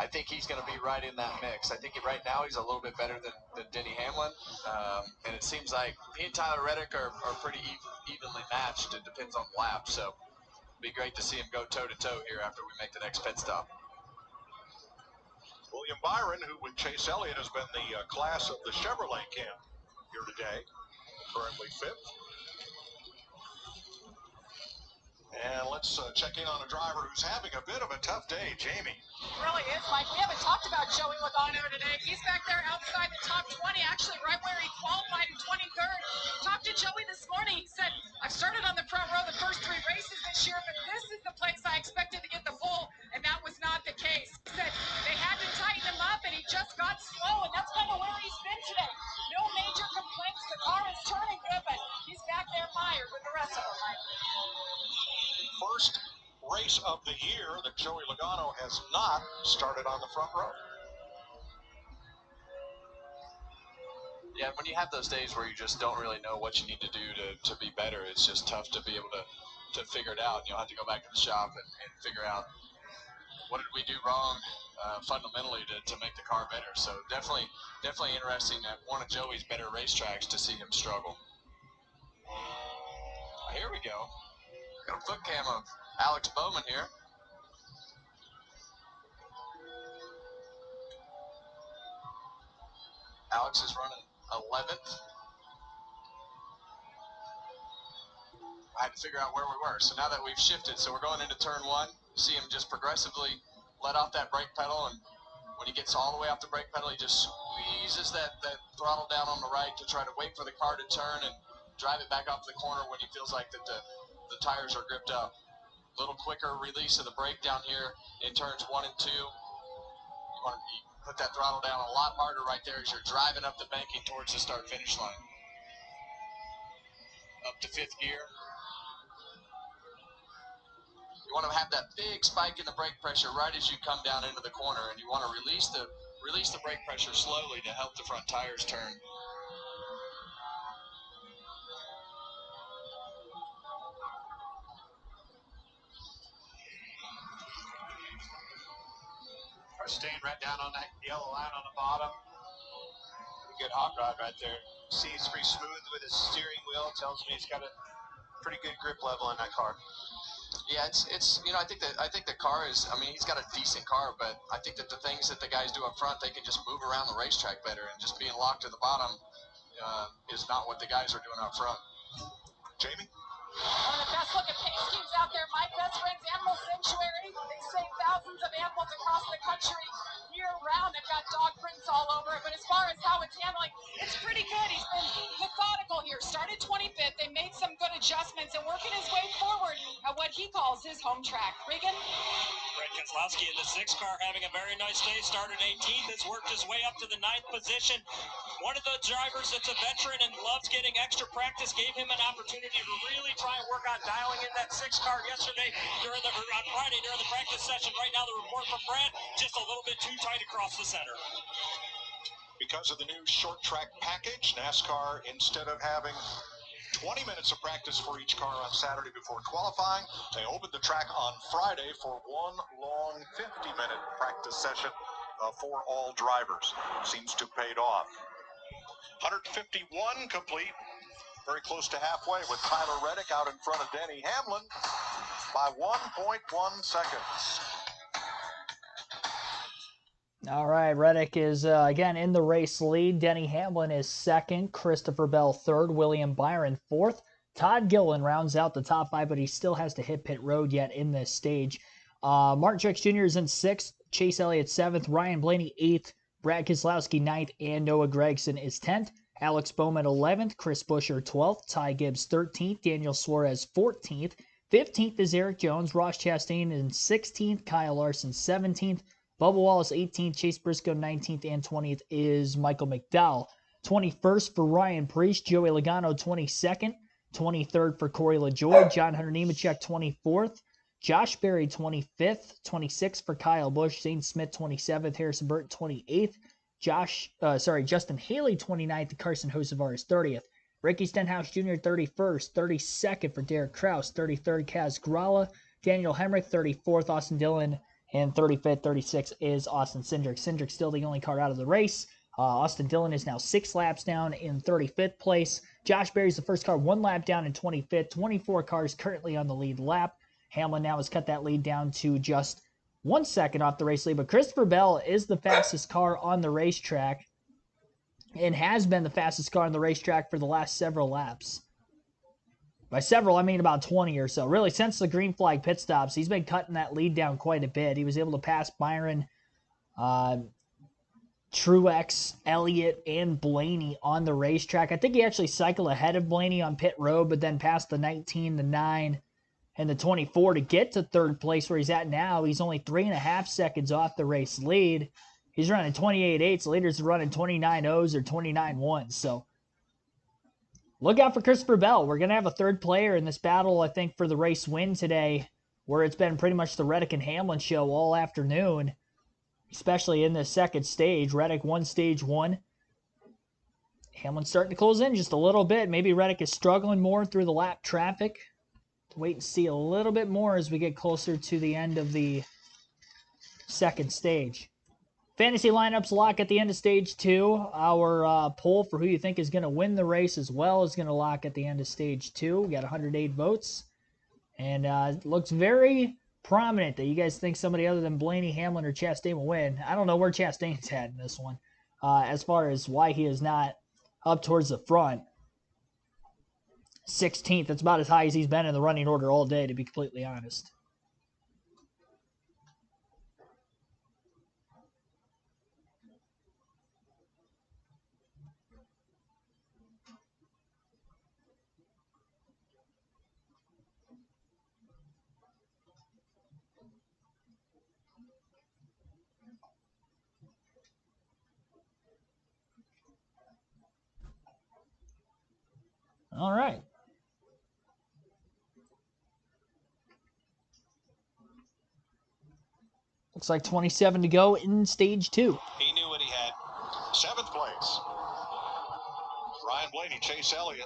I think he's going to be right in that mix. I think right now he's a little bit better than Denny Hamlin, and it seems like he and Tyler Reddick are pretty evenly matched. It depends on the lap, so it'd be great to see him go toe-to-toe here after we make the next pit stop. William Byron, who with Chase Elliott has been the class of the Chevrolet camp here today, currently 5th. And let's check in on a driver who's having a bit of a tough day, Jamie. It really is, Mike. We haven't talked about Joey Logano today. He's back there outside the top 20, actually right where he qualified in 23rd. Talked to Joey this morning. He said, I've started on the front row the first 3 races this year, but this is the place I expected to get the pole, and that was not the case. He said they had to tighten him up, and he just got slow, and that's kind of where he's been today. No major complaints. The car is turning good, but he's back there mired with the rest of them, Mike. First race of the year that Joey Logano has not started on the front row. Yeah, when you have those days where you just don't really know what you need to do to be better, it's just tough to be able to figure it out. You'll have to go back to the shop and figure out what did we do wrong fundamentally to make the car better. So definitely interesting at one of Joey's better racetracks to see him struggle. Here we go. Got a foot cam of Alex Bowman here. Alex is running 11th. I had to figure out where we were. So now that we've shifted, so we're going into turn 1. See him just progressively let off that brake pedal, and when he gets all the way off the brake pedal, he just squeezes that throttle down on the right to try to wait for the car to turn and drive it back off the corner when he feels like that the tires are gripped up. A little quicker release of the brake down here in turns 1 and 2. You want to put that throttle down a lot harder right there as you're driving up the banking towards the start-finish line. Up to 5th gear. You want to have that big spike in the brake pressure right as you come down into the corner, and you want to release the brake pressure slowly to help the front tires turn. Staying right down on that yellow line on the bottom. Pretty good hot rod right there. See, he's pretty smooth with his steering wheel. Tells me he's got a pretty good grip level in that car. Yeah, it's I think the car is, I mean, he's got a decent car, but I think that the things that the guys do up front, they can just move around the racetrack better, and just being locked to the bottom is not what the guys are doing up front. Jamie? One of the best looking paint schemes out there. My best friend's Animal Sanctuary. They save thousands of animals across the country year round. They've got dog prints all over it. But as far as how it's handling, it's pretty good. He's been methodical here. Started 25th. They made some good adjustments and working his way forward at what he calls his home track. Regan? Brett Keselowski in the 6 car having a very nice day. Started 18th. Has worked his way up to the 9th position. One of the drivers that's a veteran and loves getting extra practice gave him an opportunity to really try and work on dialing in that 6 car yesterday on Friday during the practice session. Right now, the report from Brad, just a little bit too tight across the center. Because of the new short track package, NASCAR, instead of having 20 minutes of practice for each car on Saturday before qualifying, they opened the track on Friday for one long 50-minute practice session for all drivers. Seems to have paid off. 151 complete, very close to halfway, with Tyler Reddick out in front of Denny Hamlin by 1.1 seconds. All right, Reddick is again in the race lead. Denny Hamlin is 2nd, Christopher Bell 3rd, William Byron 4th. Todd Gilliland rounds out the top 5, but he still has to hit pit road yet in this stage. Martin Truex Jr. is in 6th, Chase Elliott 7th, Ryan Blaney 8th, Brad Keselowski 9th, and Noah Gragson is 10th. Alex Bowman 11th, Chris Buescher 12th, Ty Gibbs 13th, Daniel Suarez 14th, 15th is Eric Jones, Ross Chastain in 16th, Kyle Larson 17th, Bubba Wallace 18th, Chase Briscoe 19th, and 20th is Michael McDowell. 21st for Ryan Preece, Joey Logano 22nd, 23rd for Corey LaJoie, John Hunter Nemechek 24th, Josh Berry 25th, 26th for Kyle Busch, Zane Smith 27th, Harrison Burton 28th, Justin Haley 29th, Carson Hocevar is 30th. Ricky Stenhouse Jr. 31st, 32nd for Derek Kraus, 33rd Kaz Grala, Daniel Hemrick 34th, Austin Dillon, and 35th, 36th is Austin Cindric. Cindric's still the only car out of the race. Austin Dillon is now 6 laps down in 35th place. Josh Berry's the first car 1 lap down in 25th. 24 cars currently on the lead lap. Hamlin now has cut that lead down to just 1 second off the race lead, but Christopher Bell is the fastest car on the racetrack and has been the fastest car on the racetrack for the last several laps. By several, I mean about 20 or so. Really, since the green flag pit stops, he's been cutting that lead down quite a bit. He was able to pass Byron, Truex, Elliott, and Blaney on the racetrack. I think he actually cycled ahead of Blaney on pit road, but then passed the 19, the 9, and the 24 to get to third place where he's at now. He's only 3.5 seconds off the race lead. He's running 28.8s. The leader's running 29.0s or 29.1s. So look out for Christopher Bell. We're going to have a third player in this battle, I think, for the race win today, where it's been pretty much the Reddick and Hamlin show all afternoon, especially in this second stage. Reddick won stage 1. Hamlin's starting to close in just a little bit. Maybe Reddick is struggling more through the lap traffic. Wait and see a little bit more as we get closer to the end of the second stage. Fantasy lineups lock at the end of stage 2. Our poll for who you think is going to win the race as well is going to lock at the end of stage 2. We got 108 votes. And it looks very prominent that you guys think somebody other than Blaney, Hamlin, or Chastain will win. I don't know where Chastain's at in this one as far as why he is not up towards the front. 16th, that's about as high as he's been in the running order all day, to be completely honest. All right. Looks like 27 to go in stage 2. He knew what he had. 7th place. Ryan Blaney, Chase Elliott.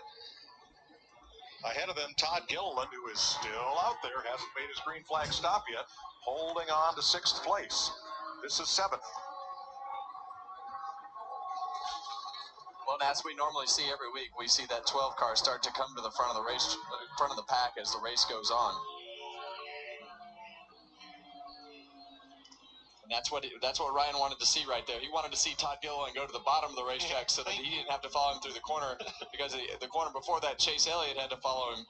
Ahead of them, Todd Gilliland, who is still out there, hasn't made his green flag stop yet, holding on to 6th place. This is 7th. Well, and as we normally see every week, we see that 12 car start to come to the front of the race, front of the pack as the race goes on. And that's what Ryan wanted to see right there. He wanted to see Todd Gilliland go to the bottom of the racetrack so that he didn't have to follow him through the corner, because the corner before that, Chase Elliott had to follow him,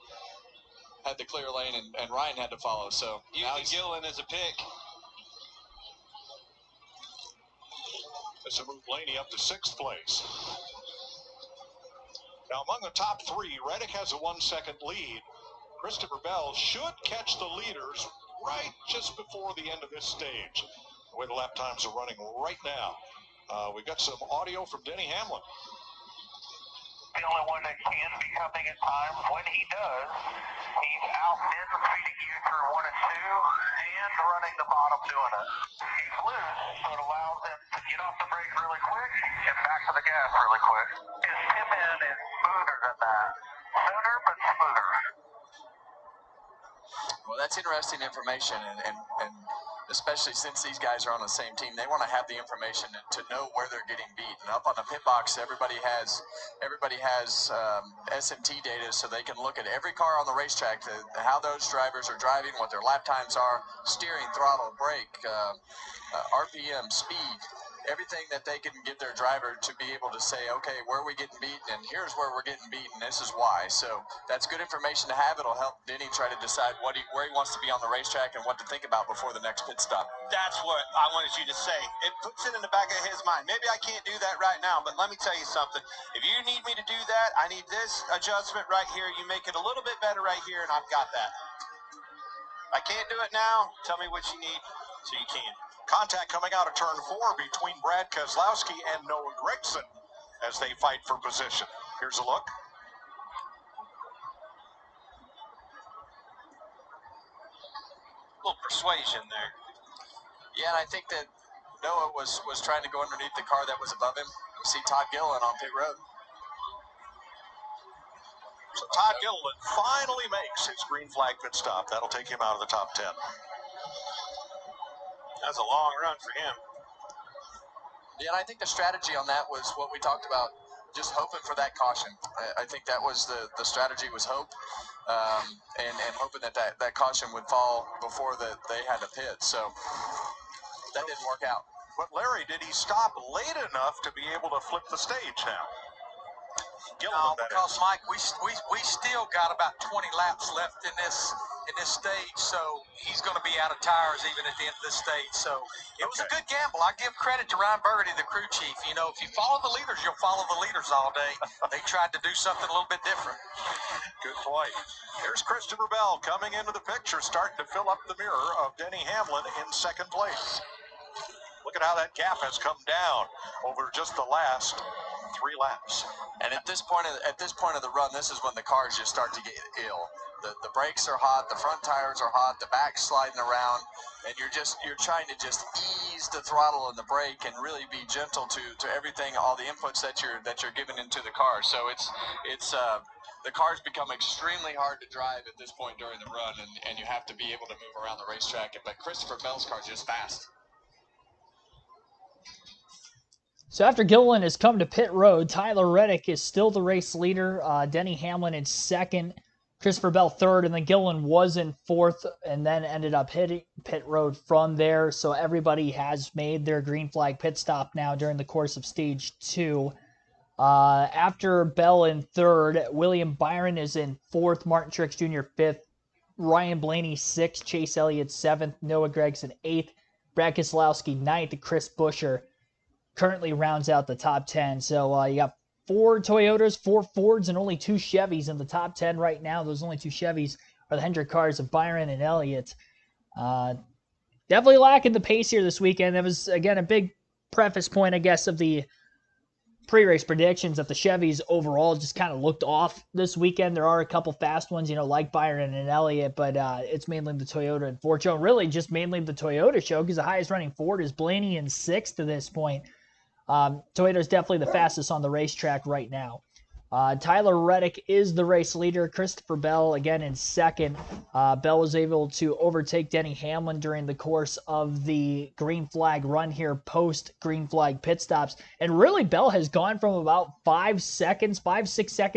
had the clear lane, and Ryan had to follow. So now using Gilliland as a pick. This will move Blaney up to 6th place. Now, among the top 3, Reddick has a 1-second lead. Christopher Bell should catch the leaders right just before the end of this stage. The way the lap times are running right now. We've got some audio from Denny Hamlin. The only one that can be coming at times. When he does, he's out in the feeding you through 1 and 2 and running the bottom doing it. He's loose, so it allows him to get off the brake really quick and back to the gas really quick. His tip in is smoother than that. Sooner, but smoother. Well, that's interesting information, and especially since these guys are on the same team, they want to have the information to know where they're getting beat. And up on the pit box, everybody has SMT data, so they can look at every car on the racetrack, how those drivers are driving, what their lap times are, steering, throttle, brake, RPM, speed, everything that they can give their driver to be able to say, okay, where are we getting beaten, and here's where we're getting beaten, this is why. So that's good information to have. It'll help Denny try to decide where he wants to be on the racetrack and what to think about before the next pit stop. That's what I wanted you to say. It puts it in the back of his mind. Maybe I can't do that right now, but let me tell you something. If you need me to do that, I need this adjustment right here. You make it a little bit better right here, and I've got that. I can't do it now. Tell me what you need so you can. Contact coming out of turn 4 between Brad Keselowski and Noah Gragson as they fight for position. Here's a look. A little persuasion there. Yeah, and I think that Noah was trying to go underneath the car that was above him. We see Todd Gilliland on pit road. So Todd Gilliland finally makes his green flag pit stop. That'll take him out of the top 10. That's a long run for him. Yeah, and I think the strategy on that was what we talked about, just hoping for that caution. I think that was the strategy, was hope, and hoping that caution would fall before they had to pit. So that didn't work out. But Larry, did he stop late enough to be able to flip the stage now? No, because Mike, we still got about 20 laps left in this stage, so he's going to be out of tires even at the end of this stage. So it was a good gamble. I give credit to Ryan Burgundy, the crew chief. You know, if you follow the leaders, you'll follow the leaders all day. They tried to do something a little bit different. Good point. Here's Christopher Bell coming into the picture, starting to fill up the mirror of Denny Hamlin in second place. Look at how that gap has come down over just the last 3 laps. And at this point of the run, this is when the cars just start to get ill. The brakes are hot, the front tires are hot, the back's sliding around, and you're trying to just ease the throttle and the brake and really be gentle to everything, all the inputs that you're giving into the car. So it's the cars become extremely hard to drive at this point during the run, and you have to be able to move around the racetrack. But Christopher Bell's car is just fast. So after Gilliland has come to pit road, Tyler Reddick is still the race leader. Denny Hamlin in second, Christopher Bell third, and then Gilliland was in fourth and then ended up hitting pit road from there. So everybody has made their green flag pit stop now during the course of stage 2. After Bell in third, William Byron is in fourth, Martin Truex Jr. fifth, Ryan Blaney sixth, Chase Elliott seventh, Noah Gragson eighth, Brad Keselowski ninth, Chris Buescher currently rounds out the top 10. So you got 4 Toyotas, 4 Fords, and only 2 Chevys in the top 10 right now. Those only 2 Chevys are the Hendrick cars of Byron and Elliott. Definitely lacking the pace here this weekend. That was, again, a big preface point, I guess, of the pre-race predictions, that the Chevys overall just kind of looked off this weekend. There are a couple fast ones, like Byron and Elliott, but it's mainly the Toyota and Ford show. Really just mainly the Toyota show, because the highest running Ford is Blaney in 6th to this point. Toyota is definitely the fastest on the racetrack right now. Tyler Reddick is the race leader. Christopher Bell, again, in second. Bell was able to overtake Denny Hamlin during the course of the green flag run here, post-green flag pit stops. And really, Bell has gone from about 6 seconds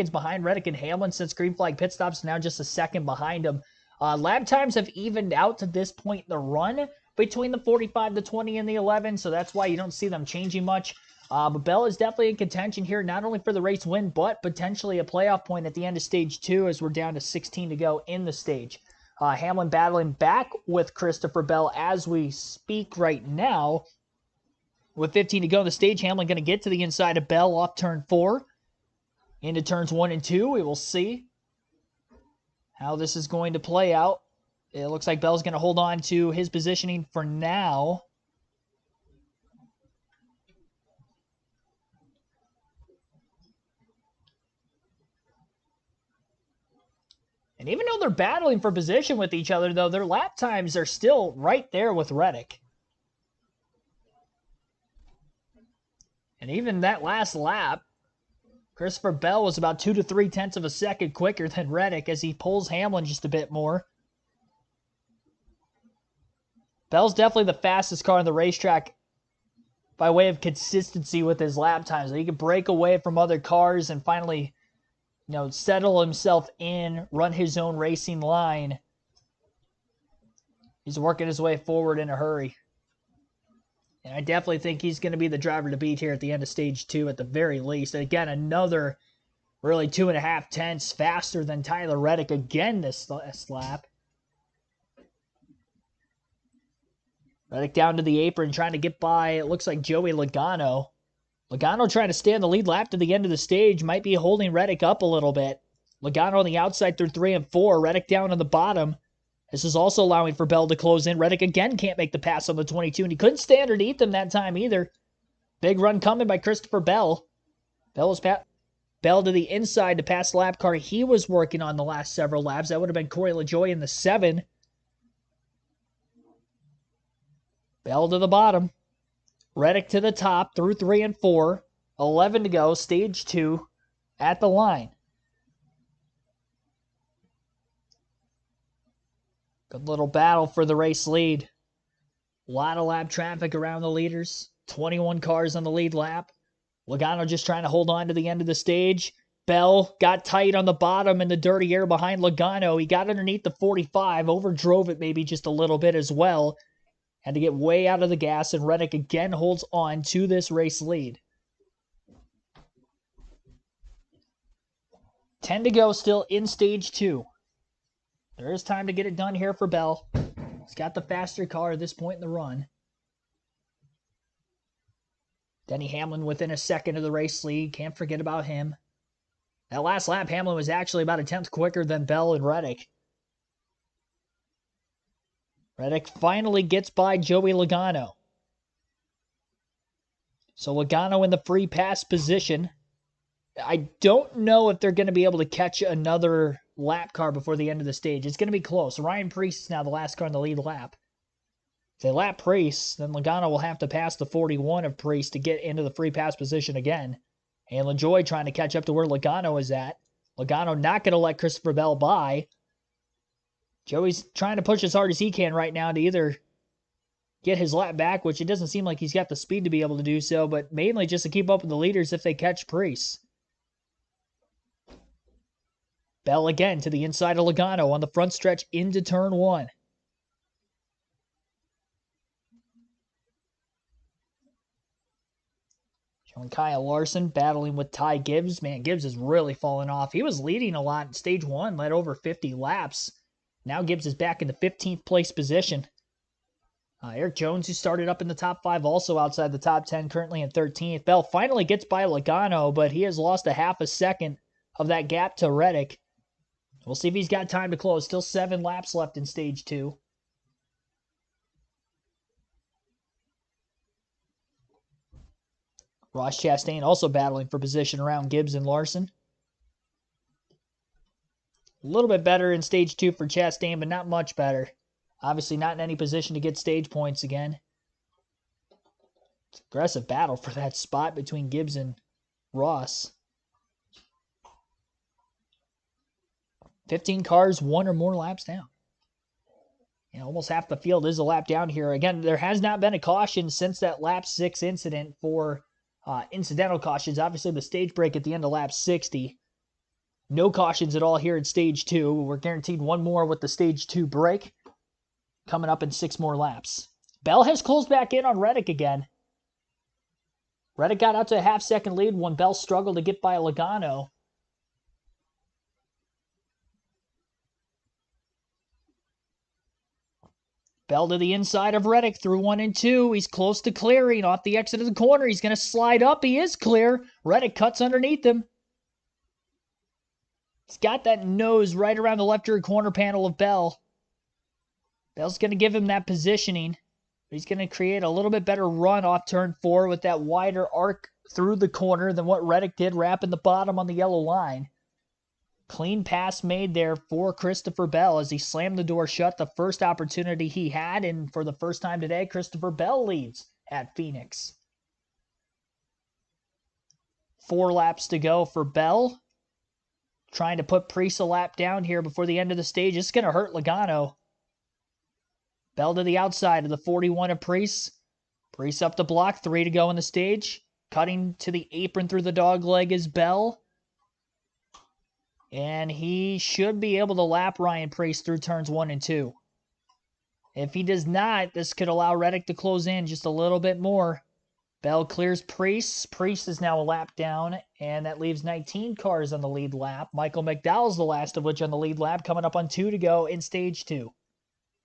behind Reddick and Hamlin since green flag pit stops, now just a second behind him. Lap times have evened out to this point in the run between the 45, the 20, and the 11, so that's why you don't see them changing much. But Bell is definitely in contention here, not only for the race win, but potentially a playoff point at the end of stage 2, as we're down to 16 to go in the stage. Hamlin battling back with Christopher Bell as we speak right now. With 15 to go in the stage, Hamlin going to get to the inside of Bell off turn 4. Into turns 1 and 2, we will see how this is going to play out. It looks like Bell's going to hold on to his positioning for now. And even though they're battling for position with each other, though, their lap times are still right there with Reddick. And even that last lap, Christopher Bell was about 2 to 3 tenths of a second quicker than Reddick as he pulls Hamlin just a bit more. Bell's definitely the fastest car on the racetrack by way of consistency with his lap times. He can break away from other cars and finally, settle himself in, run his own racing line. He's working his way forward in a hurry. And I definitely think he's going to be the driver to beat here at the end of stage 2 at the very least. And again, another really 2.5 tenths faster than Tyler Reddick again this lap. Reddick down to the apron trying to get by, it looks like Joey Logano. Logano trying to stay on the lead lap to the end of the stage, might be holding Reddick up a little bit. Logano on the outside through 3 and 4, Reddick down on the bottom. This is also allowing for Bell to close in. Reddick again can't make the pass on the 22, and he couldn't stay underneath him that time either. Big run coming by Christopher Bell. Bell to the inside to pass the lap car he was working on the last several laps. That would have been Corey LaJoie in the 7. Bell to the bottom. Reddick to the top through 3 and 4. 11 to go, stage 2 at the line. Good little battle for the race lead. A lot of lap traffic around the leaders. 21 cars on the lead lap. Logano just trying to hold on to the end of the stage. Bell got tight on the bottom in the dirty air behind Logano. He got underneath the 45, overdrove it maybe just a little bit as well. Had to get way out of the gas, and Reddick again holds on to this race lead. 10 to go still in stage 2. There is time to get it done here for Bell. He's got the faster car at this point in the run. Denny Hamlin within a second of the race lead. Can't forget about him. That last lap, Hamlin was actually about a tenth quicker than Bell and Reddick. Reddick finally gets by Joey Logano. So Logano in the free pass position. I don't know if they're going to be able to catch another lap car before the end of the stage. It's going to be close. Ryan Preece is now the last car in the lead lap. If they lap Preece, then Logano will have to pass the 41 of Preece to get into the free pass position again. And LaJoie trying to catch up to where Logano is at. Logano not going to let Christopher Bell by. Joey's trying to push as hard as he can right now to either get his lap back, which it doesn't seem like he's got the speed to be able to do so, but mainly just to keep up with the leaders if they catch Preece. Bell again to the inside of Logano on the front stretch into turn 1. Showing Kyle Larson battling with Ty Gibbs. Man, Gibbs has really fallen off. He was leading a lot in stage 1, led over 50 laps. Now Gibbs is back in the 15th place position. Eric Jones, who started up in the top 5, also outside the top 10, currently in 13th. Bell finally gets by Logano, but he has lost a half a second of that gap to Reddick. We'll see if he's got time to close. Still 7 laps left in stage 2. Ross Chastain also battling for position around Gibbs and Larson. A little bit better in stage 2 for Chastain, but not much better. Obviously not in any position to get stage points again. It's an aggressive battle for that spot between Gibbs and Ross. 15 cars, 1 or more laps down. And almost half the field is a lap down here. Again, there has not been a caution since that lap 6 incident for incidental cautions. Obviously, the stage break at the end of lap 60. No cautions at all here in stage 2. We're guaranteed 1 more with the stage 2 break coming up in 6 more laps. Bell has closed back in on Reddick again. Reddick got out to a half-second lead when Bell struggled to get by Logano. Bell to the inside of Reddick through 1 and 2. He's close to clearing off the exit of the corner. He's going to slide up. He is clear. Reddick cuts underneath him. He's got that nose right around the left rear corner panel of Bell. Bell's going to give him that positioning. He's going to create a little bit better run off turn 4 with that wider arc through the corner than what Reddick did, wrapping the bottom on the yellow line. Clean pass made there for Christopher Bell as he slammed the door shut, the first opportunity he had, and for the first time today, Christopher Bell leads at Phoenix. 4 laps to go for Bell. Trying to put Preece a lap down here before the end of the stage. It's going to hurt Logano. Bell to the outside of the 41 of Preece. Preece up the block, 3 to go in the stage. Cutting to the apron through the dog leg is Bell. And he should be able to lap Ryan Preece through turns 1 and 2. If he does not, this could allow Reddick to close in just a little bit more. Bell clears Preece. Preece is now a lap down, and that leaves 19 cars on the lead lap. Michael McDowell's the last of which on the lead lap, coming up on 2 to go in stage 2.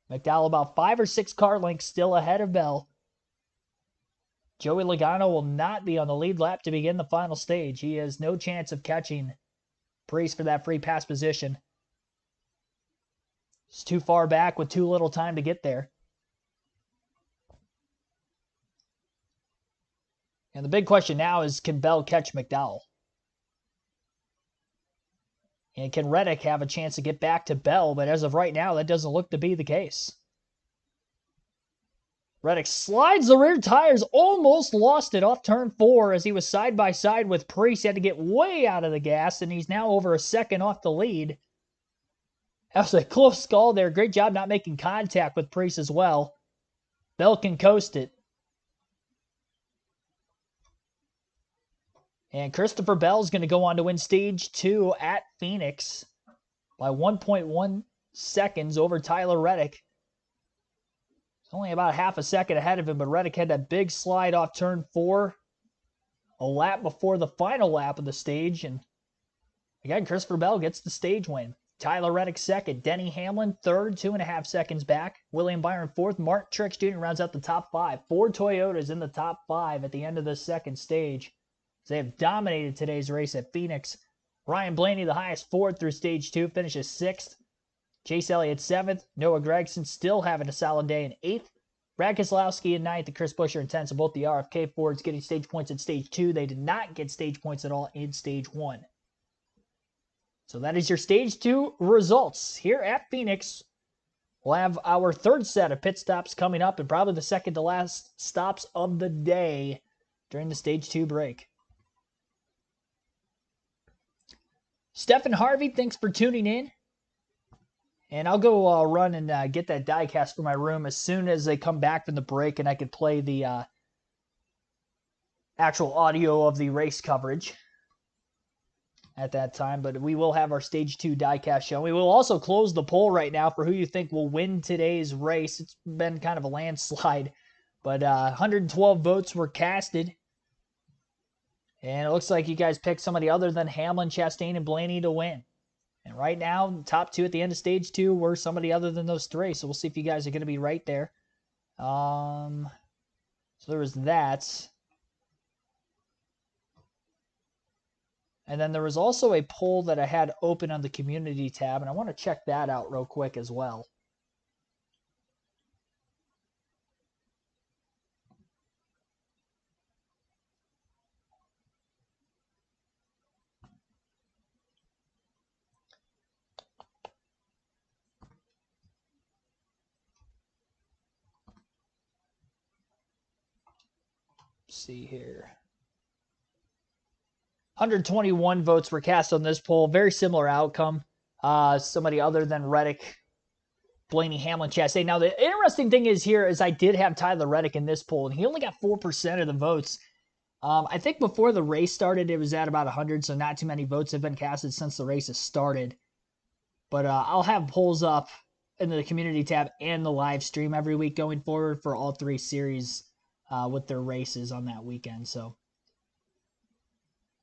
McDowell about 5 or 6 car lengths still ahead of Bell. Joey Logano will not be on the lead lap to begin the final stage. He has no chance of catching Preece for that free pass position. It's too far back with too little time to get there. And the big question now is, can Bell catch McDowell? And can Reddick have a chance to get back to Bell? But as of right now, that doesn't look to be the case. Reddick slides the rear tires, almost lost it off turn 4 as he was side by side with Preece. He had to get way out of the gas, and he's now over a second off the lead. That was a close call there. Great job not making contact with Priest as well. Bell can coast it. And Christopher Bell is going to go on to win Stage 2 at Phoenix by 1.1 seconds over Tyler Reddick. Only about half a second ahead of him, but Reddick had that big slide off turn 4 a lap before the final lap of the stage. And again, Christopher Bell gets the stage win. Tyler Reddick second. Denny Hamlin third, 2.5 seconds back. William Byron fourth. Martin Truex Jr. rounds out the top 5. 4 Toyotas in the top 5 at the end of the second stage. They have dominated today's race at Phoenix. Ryan Blaney, the highest fourth through stage 2, finishes 6th. Chase Elliott 7th. Noah Gragson still having a solid day in 8th. Brad Keselowski in 9th and Chris Buescher in 10th. So both the RFK Fords getting stage points in stage 2. They did not get stage points at all in stage 1. So that is your stage 2 results. Here at Phoenix, we'll have our third set of pit stops coming up and probably the second to last stops of the day during the stage 2 break. Stephen Harvey, thanks for tuning in. And I'll go run and get that diecast for my room as soon as they come back from the break and I can play the actual audio of the race coverage at that time. But we will have our Stage 2 diecast show. We will also close the poll right now for who you think will win today's race. It's been kind of a landslide, but 112 votes were casted. And it looks like you guys picked somebody other than Hamlin, Chastain, and Blaney to win. And right now, the top 2 at the end of stage 2 were somebody other than those 3. So we'll see if you guys are going to be right there. So there was that. And then there was also a poll that I had open on the community tab, and I want to check that out real quick as well. See here. 121 votes were cast on this poll. Very similar outcome. Somebody other than Reddick, Blaney, Hamlin, Chastain. Now, the interesting thing is here is I did have Tyler Reddick in this poll, and he only got 4% of the votes. I think before the race started, it was at about 100, so not too many votes have been casted since the race has started. But I'll have polls up in the community tab and the live stream every week going forward for all 3 series with their races on that weekend. So,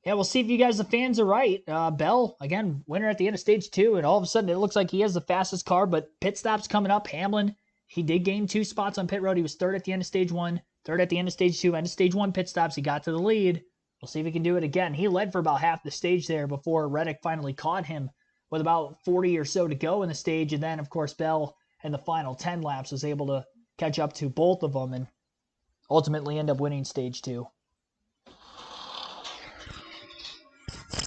yeah, we'll see if you guys, the fans, are right. Bell, again, winner at the end of stage 2, and all of a sudden it looks like he has the fastest car, but pit stops coming up. Hamlin, he did gain 2 spots on pit road. He was 3rd at the end of stage 1, 3rd at the end of stage 2, end of stage 1 pit stops. He got to the lead. We'll see if he can do it again. He led for about half the stage there before Reddick finally caught him with about 40 or so to go in the stage, and then, of course, Bell in the final 10 laps was able to catch up to both of them and ultimately end up winning stage 2.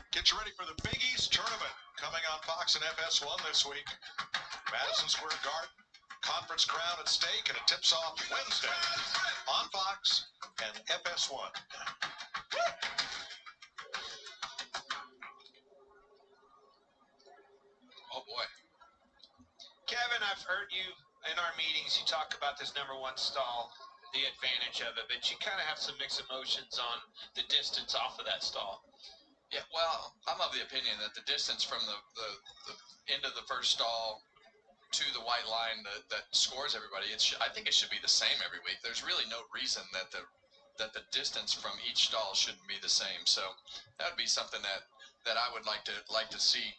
Get you ready for the Big East Tournament coming on Fox and FS1 this week. Madison Square Garden, conference crown at stake, and it tips off Wednesday on Fox and FS1. Oh, boy. Kevin, I've heard you in our meetings, you talk about this number 1 stall, the advantage of it, but you kind of have some mixed emotions on the distance off of that stall. Yeah, well, I'm of the opinion that the distance from the end of the first stall to the white line that scores everybody, I think it should be the same every week. There's really no reason that the distance from each stall shouldn't be the same. So that would be something that I would like to see.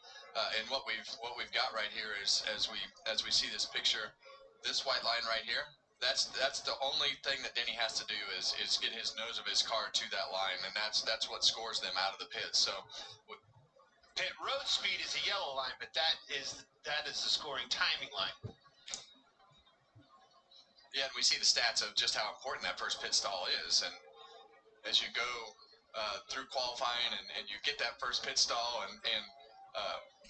And what we've got right here is as we see this picture, this white line right here. That's the only thing that Denny has to do is get his nose of his car to that line, and that's what scores them out of the pit. So, pit road speed is a yellow line, but that is the scoring timing line. Yeah, and we see the stats of just how important that first pit stall is, and as you go through qualifying and you get that first pit stall, and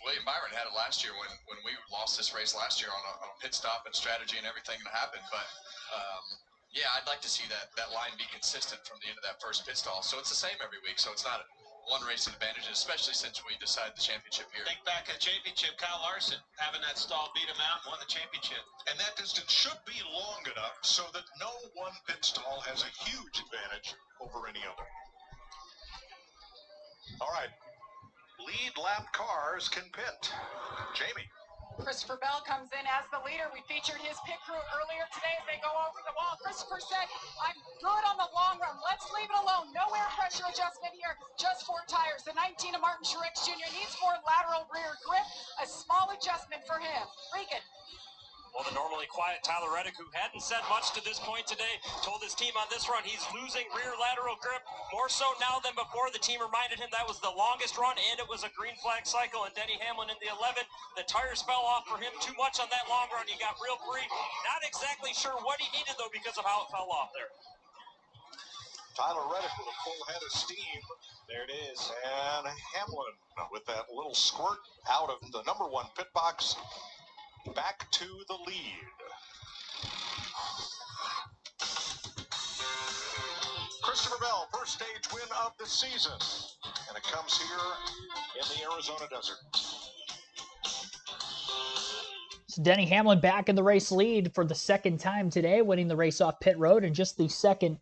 William Byron had it last year when we lost this race last year on a pit stop and strategy and everything that happened. But yeah, I'd like to see that line be consistent from the end of that first pit stall. So it's the same every week. So it's not one race advantage, especially since we decided the championship here. Think back at the championship, Kyle Larson having that stall beat him out and won the championship. And that distance should be long enough so that no one pit stall has a huge advantage over any other. All right, lead lap cars can pit. Jamie. Christopher Bell comes in as the leader. We featured his pit crew earlier today as they go over the wall. Christopher said, I'm good on the long run. Let's leave it alone. No air pressure adjustment here. Just 4 tires. The 19 of Martin Truex Jr. needs more lateral rear grip. A small adjustment for him. Regan. Well, the normally quiet Tyler Reddick, who hadn't said much to this point today, told his team on this run he's losing rear lateral grip more so now than before. The team reminded him that was the longest run, and it was a green flag cycle. And Denny Hamlin in the 11, the tires fell off for him too much on that long run. He got real free. Not exactly sure what he needed, though, because of how it fell off there. Tyler Reddick with a full head of steam. There it is. And Hamlin with that little squirt out of the number 1 pit box. Back to the lead. Christopher Bell, first stage win of the season. And it comes here in the Arizona desert. So Denny Hamlin back in the race lead for the second time today, winning the race off pit road, and just the second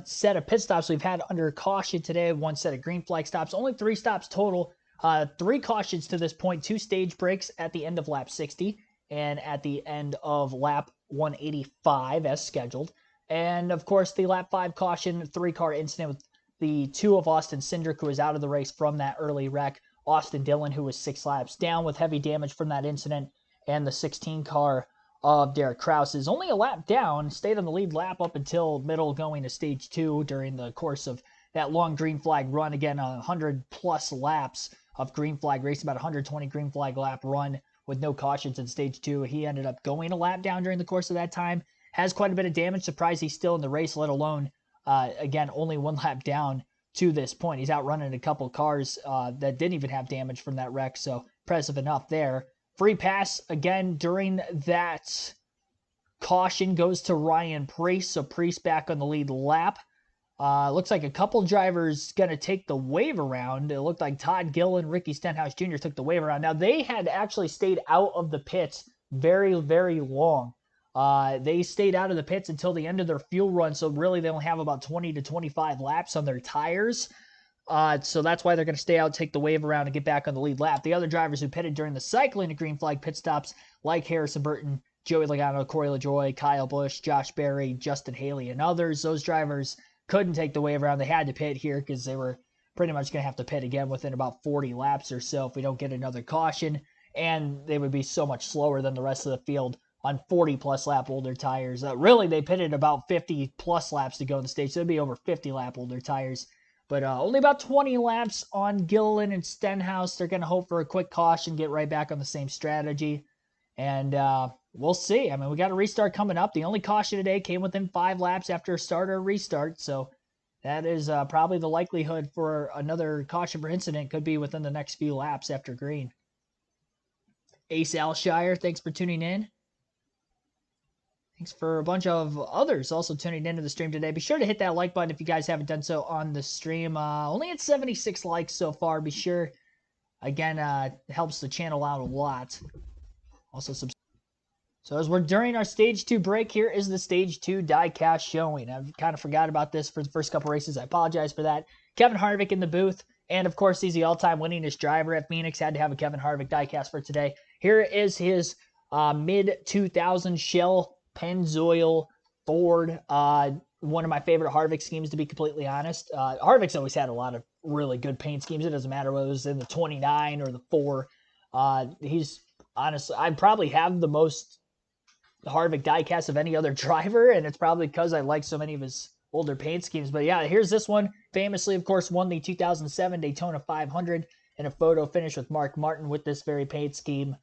set of pit stops we've had under caution today. 1 set of green flag stops, only 3 stops total. 3 cautions to this point, 2 stage breaks at the end of lap 60 and at the end of lap 185 as scheduled. And of course, the lap 5 caution, 3-car incident with the 2 of Austin Cindric, who was out of the race from that early wreck. Austin Dillon, who was 6 laps down with heavy damage from that incident. And the 16-car of Derek Kraus is only a lap down, stayed on the lead lap up until middle going to stage 2 during the course of that long green flag run. Again, 100-plus laps of green flag race, about 120 green flag lap run with no cautions in stage 2. He ended up going a lap down during the course of that time. Has quite a bit of damage. Surprised he's still in the race, let alone, again, only 1 lap down to this point. He's outrunning a couple cars that didn't even have damage from that wreck, so impressive enough there. Free pass again during that caution goes to Ryan Preece, so Preece back on the lead lap. Looks like a couple drivers going to take the wave around. It looked like Todd Gillen, Ricky Stenhouse Jr. took the wave around. Now, they had actually stayed out of the pits very, very long. They stayed out of the pits until the end of their fuel run, so really they only have about 20 to 25 laps on their tires. So that's why they're going to stay out, take the wave around, and get back on the lead lap. The other drivers who pitted during the cycling to green flag pit stops, like Harrison Burton, Joey Logano, Corey LaJoie, Kyle Busch, Josh Berry, Justin Haley, and others, those drivers couldn't take the wave around. They had to pit here because they were pretty much going to have to pit again within about 40 laps or so if we don't get another caution. And they would be so much slower than the rest of the field on 40-plus lap older tires. Really, they pitted about 50-plus laps to go on the stage, so it'd be over 50 lap older tires. But only about 20 laps on Gillen and Stenhouse. They're going to hope for a quick caution, get right back on the same strategy. And we'll see. I mean, we got a restart coming up. The only caution today came within 5 laps after a start or a restart. So that is probably the likelihood for another caution for incident could be within the next few laps after green. Ace Alshire, thanks for tuning in. Thanks for a bunch of others also tuning into the stream today. Be sure to hit that like button if you guys haven't done so on the stream. Only at 76 likes so far. Be sure, again, it helps the channel out a lot. Also, subscribe. So as we're during our stage 2 break, here is the stage 2 diecast showing. I've kind of forgot about this for the first couple races. I apologize for that. Kevin Harvick in the booth. And, of course, he's the all-time winningest driver at Phoenix. Had to have a Kevin Harvick diecast for today. Here is his mid-2000 Shell Pennzoil Ford. One of my favorite Harvick schemes, to be completely honest. Harvick's always had a lot of really good paint schemes. It doesn't matter whether it was in the 29 or the 4. He's, honestly, I probably have the most Harvick diecast of any other driver, and it's probably because I like so many of his older paint schemes. But yeah, here's this one. Famously, of course, won the 2007 Daytona 500 in a photo finish with Mark Martin with this very paint scheme.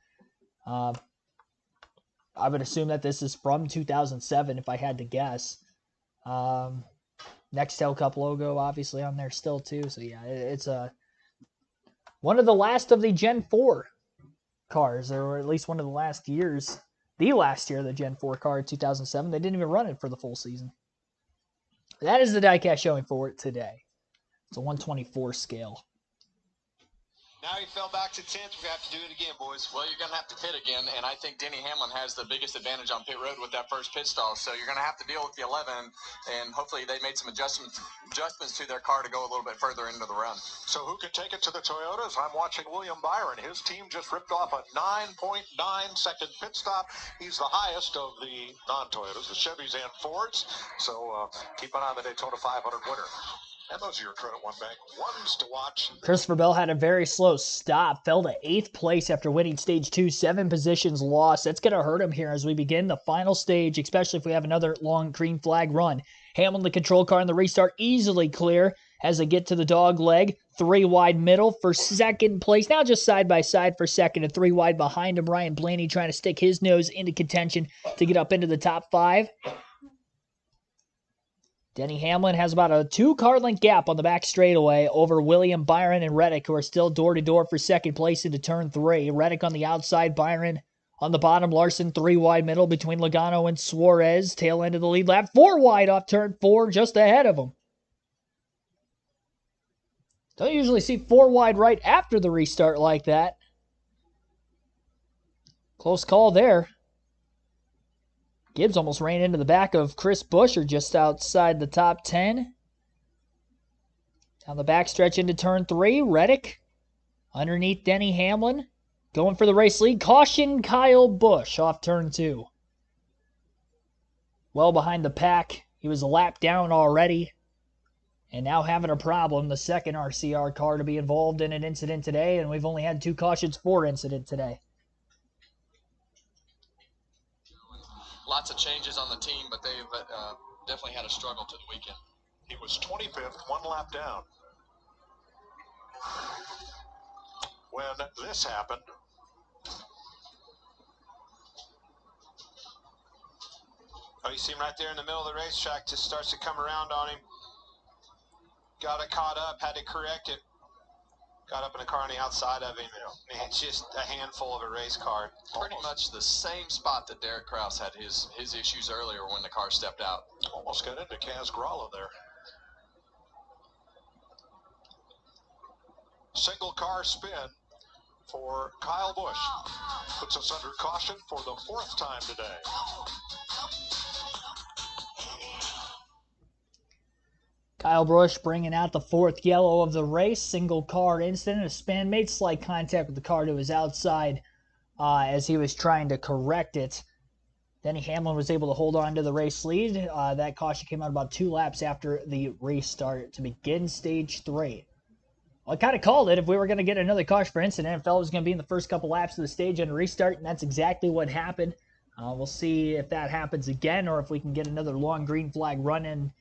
I would assume that this is from 2007 if I had to guess. Nextel Cup logo obviously on there still too. So yeah, it's one of the last of the Gen 4 cars, or at least one of the last years. The last year of the Gen 4 car, 2007. They didn't even run it for the full season. That is the diecast showing for it today. It's a 124 scale. Now he fell back to 10th. We have to do it again, boys. Well, you're going to have to pit again, and I think Denny Hamlin has the biggest advantage on pit road with that first pit stall. So you're going to have to deal with the 11, and hopefully they made some adjustments to their car to go a little bit further into the run. So who can take it to the Toyotas? I'm watching William Byron. His team just ripped off a 9.9-second pit stop. He's the highest of the non-Toyotas, the Chevys and Fords. So keep an eye on the Daytona 500 winner. And those are your credit one bank ones to watch. Christopher Bell had a very slow stop, fell to 8th place after winning stage 2, 7 positions lost. That's going to hurt him here as we begin the final stage, especially if we have another long green flag run. Hamlin, the control car in the restart, easily clear as they get to the dog leg. 3 wide middle for second place. Now just side by side for second and 3 wide behind him. Ryan Blaney trying to stick his nose into contention to get up into the top 5. Denny Hamlin has about a 2-car length gap on the back straightaway over William Byron and Reddick, who are still door-to-door for second place into turn 3. Reddick on the outside, Byron on the bottom. Larson 3 wide middle between Logano and Suarez. Tail end of the lead lap. 4 wide off turn 4, just ahead of him. Don't usually see 4 wide right after the restart like that. Close call there. Gibbs almost ran into the back of Chris Buescher just outside the top 10. Down the backstretch into turn 3, Reddick underneath Denny Hamlin. Going for the race lead. Caution Kyle Busch off turn 2. Well behind the pack. He was a lap down already. And now having a problem. The second RCR car to be involved in an incident today. And we've only had 2 cautions for incident today. Lots of changes on the team, but they've definitely had a struggle to the weekend. He was 25th, 1 lap down. When this happened, oh, you see him right there in the middle of the racetrack, just starts to come around on him. Got it caught up, had to correct it. Got up in a car on the outside of him. Man, it's just a handful of a race car. Pretty much the same spot that Derek Kraus had his issues earlier when the car stepped out. Almost got into Kaz Gralla there. Single car spin for Kyle Busch. Puts us under caution for the 4th time today. Kyle Busch bringing out the 4th yellow of the race. Single car incident. A spin. Made slight contact with the car to his outside as he was trying to correct it. Denny Hamlin was able to hold on to the race lead. That caution came out about 2 laps after the restart to begin stage 3. Well, I kind of called it. If we were going to get another caution for incident, it felt it was going to be in the first couple laps of the stage and a restart, and that's exactly what happened. We'll see if that happens again or if we can get another long green flag run in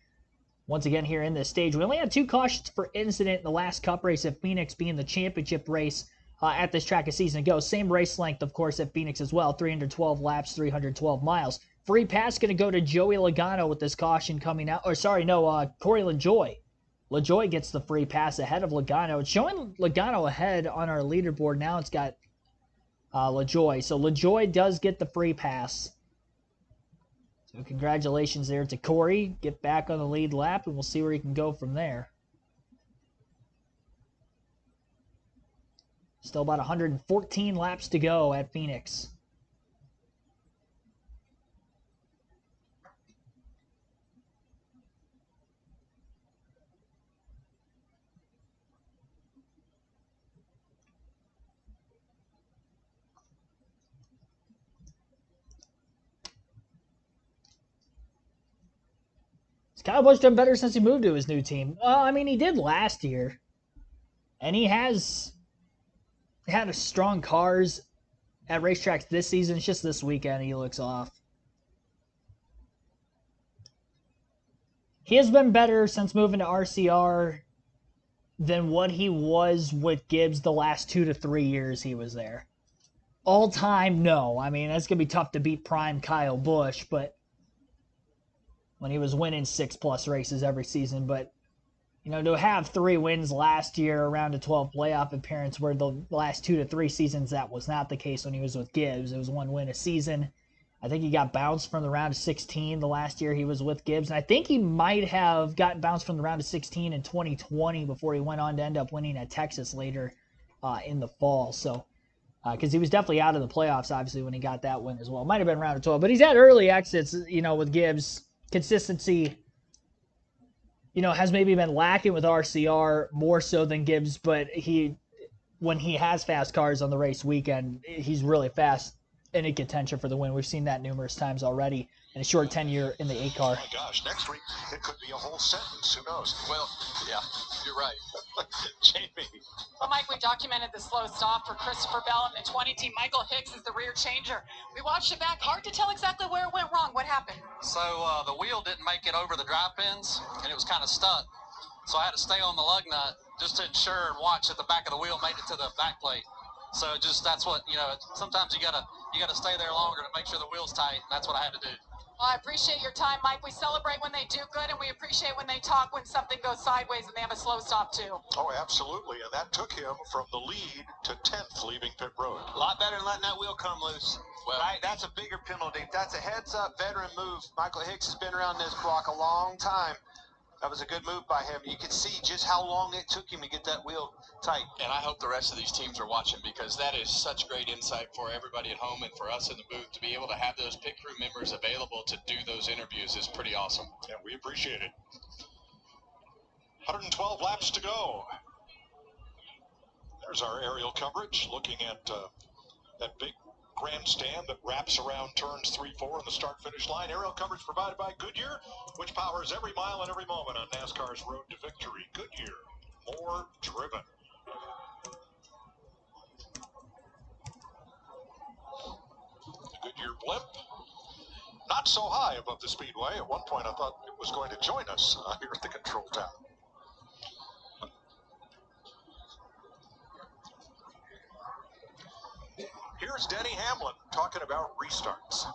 once again here in this stage. We only had 2 cautions for incident in the last Cup race at Phoenix, being the championship race at this track a season ago. Same race length, of course, at Phoenix as well. 312 laps, 312 miles. Free pass going to go to Joey Logano with this caution coming out. Or sorry, no, Corey LaJoie. LaJoie gets the free pass ahead of Logano. It's showing Logano ahead on our leaderboard. Now it's got LaJoie. So LaJoie does get the free pass. So congratulations there to Corey. Get back on the lead lap, and we'll see where he can go from there. Still about 114 laps to go at Phoenix. Kyle Busch done better since he moved to his new team. Well, I mean, he did last year. And he has had strong cars at racetracks this season. It's just this weekend he looks off. He has been better since moving to RCR than what he was with Gibbs the last 2 to 3 years he was there. All time, no. I mean, that's going to be tough to beat prime Kyle Busch, but when he was winning 6+ races every season. But, you know, to have 3 wins last year around a 12 playoff appearance, where the last 2 to 3 seasons that was not the case when he was with Gibbs. It was 1 win a season. I think he got bounced from the round of 16 the last year he was with Gibbs. And I think he might have gotten bounced from the round of 16 in 2020 before he went on to end up winning at Texas later in the fall. So, because he was definitely out of the playoffs, obviously, when he got that win as well. Might have been round of 12. But he's had early exits, with Gibbs. Consistency, has maybe been lacking with RCR more so than Gibbs. But when he has fast cars on the race weekend, he's really fast and in contention for the win. We've seen that numerous times already in a short tenure in the 8 car. Oh my gosh, next week it could be a whole sentence. Who knows? Well, yeah, you're right. Jamie. Well, Mike, we documented the slow stop for Christopher Bell and the 20 team. Michael Hicks is the rear changer. We watched it back. Hard to tell exactly where it went wrong. What happened? So the wheel didn't make it over the drive pins, and it was kind of stuck. So I had to stay on the lug nut just to ensure and watch that the back of the wheel made it to the back plate. So that's what, sometimes you gotta stay there longer to make sure the wheel's tight, and that's what I had to do. Well, I appreciate your time, Mike. We celebrate when they do good, and we appreciate when they talk when something goes sideways and they have a slow stop, too. Oh, absolutely. And that took him from the lead to 10th leaving pit road. A lot better than letting that wheel come loose. Well, right? That's a bigger penalty. That's a heads-up veteran move. Michael Hicks has been around this block a long time. That was a good move by him. You could see just how long it took him to get that wheel tight. And I hope the rest of these teams are watching, because that is such great insight for everybody at home and for us in the booth. To be able to have those pit crew members available to do those interviews is pretty awesome. Yeah, we appreciate it. 112 laps to go. There's our aerial coverage looking at that big grandstand that wraps around turns 3, 4 and the start-finish line. Aerial coverage provided by Goodyear, which powers every mile and every moment on NASCAR's road to victory. Goodyear, more driven. The Goodyear blimp, not so high above the speedway. At one point I thought it was going to join us here at the control tower. Here's Denny Hamlin talking about restarts.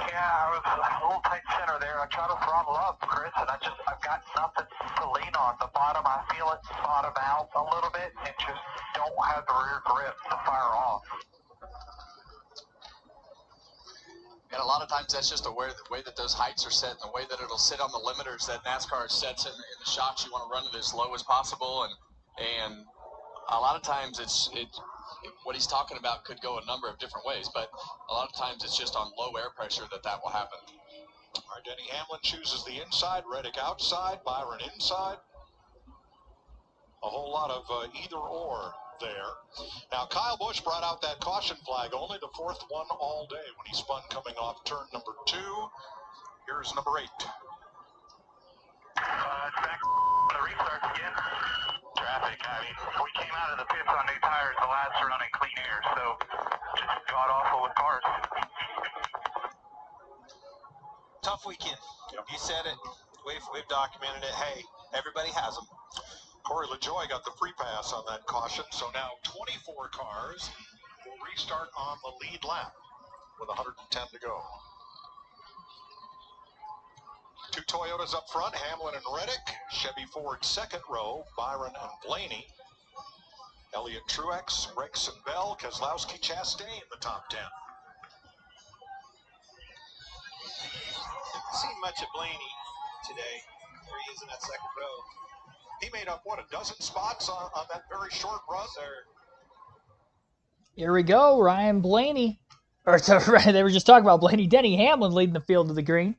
Yeah, I was a little tight center there. I try to throttle up, Chris, and I've got nothing to lean on. The bottom, I feel it bottom out a little bit and just don't have the rear grip to fire off. And a lot of times that's just the way that those heights are set and the way that it'll sit on the limiters that NASCAR sets in the shocks. You want to run it as low as possible, and a lot of times what he's talking about could go a number of different ways, but a lot of times it's just on low air pressure that will happen. All right, Denny Hamlin chooses the inside, Reddick outside, Byron inside. A whole lot of either or there. Now, Kyle Busch brought out that caution flag, only the 4th one all day when he spun coming off turn number 2. Here's number 8. It's back to the restarts again. Traffic. I mean, we came out of the pits on new tires the last run in clean air, so just got awful with cars. Tough weekend. Yep. You said it. We've documented it. Hey, everybody has them. Corey LaJoie got the free pass on that caution, so now 24 cars will restart on the lead lap with 110 to go. 2 Toyotas up front, Hamlin and Reddick. Chevy Ford second row, Byron and Blaney. Elliott Truex, Rex and Bell, Keselowski, Chastain, the top 10. Didn't see much of Blaney today. There he is in that second row. He made up, what, a dozen spots on that very short run? Here we go, Ryan Blaney. They were just talking about Blaney. Denny Hamlin leading the field to the green.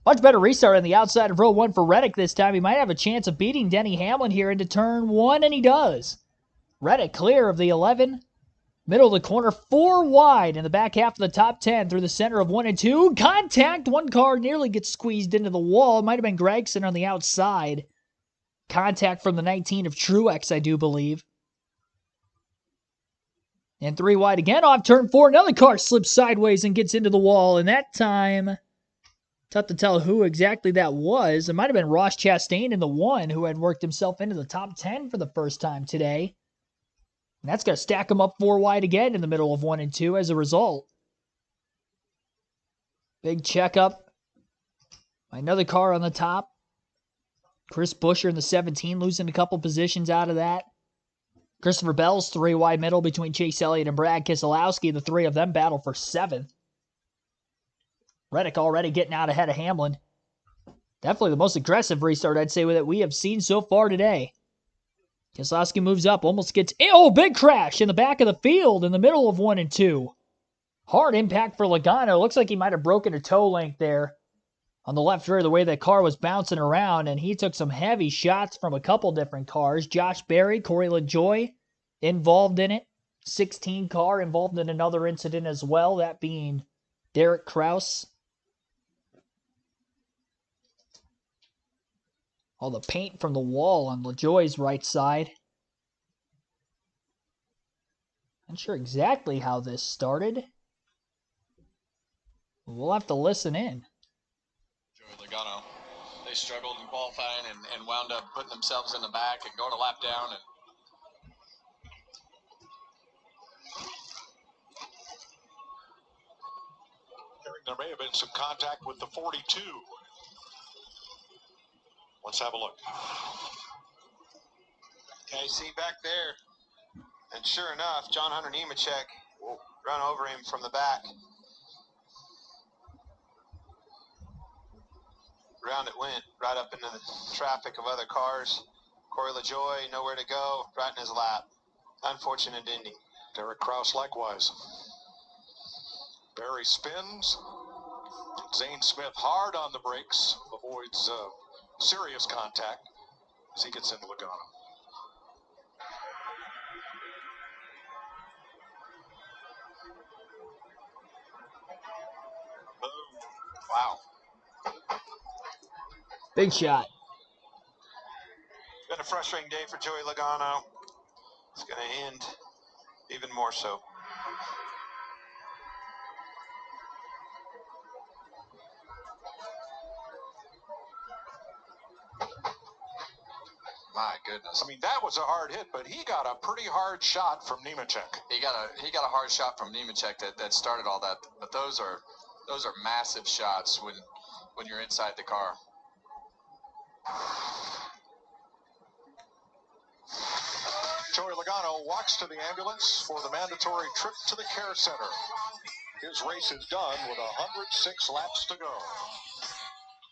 Much better restart on the outside of row 1 for Reddick this time. He might have a chance of beating Denny Hamlin here into turn 1, and he does. Reddick clear of the 11. Middle of the corner, 4 wide in the back half of the top 10 through the center of 1 and 2. Contact. One car nearly gets squeezed into the wall. It might have been Gregson on the outside. Contact from the 19 of Truex, I do believe. And 3 wide again off turn 4. Another car slips sideways and gets into the wall. And that time, tough to tell who exactly that was. It might have been Ross Chastain in the 1 who had worked himself into the top 10 for the first time today. And that's going to stack him up 4 wide again in the middle of 1 and 2 as a result. Big checkup. Another car on the top. Chris Buescher in the 17, losing a couple positions out of that. Christopher Bell's 3 wide middle between Chase Elliott and Brad Keselowski. The 3 of them battle for 7th. Reddick already getting out ahead of Hamlin. Definitely the most aggressive restart, I'd say, that we have seen so far today. Keselowski moves up, almost gets... Oh, big crash in the back of the field in the middle of 1 and 2. Hard impact for Logano. Looks like he might have broken a toe link there on the left rear, the way that car was bouncing around, and he took some heavy shots from a couple different cars. Josh Berry, Corey LaJoie involved in it. 16 car involved in another incident as well, that being Derek Kraus. All the paint from the wall on LaJoie's right side. Not sure exactly how this started. We'll have to listen in. Joey Logano, they struggled in qualifying and wound up putting themselves in the back and going a lap down. And There may have been some contact with the 42. Let's have a look. Okay, see back there. And sure enough, John Hunter Nemechek will run over him from the back. Round it went, right up into the traffic of other cars. Corey LaJoie, nowhere to go, right in his lap. Unfortunate ending. Derek Kraus likewise. Barry spins. Zane Smith hard on the brakes, avoids serious contact as he gets into Logano. Wow. Big shot. Been a frustrating day for Joey Logano. It's going to end even more so. my goodness. I mean, that was a hard hit, but he got a pretty hard shot from Nemechek. He got a hard shot from Nemechek that started all that. But those are massive shots when you're inside the car. Joey Logano walks to the ambulance for the mandatory trip to the care center. His race is done with 106 laps to go.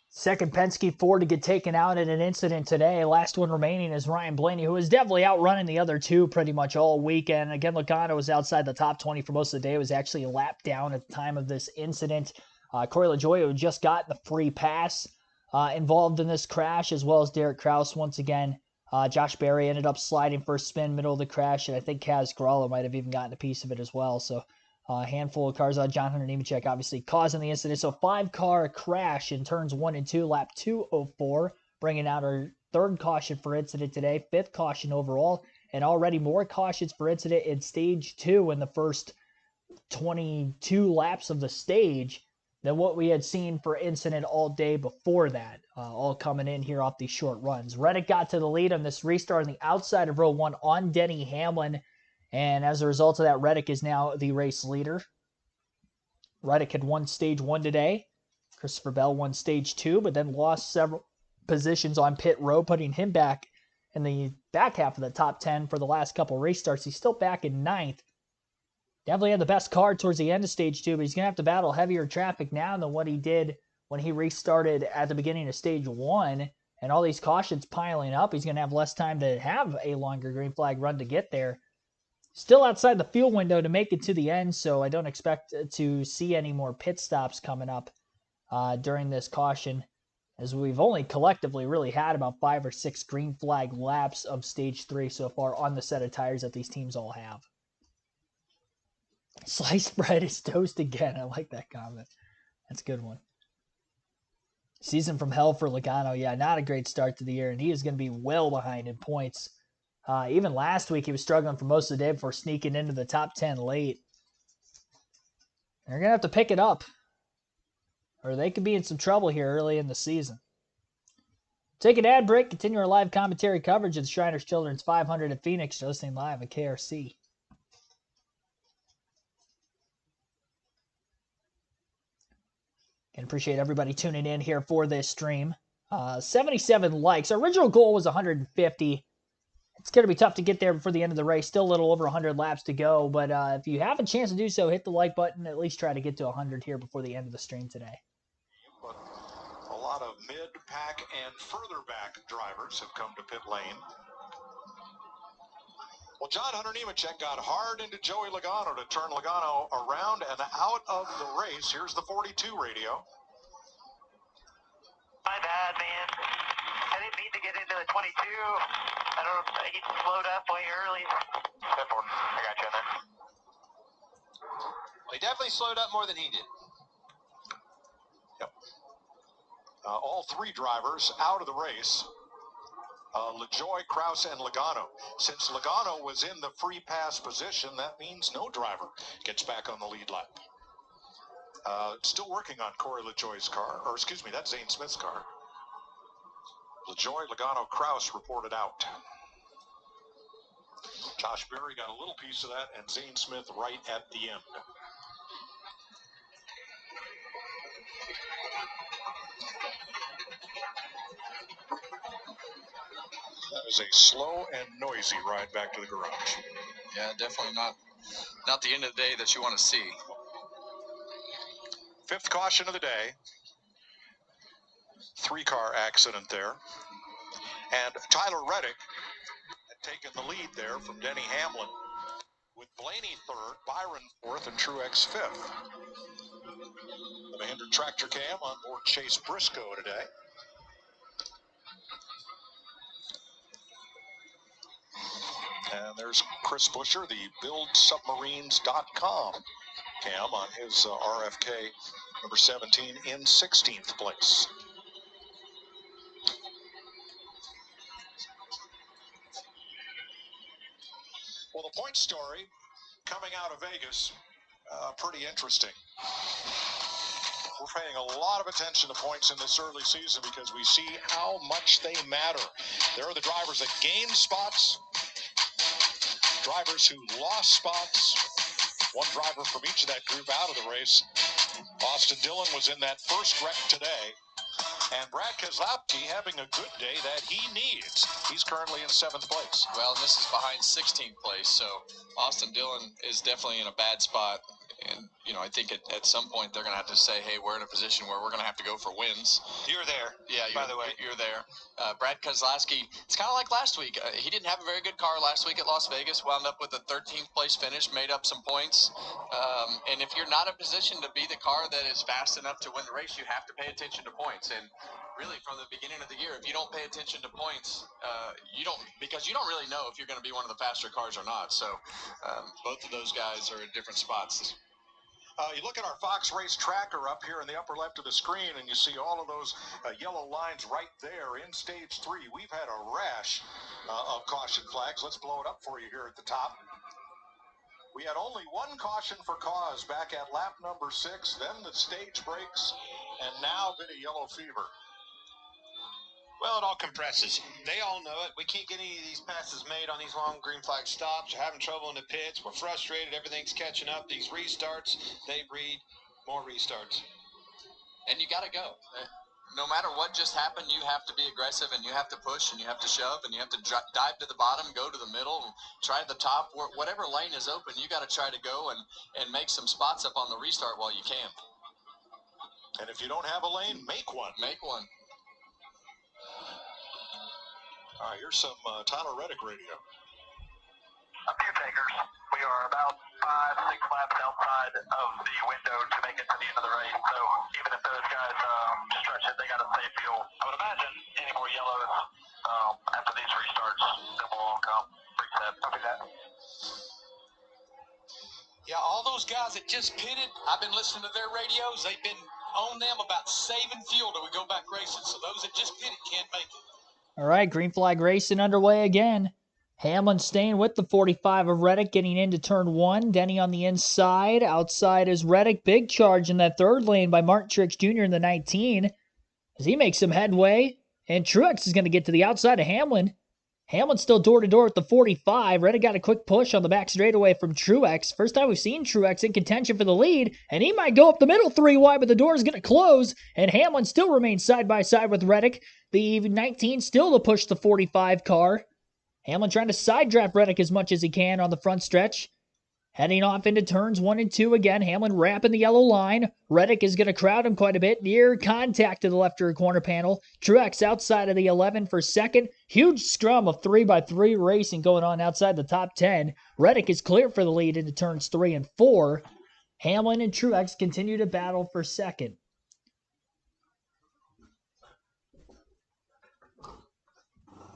Second Penske Ford to get taken out in an incident today. Last one remaining is Ryan Blaney, who was definitely outrunning the other two pretty much all weekend. Again, Logano was outside the top 20 for most of the day. It was actually a lap down at the time of this incident. Corey LaJoie, who just got the free pass, involved in this crash, as well as Derek Kraus once again. Josh Berry ended up sliding for a spin middle of the crash, and I think Kaz Gralla might have even gotten a piece of it as well. So a handful of cars on John Hunter Nemechek obviously causing the incident. So 5-car crash in turns 1 and 2, lap 204, bringing out our third caution for incident today, 5th caution overall, and already more cautions for incident in stage 2 in the first 22 laps of the stage than what we had seen for incident all day before that, all coming in here off these short runs. Reddick got to the lead on this restart on the outside of row 1 on Denny Hamlin, and as a result of that, Reddick is now the race leader. Reddick had won stage 1 today. Christopher Bell won stage 2, but then lost several positions on pit road, putting him back in the back half of the top 10 for the last couple restarts. He's still back in 9th. Definitely had the best car towards the end of stage 2, but he's going to have to battle heavier traffic now than what he did when he restarted at the beginning of stage 1. And all these cautions piling up, he's going to have less time to have a longer green flag run to get there. Still outside the fuel window to make it to the end, so I don't expect to see any more pit stops coming up during this caution, as we've only collectively really had about 5 or 6 green flag laps of stage 3 so far on the set of tires that these teams all have. Sliced bread is toast again. I like that comment. That's a good one. Season from hell for Logano. Yeah, not a great start to the year, and he is going to be well behind in points. Even last week, he was struggling for most of the day before sneaking into the top 10 late. They're going to have to pick it up, or they could be in some trouble here early in the season. Take an ad break, continue our live commentary coverage of the Shriners Children's 500 at Phoenix. You're listening live at KRC. And appreciate everybody tuning in here for this stream. 77 likes. Our original goal was 150. it's going to be tough to get there before the end of the race. Still a little over 100 laps to go, but if you have a chance to do so, hit the like button. At least try to get to 100 here before the end of the stream today. But a lot of mid-pack and further back drivers have come to pit lane. Well, John Hunter Nemechek got hard into Joey Logano to turn Logano around and out of the race. Here's the 42 radio. My bad, man. I didn't mean to get into the 22. I don't know. He slowed up way early. I got you on that. Well, he definitely slowed up more than he did. Yep. All three drivers out of the race. LaJoy, Kraus, and Logano. Since Logano was in the free pass position, that means no driver gets back on the lead lap. Still working on Corey LaJoy's car, or excuse me, that's Zane Smith's car. LaJoy, Logano, Kraus reported out. Josh Berry got a little piece of that, and Zane Smith right at the end. That was a slow and noisy ride back to the garage. Yeah, definitely not the end of the day that you want to see. Fifth caution of the day. 3-car accident there. And Tyler Reddick had taken the lead there from Denny Hamlin, with Blaney third, Byron fourth, and Truex fifth. The Mahindra Tractor Cam on board Chase Briscoe today. And there's Chris Buescher, the BuildSubmarines.com cam on his RFK number 17 in 16th place. Well, the point story coming out of Vegas, pretty interesting. We're paying a lot of attention to points in this early season because we see how much they matter. There are the drivers that gained spots, drivers who lost spots. One driver from each of that group out of the race. Austin Dillon was in that first wreck today. And Brad Keselowski having a good day that he needs. He's currently in 7th place. Well, and this is behind 16th place, so Austin Dillon is definitely in a bad spot. And, you know, I think at some point they're going to have to say, hey, we're in a position where we're going to have to go for wins. You're there. Yeah, by the way. You're there. Brad Keselowski, it's kind of like last week. He didn't have a very good car last week at Las Vegas, wound up with a 13th place finish, made up some points. And if you're not in a position to be the car that is fast enough to win the race, you have to pay attention to points. And really, from the beginning of the year, if you don't pay attention to points, because you don't really know if you're going to be one of the faster cars or not. So both of those guys are in different spots. You look at our Fox Race tracker up here in the upper left of the screen, and you see all of those yellow lines right there in stage 3. We've had a rash of caution flags. Let's blow it up for you here at the top. We had only one caution for cause back at lap number 6, then the stage breaks, and now a bit of yellow fever. Well, it all compresses. They all know it. We can't get any of these passes made on these long green flag stops. We're having trouble in the pits. We're frustrated. Everything's catching up. These restarts, they breed more restarts. And you got to go. No matter what just happened, you have to be aggressive, and you have to push, and you have to shove, and you have to dive to the bottom, go to the middle, and try the top. Whatever lane is open, you got to try to go and make some spots up on the restart while you can. And if you don't have a lane, make one. Make one. All right, here's some Tyler Reddick radio. A few takers. We are about 5-6 laps outside of the window to make it to the end of the race. So even if those guys stretch it, they got to save fuel. I would imagine any more yellows after these restarts, they will all come. Reset. Copy that. Yeah, all those guys that just pitted, I've been listening to their radios. They've been on them about saving fuel till we go back racing. So those that just pitted can't make it. All right, green flag racing underway again. Hamlin staying with the 45 of Reddick, getting into turn 1. Denny on the inside. Outside is Reddick. Big charge in that third lane by Martin Truex Jr. in the 19. As he makes some headway. And Truex is going to get to the outside of Hamlin. Hamlin's still door-to-door with the 45. Reddick got a quick push on the back straightaway from Truex. First time we've seen Truex in contention for the lead, and he might go up the middle 3 wide, but the door is going to close, and Hamlin still remains side-by-side with Reddick. The 19 still to push the 45 car. Hamlin trying to side draft Reddick as much as he can on the front stretch. Heading off into turns 1 and 2 again. Hamlin wrapping the yellow line. Reddick is going to crowd him quite a bit. Near contact to the left rear corner panel. Truex outside of the 11 for second. Huge scrum of 3x3 racing going on outside the top 10. Reddick is clear for the lead into turns 3 and 4. Hamlin and Truex continue to battle for second.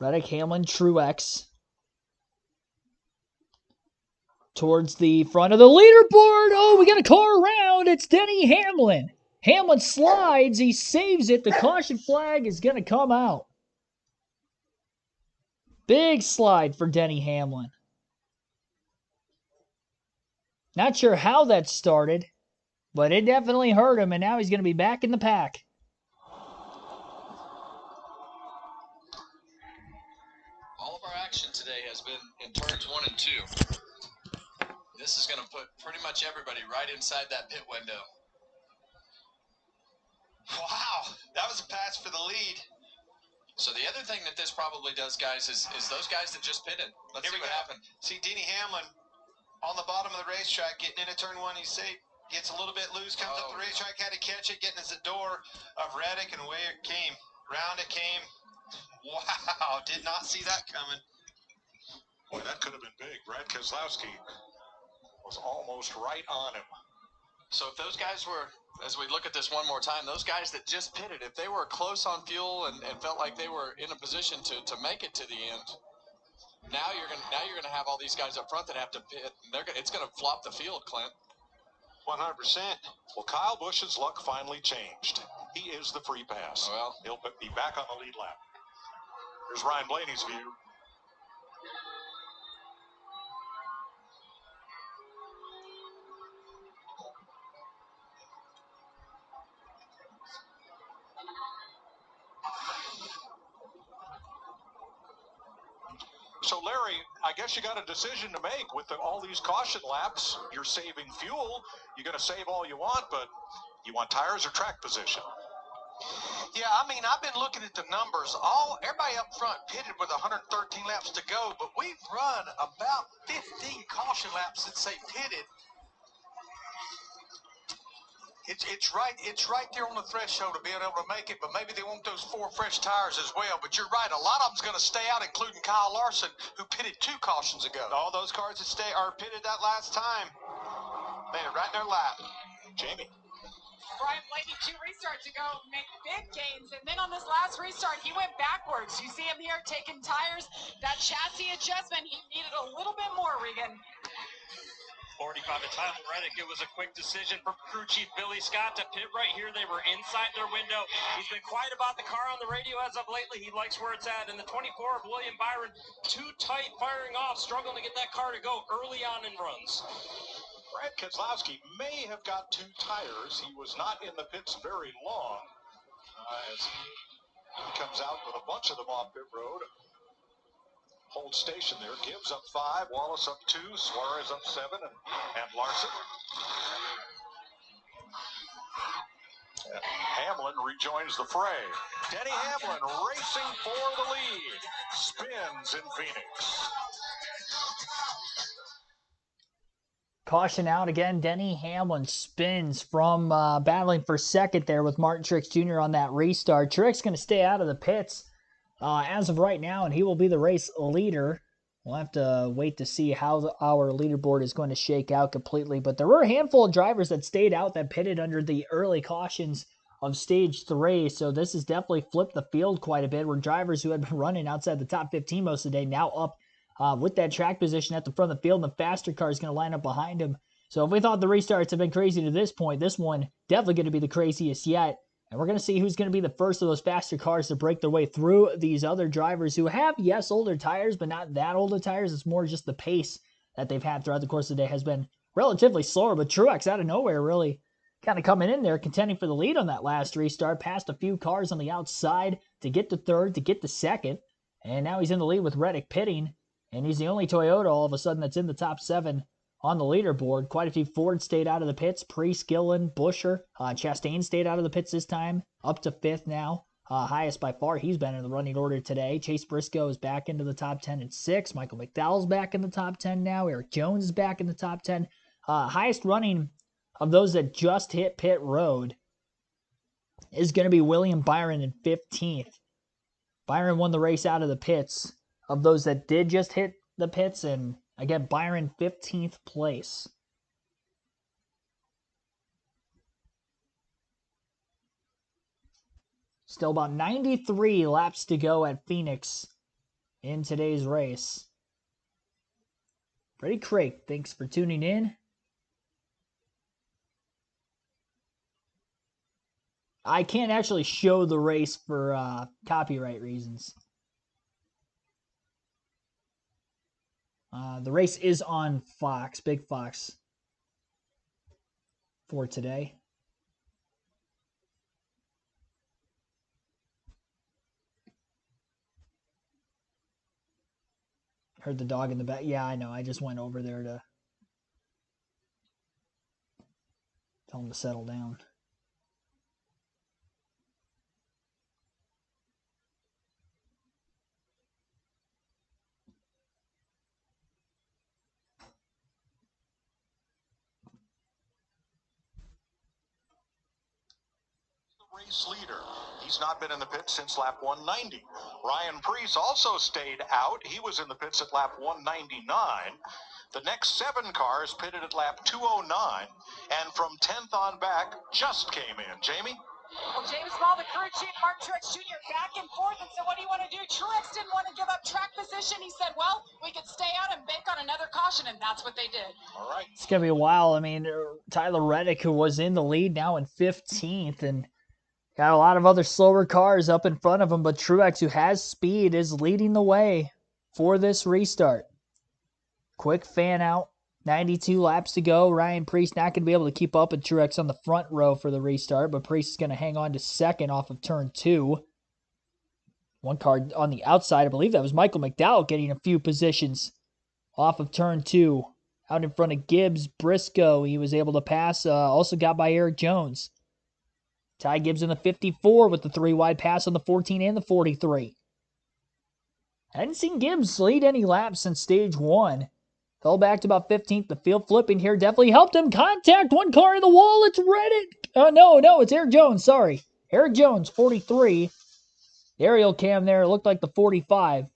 Reddick, Hamlin, Truex. Towards the front of the leaderboard. Oh, we got a car around. It's Denny Hamlin. Hamlin slides. He saves it. The caution flag is going to come out. Big slide for Denny Hamlin. Not sure how that started, but it definitely hurt him, and now he's going to be back in the pack. All of our action today has been in turns 1 and 2. This is going to put pretty much everybody right inside that pit window. Wow, that was a pass for the lead. So the other thing that this probably does, guys, is those guys that just pitted. Let's see what happened. See, Denny Hamlin on the bottom of the racetrack, getting into turn 1, he's safe. Gets a little bit loose, comes up the racetrack, had to catch it, getting to the door of Reddick, and away it came. Round it came. Wow, did not see that coming. Boy, that could have been big. Brad Keselowski was almost right on him. So if those guys were, as we look at this one more time, those guys that just pitted, if they were close on fuel and felt like they were in a position to make it to the end, now you're gonna have all these guys up front that have to pit. And it's gonna flop the field, Clint. 100%. Well, Kyle Busch's luck finally changed. He is the free pass. Well, he'll be back on the lead lap. Here's Ryan Blaney's view. So, Larry, I guess you got a decision to make with all these caution laps. You're saving fuel. You're going to save all you want, but you want tires or track position? Yeah, I mean, I've been looking at the numbers. Everybody up front pitted with 113 laps to go, but we've run about 15 caution laps since they pitted. It's right there on the threshold of being able to make it, but maybe they want those 4 fresh tires as well. But you're right, a lot of them's going to stay out, including Kyle Larson, who pitted 2 cautions ago. All those cars that are pitted that last time made it right in their lap. Jamie. Brian Blaney, 2 restarts ago, made big gains, and then on this last restart, he went backwards. You see him here taking tires. That chassis adjustment, he needed a little bit more, Regan. 45 to Tyler Reddick. It was a quick decision for crew chief Billy Scott to pit right here. They were inside their window. He's been quiet about the car on the radio as of lately. He likes where it's at. And the 24 of William Byron, too tight, firing off, struggling to get that car to go early on in runs. Brad Keselowski may have got 2 tires. He was not in the pits very long as he comes out with a bunch of them off pit road. Holds station there, gives up 5, Wallace up 2, Suarez up 7, and Larson. And Hamlin rejoins the fray. Denny Hamlin racing for the lead. Spins in Phoenix. Caution out again. Denny Hamlin spins from battling for second there with Martin Truex Jr. on that restart. Truex going to stay out of the pits as of right now, and he will be the race leader. We'll have to wait to see how our leaderboard is going to shake out completely. But there were a handful of drivers that stayed out that pitted under the early cautions of Stage 3. So this has definitely flipped the field quite a bit, where drivers who had been running outside the top 15 most of the day now up with that track position at the front of the field, and the faster car is going to line up behind him. So if we thought the restarts have been crazy to this point, this one definitely going to be the craziest yet. And we're going to see who's going to be the first of those faster cars to break their way through these other drivers who have, yes, older tires, but not that older tires. It's more just the pace that they've had throughout the course of the day has been relatively slower. But Truex out of nowhere really kind of coming in there, contending for the lead on that last restart, passed a few cars on the outside to get to third, to get to second. And now he's in the lead with Reddick pitting. And he's the only Toyota all of a sudden that's in the top 7 on the leaderboard. Quite a few Ford stayed out of the pits. Priest, Gillen, Buescher, Chastain stayed out of the pits this time, up to 5th now. Highest by far he's been in the running order today. Chase Briscoe is back into the top 10 at 6. Michael McDowell's back in the top 10 now. Eric Jones is back in the top 10. Highest running of those that just hit pit road is going to be William Byron in 15th. Byron won the race out of the pits of those that did just hit the pits, and again, Byron 15th place. Still about 93 laps to go at Phoenix in today's race. Freddie Craig, thanks for tuning in. I can't actually show the race for copyright reasons. The race is on Fox, Big Fox, for today. Heard the dog in the back. Yeah, I know. I just went over there to tell him to settle down. Race leader. He's not been in the pits since lap 190. Ryan Preece also stayed out. He was in the pits at lap 199. The next 7 cars pitted at lap 209, and from 10th on back just came in. Jamie? Well, James Small, the crew chief, Mark Truex Jr. back and forth and said, what do you want to do? Truex didn't want to give up track position. He said, well, we could stay out and bank on another caution, and that's what they did. All right. It's going to be a while. I mean, Tyler Reddick, who was in the lead, now in 15th, and got a lot of other slower cars up in front of him, but Truex, who has speed, is leading the way for this restart. Quick fan out. 92 laps to go. Ryan Preece not going to be able to keep up with Truex on the front row for the restart, but Preece is going to hang on to second off of turn 2. One car on the outside, I believe that was Michael McDowell getting a few positions off of turn 2. Out in front of Gibbs, Briscoe, he was able to pass, also got by Eric Jones. Ty Gibbs in the 54 with the 3-wide pass on the 14 and the 43. Hadn't seen Gibbs lead any laps since stage 1. Fell back to about 15th. The field flipping here definitely helped him. Contact, one car in the wall. It's Reddick. No, it's Eric Jones. Sorry. Eric Jones, 43. The aerial cam there looked like the 45.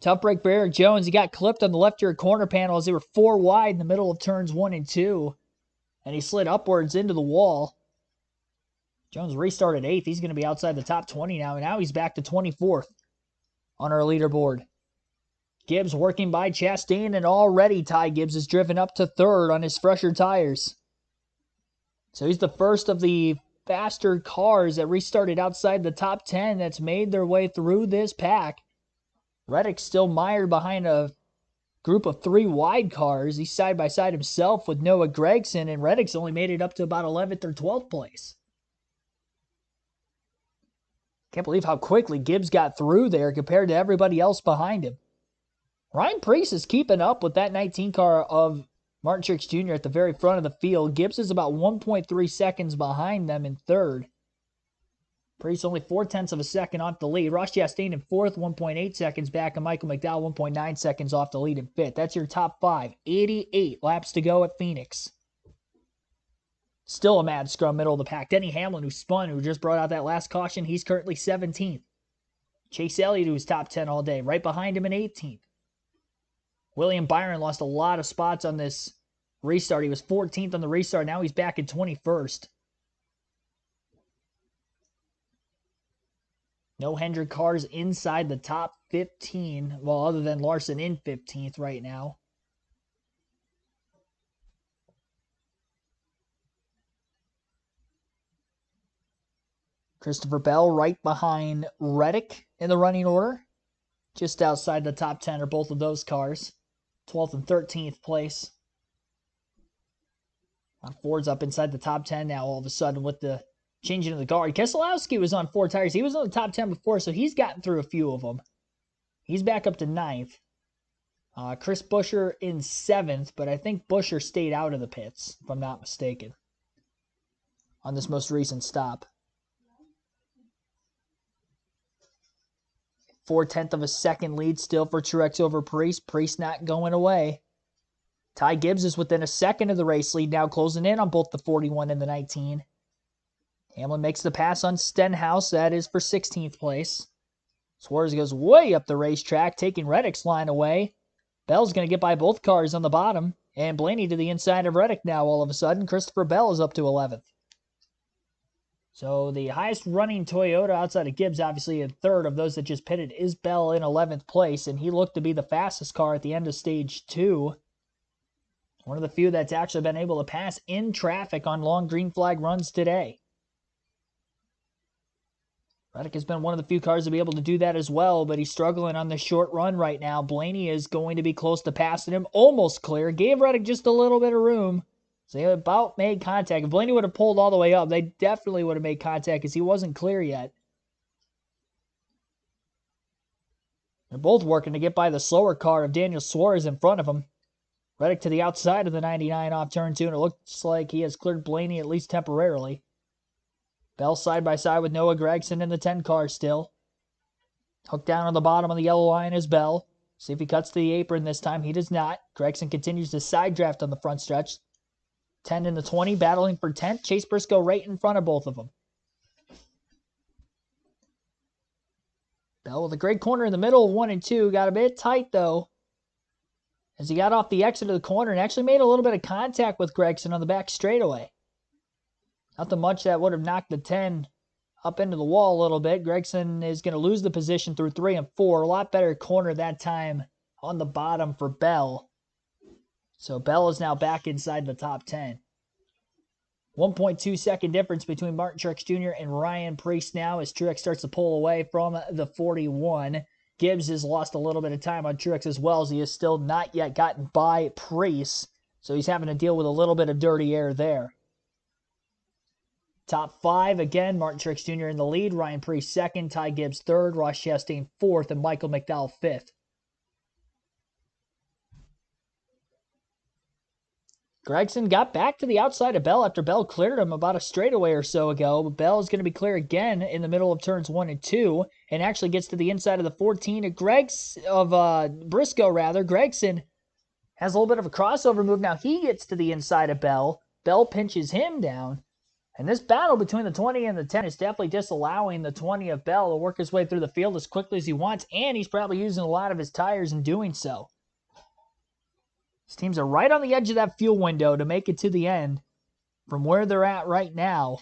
Tough break for Eric Jones. He got clipped on the left rear corner panel as they were 4 wide in the middle of turns 1 and 2. And he slid upwards into the wall. Jones restarted 8th. He's going to be outside the top 20 now. And now he's back to 24th on our leaderboard. Gibbs working by Chastain, and already Ty Gibbs is driven up to 3rd on his fresher tires. So he's the first of the faster cars that restarted outside the top 10 that's made their way through this pack. Reddick still mired behind a group of 3 wide cars. He's side by side himself with Noah Gragson, and Reddick's only made it up to about 11th or 12th place. Can't believe how quickly Gibbs got through there compared to everybody else behind him. Ryan Preece is keeping up with that 19 car of Martin Truex Jr. at the very front of the field. Gibbs is about 1.3 seconds behind them in 3rd. Preece only 0.4 of a second off the lead. Ross Chastain in 4th, 1.8 seconds back, and Michael McDowell 1.9 seconds off the lead in 5th. That's your top 5. 88 laps to go at Phoenix. Still a mad scrum middle of the pack. Denny Hamlin, who spun, who just brought out that last caution, he's currently 17th. Chase Elliott, who's top 10 all day, right behind him in 18th. William Byron lost a lot of spots on this restart. He was 14th on the restart. Now he's back in 21st. No Hendrick cars inside the top 15. Well, other than Larson in 15th right now. Christopher Bell right behind Reddick in the running order. Just outside the top 10 are both of those cars. 12th and 13th place. Ford's up inside the top 10 now all of a sudden with the changing of the guard. Keselowski was on 4 tires. He was on the top 10 before, so he's gotten through a few of them. He's back up to 9th. Chris Buescher in 7th, but I think Buescher stayed out of the pits, if I'm not mistaken, on this most recent stop. 4/10 of a second lead still for Truex over Priest. Priest not going away. Ty Gibbs is within a second of the race lead now, closing in on both the 41 and the 19. Hamlin makes the pass on Stenhouse. That is for 16th place. Suarez goes way up the racetrack, taking Reddick's line away. Bell's going to get by both cars on the bottom. And Blaney to the inside of Reddick now all of a sudden. Christopher Bell is up to 11th. So the highest running Toyota outside of Gibbs, obviously in third of those that just pitted, is Bell in 11th place. And he looked to be the fastest car at the end of stage 2. One of the few that's actually been able to pass in traffic on long green flag runs today. Reddick has been one of the few cars to be able to do that as well, but he's struggling on the short run right now. Blaney is going to be close to passing him, almost clear. Gave Reddick just a little bit of room. So they about made contact. If Blaney would have pulled all the way up, they definitely would have made contact because he wasn't clear yet. They're both working to get by the slower car of Daniel Suarez in front of him. Reddick to the outside of the 99 off turn 2, and it looks like he has cleared Blaney at least temporarily. Bell side by side with Noah Gragson in the 10 car still. Hooked down on the bottom of the yellow line is Bell. See if he cuts to the apron this time. He does not. Gragson continues to side draft on the front stretch. 10 and the 20 battling for 10th. Chase Briscoe right in front of both of them. Bell with a great corner in the middle of 1 and 2. Got a bit tight though, as he got off the exit of the corner and actually made a little bit of contact with Gragson on the back straightaway. Nothing much that would have knocked the 10 up into the wall a little bit. Gragson is going to lose the position through 3 and 4. A lot better corner that time on the bottom for Bell. So Bell is now back inside the top 10. 1.2 second difference between Martin Truex Jr. and Ryan Preece now as Truex starts to pull away from the 41. Gibbs has lost a little bit of time on Truex as well, as he has still not yet gotten by Preece. So he's having to deal with a little bit of dirty air there. Top 5, again, Martin Truex Jr. in the lead, Ryan Preece second, Ty Gibbs third, Ross Chastain fourth, and Michael McDowell fifth. Gragson got back to the outside of Bell after Bell cleared him about a straightaway or so ago, but Bell is going to be clear again in the middle of turns 1 and 2, and actually gets to the inside of the 14 of Briscoe rather. Gragson has a little bit of a crossover move. Now he gets to the inside of Bell. Bell pinches him down. And this battle between the 20 and the 10 is definitely disallowing the 20 of Bell to work his way through the field as quickly as he wants, and he's probably using a lot of his tires in doing so. These teams are right on the edge of that fuel window to make it to the end from where they're at right now.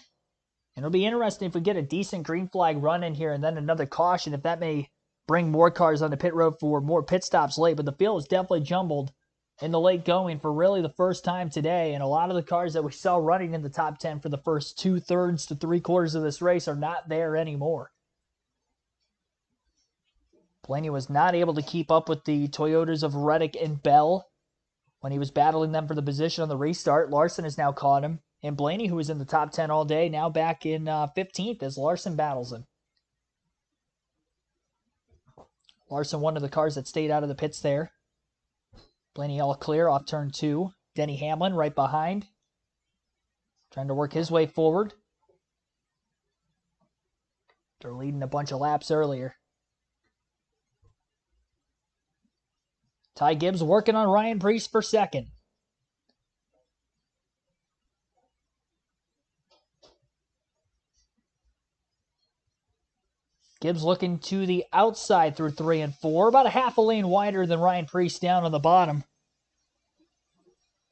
And it'll be interesting if we get a decent green flag run in here and then another caution, if that may bring more cars on the pit road for more pit stops late. But the field is definitely jumbled in the late going for really the first time today, and a lot of the cars that we saw running in the top 10 for the first 2/3 to 3/4 of this race are not there anymore. Blaney was not able to keep up with the Toyotas of Reddick and Bell when he was battling them for the position on the restart. Larson has now caught him, and Blaney, who was in the top 10 all day, now back in 15th as Larson battles him. Larson, one of the cars that stayed out of the pits there. Blaney all clear off turn 2. Denny Hamlin right behind, trying to work his way forward. They're leading a bunch of laps earlier. Ty Gibbs working on Ryan Preece for second. Gibbs looking to the outside through 3 and 4. About a half a lane wider than Ryan Preece down on the bottom.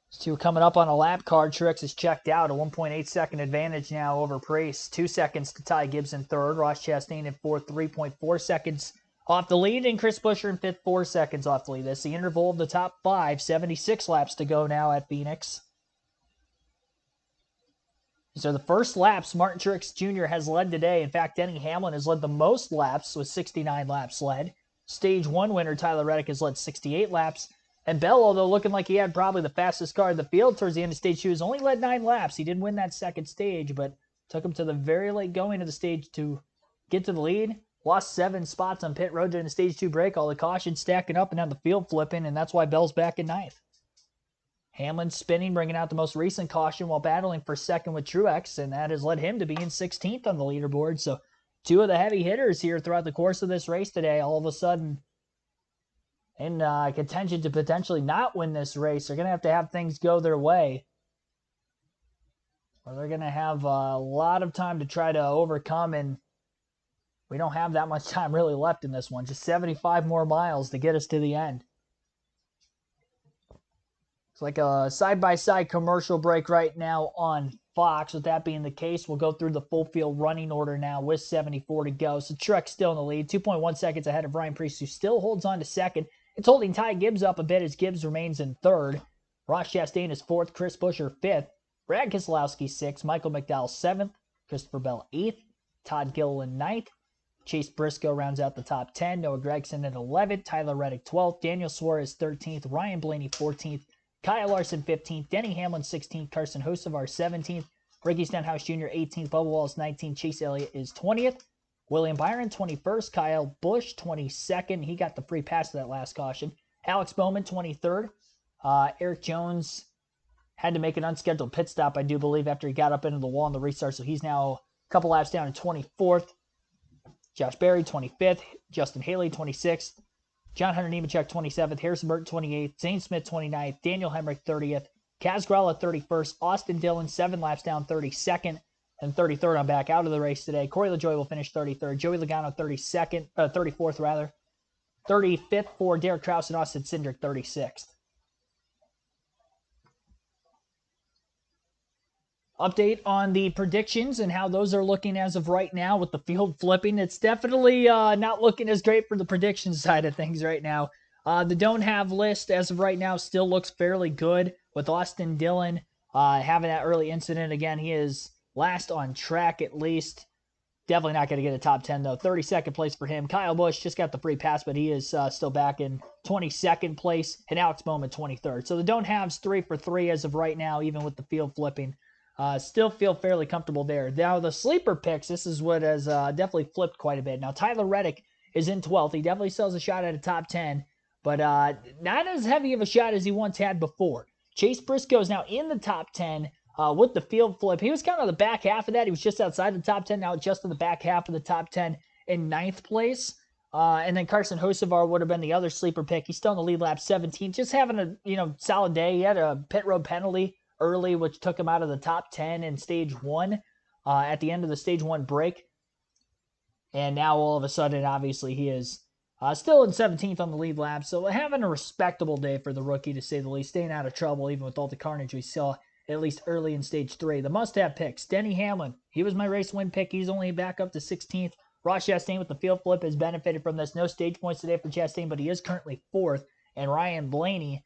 These two coming up on a lap card. Truex is checked out. A 1.8 second advantage now over Preece. 2 seconds to Ty Gibbs in third. Ross Chastain in fourth. 3.4 seconds off the lead. And Chris Buescher in fifth. 4 seconds off the lead. That's the interval of the top 5. 76 laps to go now at Phoenix. These are the first laps Martin Truex Jr. has led today. In fact, Denny Hamlin has led the most laps with 69 laps led. Stage 1 winner Tyler Reddick has led 68 laps. And Bell, although looking like he had probably the fastest car in the field towards the end of stage 2, has only led 9 laps. He did win that second stage, but took him to the very late going of the stage to get to the lead. Lost 7 spots on pit road during the stage 2 break. All the cautions stacking up and now the field flipping, and that's why Bell's back in 9th. Hamlin spinning, bringing out the most recent caution while battling for second with Truex, and that has led him to be in 16th on the leaderboard. So two of the heavy hitters here throughout the course of this race today, all of a sudden in contention to potentially not win this race. They're going to have things go their way, or they're going to have a lot of time to try to overcome, and we don't have that much time really left in this one. Just 75 more miles to get us to the end. It's like a side-by-side commercial break right now on Fox. With that being the case, we'll go through the full field running order now with 74 to go. So Truex still in the lead, 2.1 seconds ahead of Ryan Preece, who still holds on to second. It's holding Ty Gibbs up a bit as Gibbs remains in third. Ross Chastain is fourth, Chris Buescher fifth, Brad Keselowski sixth, Michael McDowell seventh, Christopher Bell eighth, Todd Gilliland ninth, Chase Briscoe rounds out the top 10, Noah Gragson at 11th, Tyler Reddick 12th, Daniel Suarez 13th, Ryan Blaney 14th, Kyle Larson 15th, Denny Hamlin 16th, Carson Hocevar 17th, Ricky Stenhouse Jr. 18th, Bubba Wallace 19th, Chase Elliott is 20th, William Byron 21st, Kyle Busch 22nd. He got the free pass to that last caution. Alex Bowman 23rd. Eric Jones had to make an unscheduled pit stop, I do believe, after he got up into the wall in the restart, so he's now a couple laps down in 24th. Josh Berry 25th, Justin Haley 26th, John Hunter Nemechek 27th, Harrison Burton 28th, Zane Smith 29th, Daniel Hemrick 30th, Kaz Grala 31st, Austin Dillon 7 laps down 32nd, and 33rd on back out of the race today. Corey LaJoie will finish 33rd, Joey Logano 34th rather, 35th for Derek Kraus and Austin Cindric 36th. Update on the predictions and how those are looking as of right now with the field flipping. It's definitely not looking as great for the prediction side of things right now. The don't have list as of right now still looks fairly good with Austin Dillon having that early incident. Again, he is last on track at least. Definitely not going to get a top 10 though. 32nd place for him. Kyle Busch just got the free pass, but he is still back in 22nd place. And Alex Bowman 23rd. So the don't haves 3 for 3 as of right now, even with the field flipping. Still feel fairly comfortable there. Now, the sleeper picks, this is what has definitely flipped quite a bit. Now, Tyler Reddick is in 12th. He definitely sells a shot at a top 10, but not as heavy of a shot as he once had before. Chase Briscoe is now in the top 10 with the field flip. He was kind of the back half of that. He was just outside the top 10, now just in the back half of the top 10 in 9th place. And then Carson Hocevar would have been the other sleeper pick. He's still in the lead lap 17, just having a solid day. He had a pit road penalty early, which took him out of the top 10 in stage 1 at the end of the stage 1 break. And now all of a sudden, obviously, he is still in 17th on the lead lap. So having a respectable day for the rookie, to say the least, staying out of trouble even with all the carnage we saw at least early in stage 3. The must-have picks, Denny Hamlin. He was my race win pick. He's only back up to 16th. Ross Chastain with the field flip has benefited from this. No stage points today for Chastain, but he is currently 4th. And Ryan Blaney,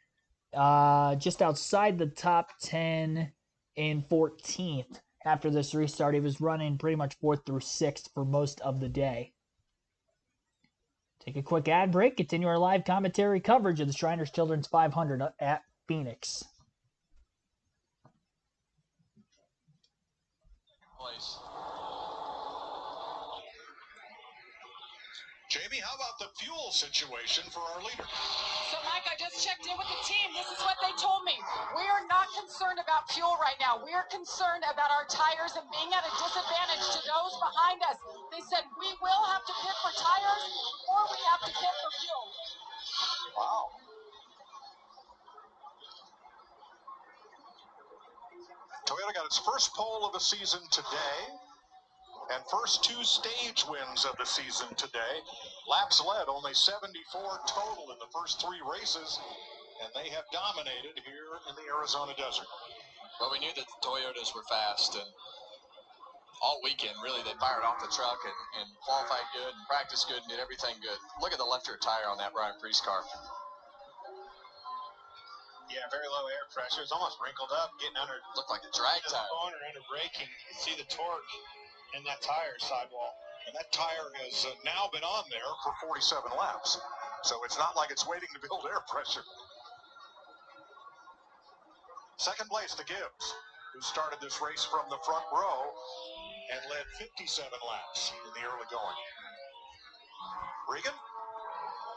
just outside the top 10 in 14th. After this restart, he was running pretty much 4th through 6th for most of the day. Take a quick ad break, continue our live commentary coverage of the Shriners Children's 500 at Phoenix. Jamie, how about the fuel situation for our leader? So, Mike, I just checked in with the team. This is what they told me. We are not concerned about fuel right now. We are concerned about our tires and being at a disadvantage to those behind us. They said we will have to pit for tires or we have to pit for fuel. Wow. Toyota got its first pole of the season today. And first 2 stage wins of the season today. Laps led, only 74 total in the first 3 races, and they have dominated here in the Arizona desert. Well, we knew that the Toyotas were fast, and all weekend, really, they fired off the truck and qualified good and practiced good and did everything good. Look at the left rear tire on that Ryan Preece car. Yeah, very low air pressure. It's almost wrinkled up, getting under. Looked like a drag tire. Corner under braking. You can see the torque in that tire sidewall. And that tire has now been on there for 47 laps. So it's not like it's waiting to build air pressure. Second place to Gibbs, who started this race from the front row and led 57 laps in the early going. Regan?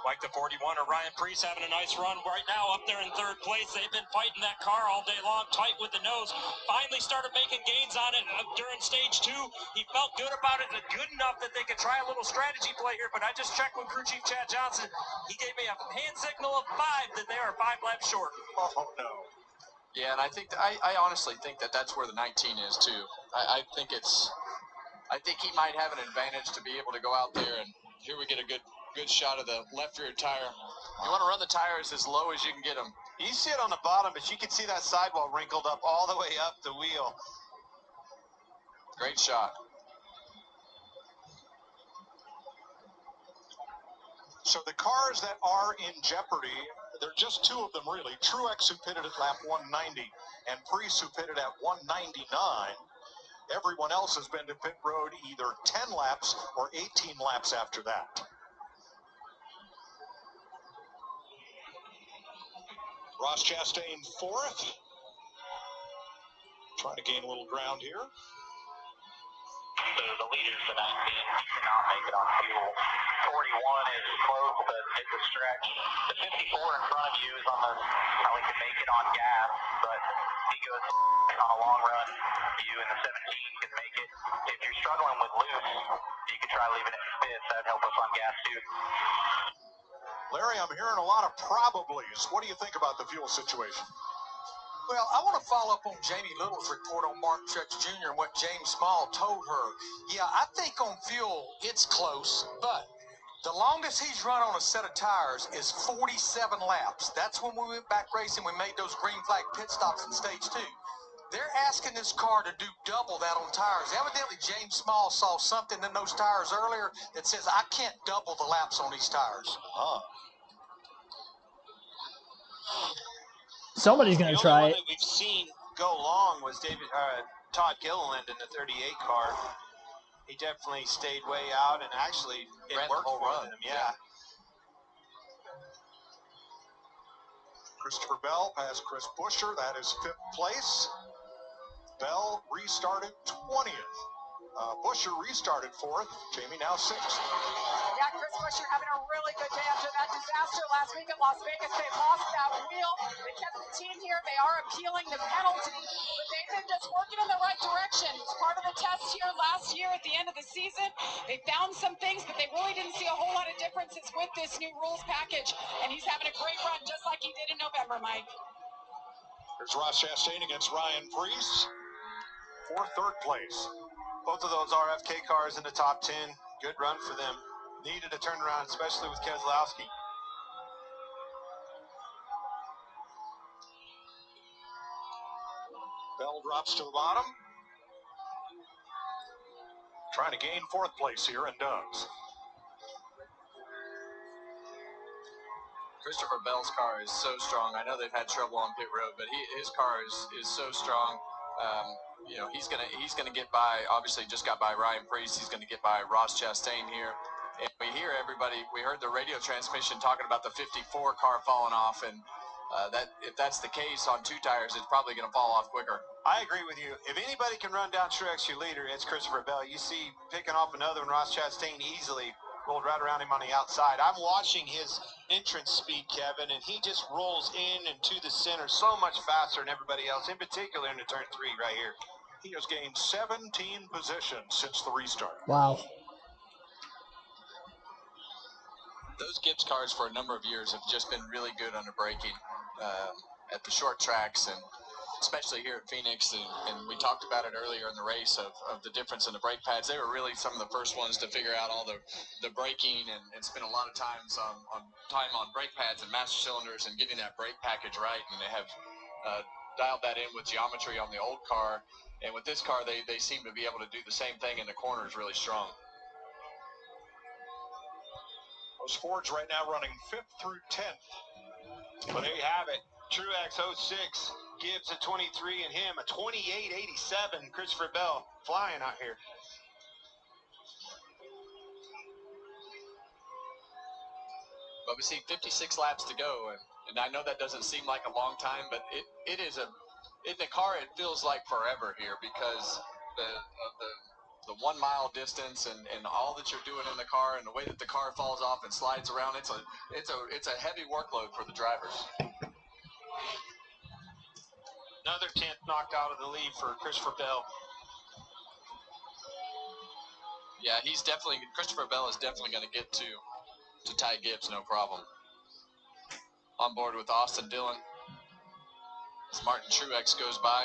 Like the 41 or Ryan Preece having a nice run right now up there in third place. They've been fighting that car all day long, tight with the nose. Finally started making gains on it during stage 2. He felt good about it and good enough that they could try a little strategy play here. But I just checked with crew chief Chad Johnson. He gave me a hand signal of 5 that they are 5 laps short. Oh, no. Yeah, and I think I honestly think that's where the 19 is too. I think he might have an advantage to be able to go out there, and here we get a good shot of the left rear tire. You want to run the tires as low as you can get them. You see it on the bottom, but you can see that sidewall wrinkled up all the way up the wheel. Great shot. So the cars that are in jeopardy, there are just 2 of them really. Truex, who pitted at lap 190, and Preece, who pitted at 199. Everyone else has been to pit road either 10 laps or 18 laps after that. Ross Chastain 4th. Trying to gain a little ground here. The leaders tonight, he cannot make it on fuel. 41 is close, but it's a stretch. The 54 in front of you is on the how he can make it on gas, but he goes on a long run. You in the 17 can make it. If you're struggling with loose, you can try leaving it in fifth. That'd help us on gas too. Larry, I'm hearing a lot of probablys. What do you think about the fuel situation? Well, I want to follow up on Jamie Little's report on Mark Truex Jr. and what James Small told her. Yeah, I think on fuel, it's close, but the longest he's run on a set of tires is 47 laps. That's when we went back racing. We made those green flag pit stops in stage 2. They're asking this car to do double that on tires. Evidently, James Small saw something in those tires earlier that says, I can't double the laps on these tires. Somebody's going to try it. The only one that we've seen go long was Todd Gilliland in the 38 car. He definitely stayed way out and actually it worked for him. Yeah. Christopher Bell has Chris Buescher. That is 5th place. Bell restarted 20th. Buescher restarted 4th. Jamie now 6th. Yeah, Chris Buescher having a really good day after that disaster last week at Las Vegas. They lost that wheel. They kept the team here. They are appealing the penalty, but they've been just working in the right direction. It's part of the test here last year at the end of the season. They found some things, but they really didn't see a whole lot of differences with this new rules package, and he's having a great run just like he did in November, Mike. There's Ross Chastain against Ryan Preece for 3rd place. Both of those RFK cars in the top 10. Good run for them. Needed a turnaround, especially with Keselowski. Bell drops to the bottom. Trying to gain 4th place here and does. Christopher Bell's car is so strong. I know they've had trouble on pit road, but his car is so strong. You know, he's gonna get by. Obviously, just got by Ryan Preece. He's gonna get by Ross Chastain here. And we hear everybody. We heard the radio transmission talking about the 54 car falling off, and that if that's the case on 2 tires, it's probably gonna fall off quicker. I agree with you. If anybody can run down Truex, your leader, it's Christopher Bell. You see picking off another one, Ross Chastain easily rolled right around him on the outside. I'm watching his entrance speed, Kevin, and he just rolls in and to the center so much faster than everybody else, in particular in the turn 3 right here. He has gained 17 positions since the restart. Wow. Those Gibbs cars for a number of years have just been really good under braking at the short tracks, and especially here at Phoenix. And we talked about it earlier in the race of the difference in the brake pads. They were really some of the first ones to figure out all the braking and spend a lot of time on brake pads and master cylinders and getting that brake package right. And they have dialed that in with geometry on the old car. And with this car, they seem to be able to do the same thing, and the corner is really strong. Those Fords right now running 5th through 10th. Well, there you have it. Truex 06, Gibbs at 23, and him a 28.87. Christopher Bell flying out here. But we see 56 laps to go, and I know that doesn't seem like a long time, but in the car it feels like forever here because of the the 1 mile distance and all that you're doing in the car and the way that the car falls off and slides around, it's a heavy workload for the drivers. Another 10th knocked out of the lead for Christopher Bell. Yeah, Christopher Bell is definitely going to get to Ty Gibbs, no problem. On board with Austin Dillon as Martin Truex goes by.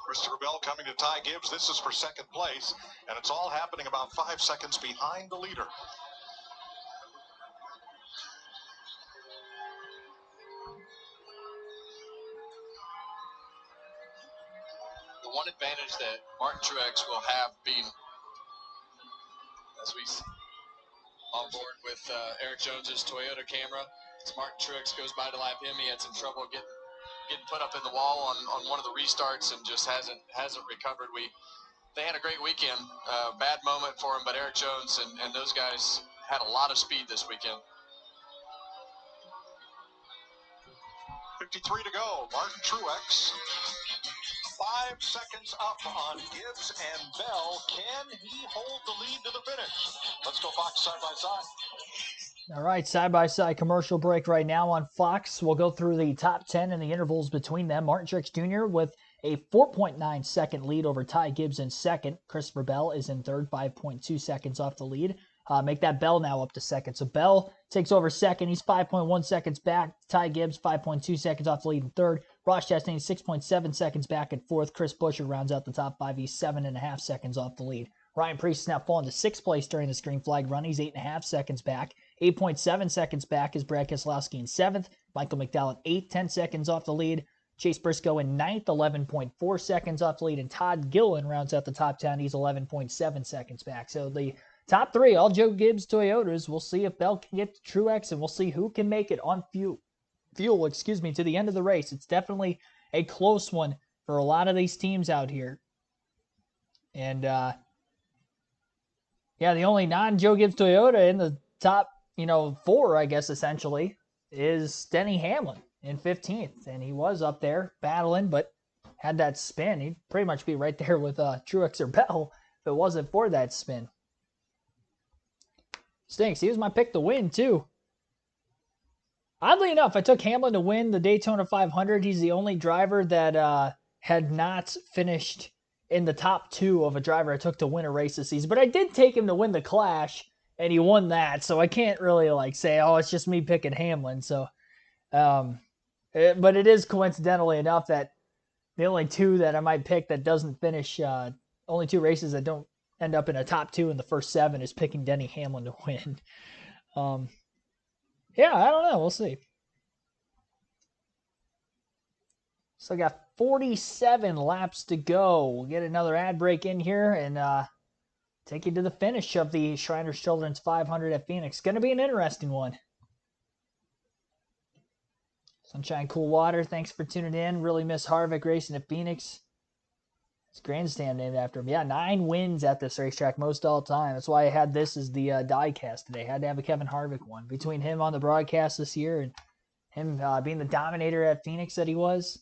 Christopher Bell coming to Ty Gibbs. This is for second place, and it's all happening about 5 seconds behind the leader. The one advantage that Martin Truex will have being, as we on board with Eric Jones's Toyota Camry, as Martin Truex goes by to lap him, he had some trouble getting put up in the wall on one of the restarts and just hasn't recovered. They had a great weekend. Bad moment for him, but Eric Jones and those guys had a lot of speed this weekend. 53 to go. Martin Truex. 5 seconds up on Gibbs and Bell. Can he hold the lead to the finish? Let's go Fox side by side. All right, side-by-side commercial break right now on Fox. We'll go through the top 10 and the intervals between them. Martin Truex Jr. with a 4.9 second lead over Ty Gibbs in second. Christopher Bell is in third, 5.2 seconds off the lead. Make that Bell now up to second. So Bell takes over second. He's 5.1 seconds back. Ty Gibbs, 5.2 seconds off the lead in third. Ross Chastain, 6.7 seconds back in fourth. Chris Buescher rounds out the top five. He's 7.5 seconds off the lead. Ryan Preece is now falling to sixth place during the green flag run. He's 8.5 seconds back. 8.7 seconds back is Brad Keselowski in seventh. Michael McDowell at 8th, 10 seconds off the lead. Chase Briscoe in ninth, 11.4 seconds off the lead. And Todd Gilliland rounds out the top 10. He's 11.7 seconds back. So the top three, all Joe Gibbs Toyotas. We'll see if Bell can get to Truex, and we'll see who can make it on fuel, to the end of the race. It's definitely a close one for a lot of these teams out here. And, the only non-Joe Gibbs Toyota in the top, four, I guess, essentially, is Denny Hamlin in 15th. And he was up there battling, but had that spin. He'd pretty much be right there with Truex or Bell if it wasn't for that spin. Stinks. He was my pick to win, too. Oddly enough, I took Hamlin to win the Daytona 500. He's the only driver that had not finished in the top two of a driver I took to win a race this season. But I did take him to win the Clash, and he won that. So I can't really say, oh, it's just me picking Hamlin. So, but it is coincidentally enough that the only two that I might pick that doesn't finish, only two races that don't end up in a top two in the first 7 is picking Denny Hamlin to win. I don't know. We'll see. So I got 47 laps to go. We'll get another ad break in here and take you to the finish of the Shriners Children's 500 at Phoenix. Going to be an interesting one. Sunshine Cool Water, thanks for tuning in. Really miss Harvick racing at Phoenix. It's grandstand named after him. Yeah, 9 wins at this racetrack, most all time. That's why I had this as the diecast today. Had to have a Kevin Harvick one. Between him on the broadcast this year and him being the dominator at Phoenix that he was.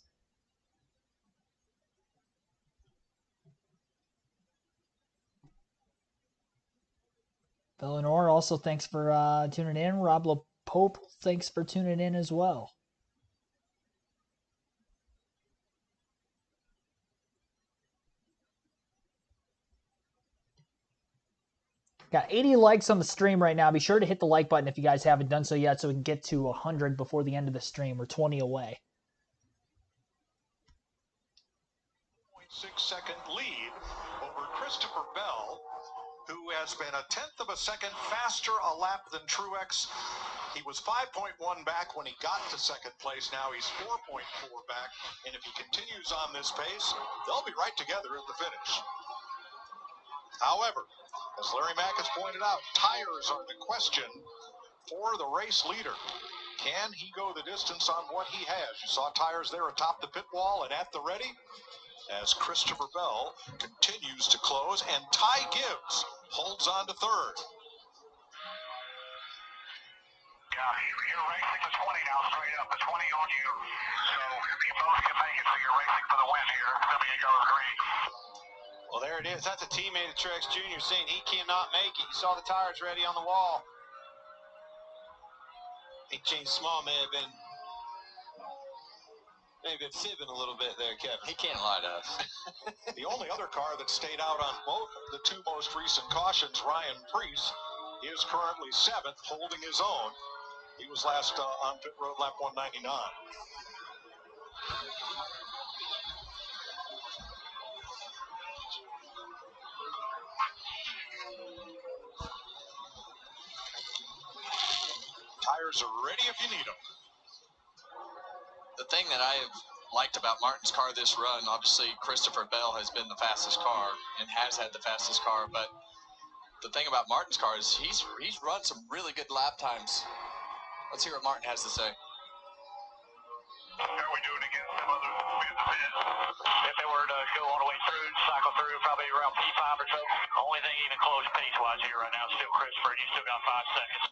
Eleanor, also thanks for tuning in. Rob LaPope, thanks for tuning in as well. Got 80 likes on the stream right now. Be sure to hit the like button if you guys haven't done so yet so we can get to 100 before the end of the stream. We're 20 away. 0.6-second lead over Christopher Bell, who has been 1/10 of a second faster a lap than Truex. He was 5.1 back when he got to second place. Now he's 4.4 back. And if he continues on this pace, they'll be right together at the finish. However, as Larry Mack has pointed out, tires are the question for the race leader. Can he go the distance on what he has? You saw tires there atop the pit wall and at the ready as Christopher Bell continues to close, and Ty Gibbs holds on to third. you're racing the 20 now, straight up. The 20 on you. So you both can make it, so you're racing for the win here. Then it goes green. Well, there it is. That's a teammate of Truex Jr. saying he cannot make it. You saw the tires ready on the wall. I think James Small may have been fibbing a little bit there, Kevin. He can't lie to us. The only other car that stayed out on both the two most recent cautions, Ryan Preece, is currently 7th, holding his own. He was last on pit road lap 199. Tires are ready if you need them. The thing that I have liked about Martin's car this run, obviously Christopher Bell has been the fastest car and has had the fastest car, but the thing about Martin's car is he's run some really good lap times. Let's hear what Martin has to say. How are we doing against some other businesses? If they were to go all the way through, cycle through, probably around P5 or so. Only thing even close pace-wise here right now is still Christopher, and you still got 5 seconds.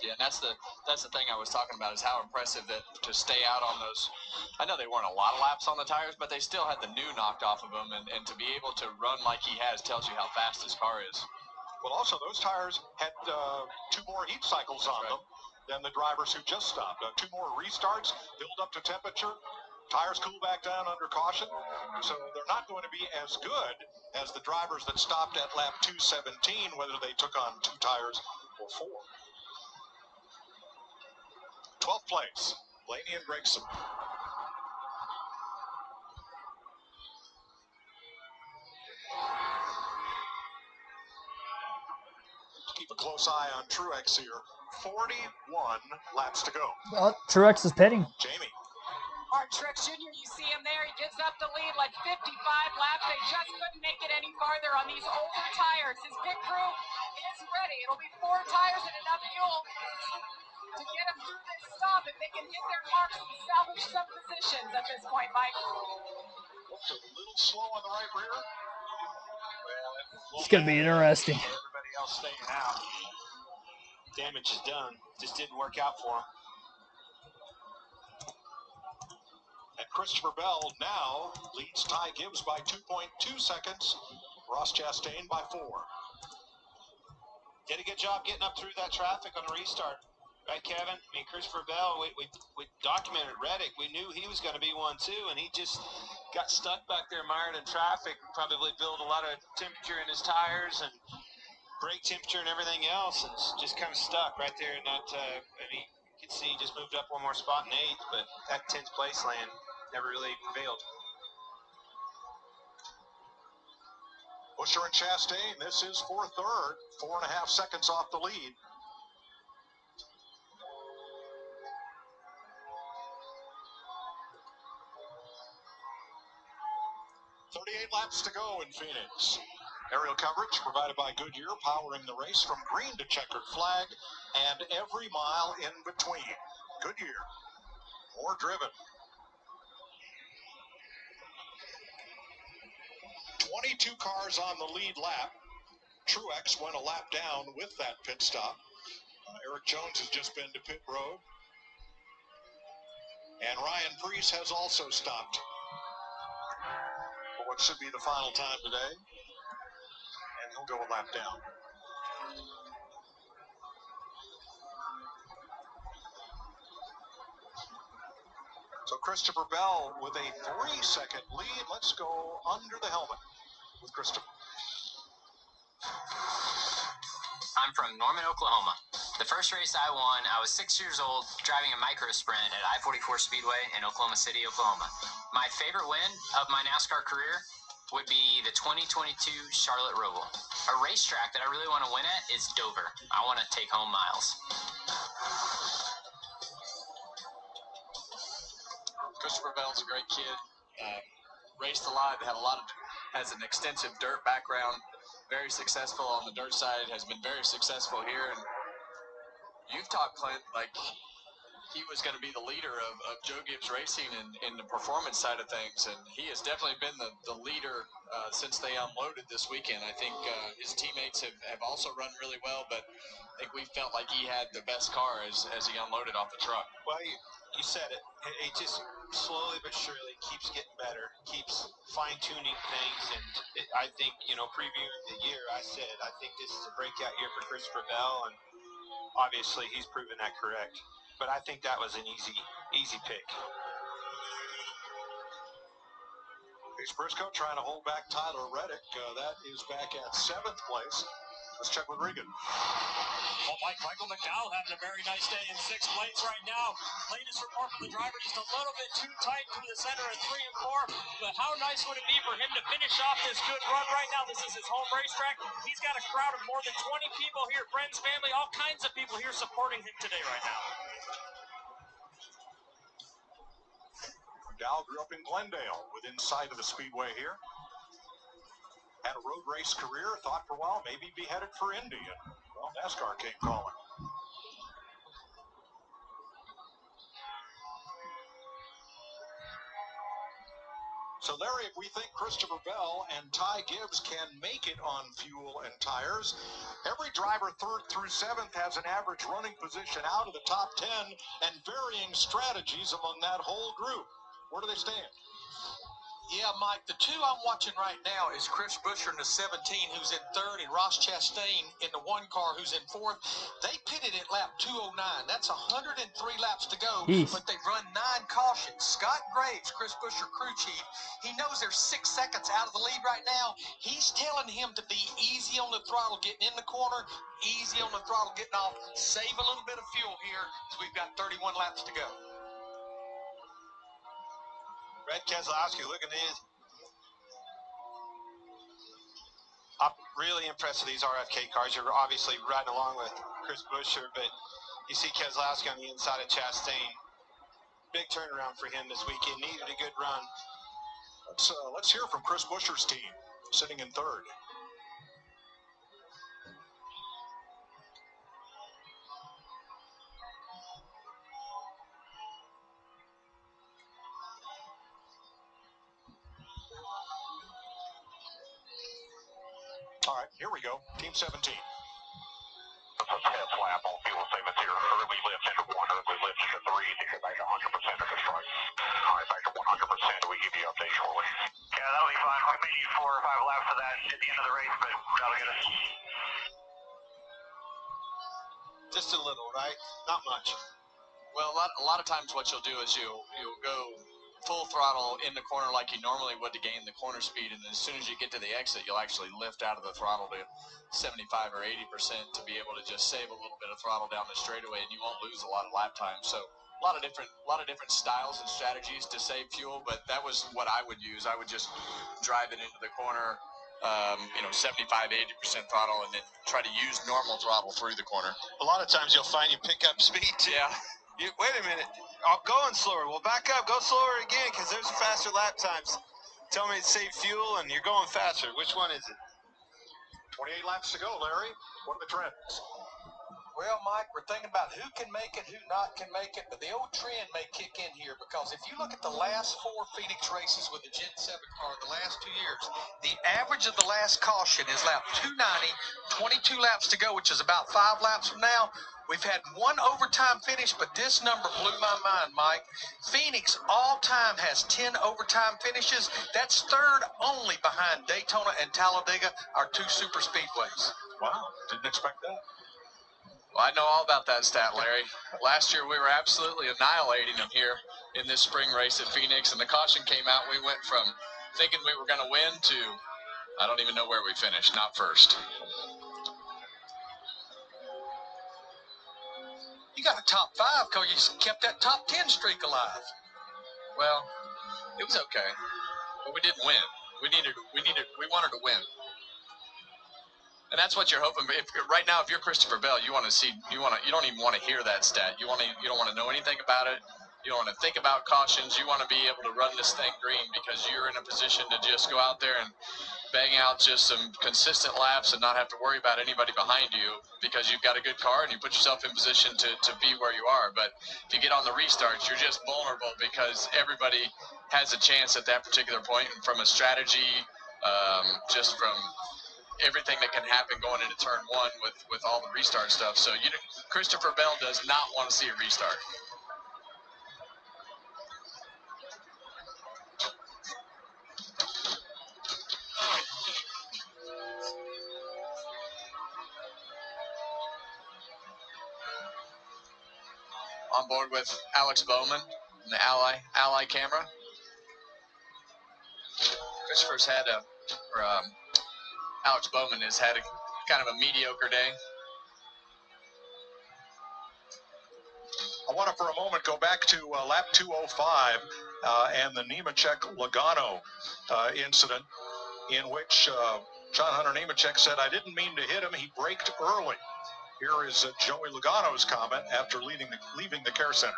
Yeah, and that's the thing I was talking about, is how impressive that to stay out on those. I know they weren't a lot of laps on the tires, but they still had the new knocked off of them, and to be able to run like he has tells you how fast his car is. Well, also, those tires had 2 more heat cycles on them than the drivers who just stopped. 2 more restarts, build up to temperature, tires cool back down under caution. So they're not going to be as good as the drivers that stopped at lap 217, whether they took on 2 tires or 4. 12th place, Blaney and Gregson. Keep a close eye on Truex here. 41 laps to go. Truex is pitting. Jamie. Martin Truex Jr., you see him there. He gets up the lead like 55 laps. They just couldn't make it any farther on these older tires. His pit crew is ready. It'll be 4 tires and enough fuel to get them through this stop if they can hit their marks and salvage some positions at this point, Mike. Looks a little slow on the right rear. It's going to be interesting. Everybody else staying out. Damage is done. Just didn't work out for him. And Christopher Bell now leads Ty Gibbs by 2.2 seconds. Ross Chastain by 4. Did a good job getting up through that traffic on the restart. Right, Kevin? I mean, Christopher Bell, we documented Reddick. We knew he was going to be one, too, and he just got stuck back there mired in traffic, probably built a lot of temperature in his tires and brake temperature and everything else, and just kind of stuck right there in that, I mean, you can see he just moved up 1 more spot in 8th, but that 10th place land never really prevailed. Busher and Chastain, this is for 3rd, 4.5 seconds off the lead. 38 laps to go in Phoenix. Aerial coverage provided by Goodyear, powering the race from green to checkered flag and every mile in between. Goodyear, more driven. 22 cars on the lead lap. Truex went a lap down with that pit stop. Eric Jones has just been to pit road. And Ryan Preece has also stopped for what should be the final time today. And he'll go a lap down. So Christopher Bell with a 3-second lead. Let's go under the helmet with Christopher. I'm from Norman, Oklahoma. The first race I won, I was 6 years old, driving a micro sprint at I-44 Speedway in Oklahoma City, Oklahoma. My favorite win of my NASCAR career would be the 2022 Charlotte Roval. A racetrack that I really want to win at is Dover. I want to take home miles. Christopher Bell's a great kid. Raced a lot, has an extensive dirt background. Very successful on the dirt side, has been very successful here. And you've talked, Clint, like he was going to be the leader of Joe Gibbs Racing in the performance side of things, and he has definitely been the leader since they unloaded this weekend. I think his teammates have also run really well, but I think we felt like he had the best car as he unloaded off the truck. Well, you said it. It just slowly but surely keeps getting better, keeps fine-tuning things, and I think, previewing the year, I said, I think this is a breakout year for Christopher Bell, and obviously he's proven that correct. But I think that was an easy pick. Chase Briscoe trying to hold back Tyler Reddick. That is back at 7th place. Let's check with Regan. Well, Michael McDowell having a very nice day in 6th place right now. Latest report from the driver, just a little bit too tight through the center at 3 and 4. But how nice would it be for him to finish off this good run right now? This is his home racetrack. He's got a crowd of more than 20 people here, friends, family, all kinds of people here supporting him today right now. McDowell grew up in Glendale, within sight of the speedway here. Had a road race career, thought for a while maybe be headed for Indy, and well, NASCAR came calling. So Larry, if we think Christopher Bell and Ty Gibbs can make it on fuel and tires, every driver 3rd through 7th has an average running position out of the top 10 and varying strategies among that whole group. Where do they stand? Yeah, Mike, the two I'm watching right now is Chris Buescher in the 17, who's in 3rd, and Ross Chastain in the 1 car, who's in 4th. They pitted at lap 209. That's 103 laps to go, but they've run 9 cautions. Scott Graves, Chris Buescher crew chief, he knows they're 6 seconds out of the lead right now. He's telling him to be easy on the throttle getting in the corner, easy on the throttle getting off, save a little bit of fuel here, so we've got 31 laps to go. Brad Keselowski looking at his. I'm really impressed with these RFK cars. You're obviously riding along with Chris Buescher, but you see Keselowski on the inside of Chastain. Big turnaround for him this weekend. Needed a good run. Let's hear from Chris Buescher's team, sitting in 3rd. All right, here we go. Team 17. It's a test lap on fuel savings here. Early lift into 1, early lift into 3. You're back to 100% at this point. All right, back to 100%. We give you update shortly. Yeah, that'll be fine. We may need 4 or 5 laps of that at the end of the race, but that'll get us. Just a little, right? Not much. Well, a lot of times what you'll do is you'll go full throttle in the corner like you normally would to gain the corner speed, and as soon as you get to the exit, you'll actually lift out of the throttle to 75 or 80% to be able to just save a little bit of throttle down the straightaway, and you won't lose a lot of lap time. So a lot of different styles and strategies to save fuel, but that was what I would use. I would just drive it into the corner, 75, 80% throttle, and then try to use normal throttle through the corner. A lot of times you'll find you pick up speed too. Yeah. Wait a minute. I'm going slower. Well, back up. Go slower again, because there's faster lap times. Tell me to save fuel, and you're going faster. Which one is it? 28 laps to go, Larry. What are the trends? Well, Mike, we're thinking about who can make it, who not can make it, but the old trend may kick in here, because if you look at the last 4 Phoenix races with the Gen 7 car the last 2 years, the average of the last caution is lap 290, 22 laps to go, which is about 5 laps from now. We've had 1 overtime finish, but this number blew my mind, Mike. Phoenix all-time has 10 overtime finishes. That's 3rd only behind Daytona and Talladega, our 2 super speedways. Wow, didn't expect that. Well, I know all about that stat, Larry. Last year, we were absolutely annihilating them here in this spring race at Phoenix, and the caution came out. We went from thinking we were going to win to, I don't even know where we finished, not first. You got a top 5 because you kept that top 10 streak alive. Well, it was okay, but we didn't win. We wanted to win. And that's what you're hoping. If right now, if you're Christopher Bell, you don't even want to hear that stat. You don't want to know anything about it. You don't want to think about cautions. You want to be able to run this thing green because you're in a position to just go out there and bang out just some consistent laps and not have to worry about anybody behind you because you've got a good car and you put yourself in position to be where you are. But if you get on the restarts, you're just vulnerable because everybody has a chance at that particular point. And from a strategy, just from everything that can happen going into turn one with all the restart stuff. So Christopher Bell does not want to see a restart. On board with Alex Bowman, the Ally camera. Christopher's had Alex Bowman has had a kind of a mediocre day. I want to for a moment go back to lap 205 and the Nemechek-Logano incident in which John Hunter Nemechek said, "I didn't mean to hit him, he braked early." Here is Joey Logano's comment after leaving the care center.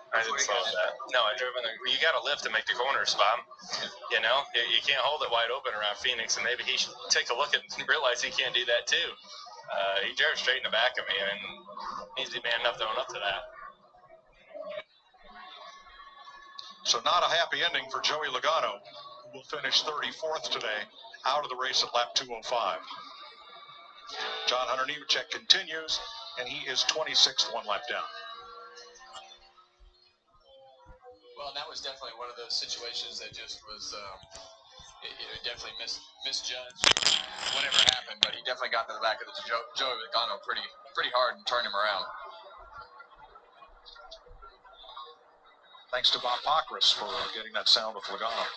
I didn't slow that. No, I drove in there. You got to lift to make the corners, Bob. You know, you can't hold it wide open around Phoenix, and maybe he should take a look at and realize he can't do that too. He drove straight in the back of me, and needs to be man enough to own up to that. So not a happy ending for Joey Logano, who will finish 34th today, out of the race at lap 205. John Hunter Nemechek continues, and he is 26th, one lap down. Well, that was definitely one of those situations that just was, it definitely misjudged whatever happened, but he definitely got to the back of the Joey Logano pretty hard and turned him around. Thanks to Bob Pockris for getting that sound with Logano.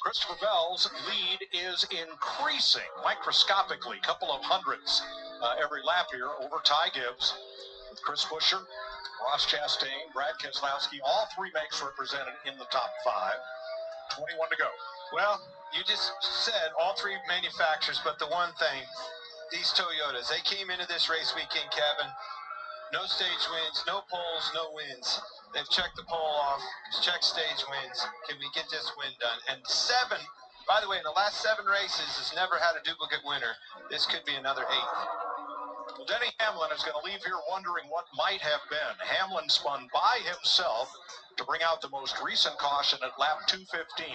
Christopher Bell's lead is increasing microscopically, couple of hundredths every lap here over Ty Gibbs, with Chris Buescher, Ross Chastain, Brad Keselowski, all three makes represented in the top 5. 21 to go. Well, you just said all three manufacturers, but the one thing, these Toyotas, they came into this race weekend, Kevin, no stage wins, no poles, no wins. They've checked the pole off, checked stage wins. Can we get this win done? And 7, by the way, in the last 7 races, has never had a duplicate winner. This could be another 8th. Well, Denny Hamlin is going to leave here wondering what might have been. Hamlin spun by himself to bring out the most recent caution at lap 215.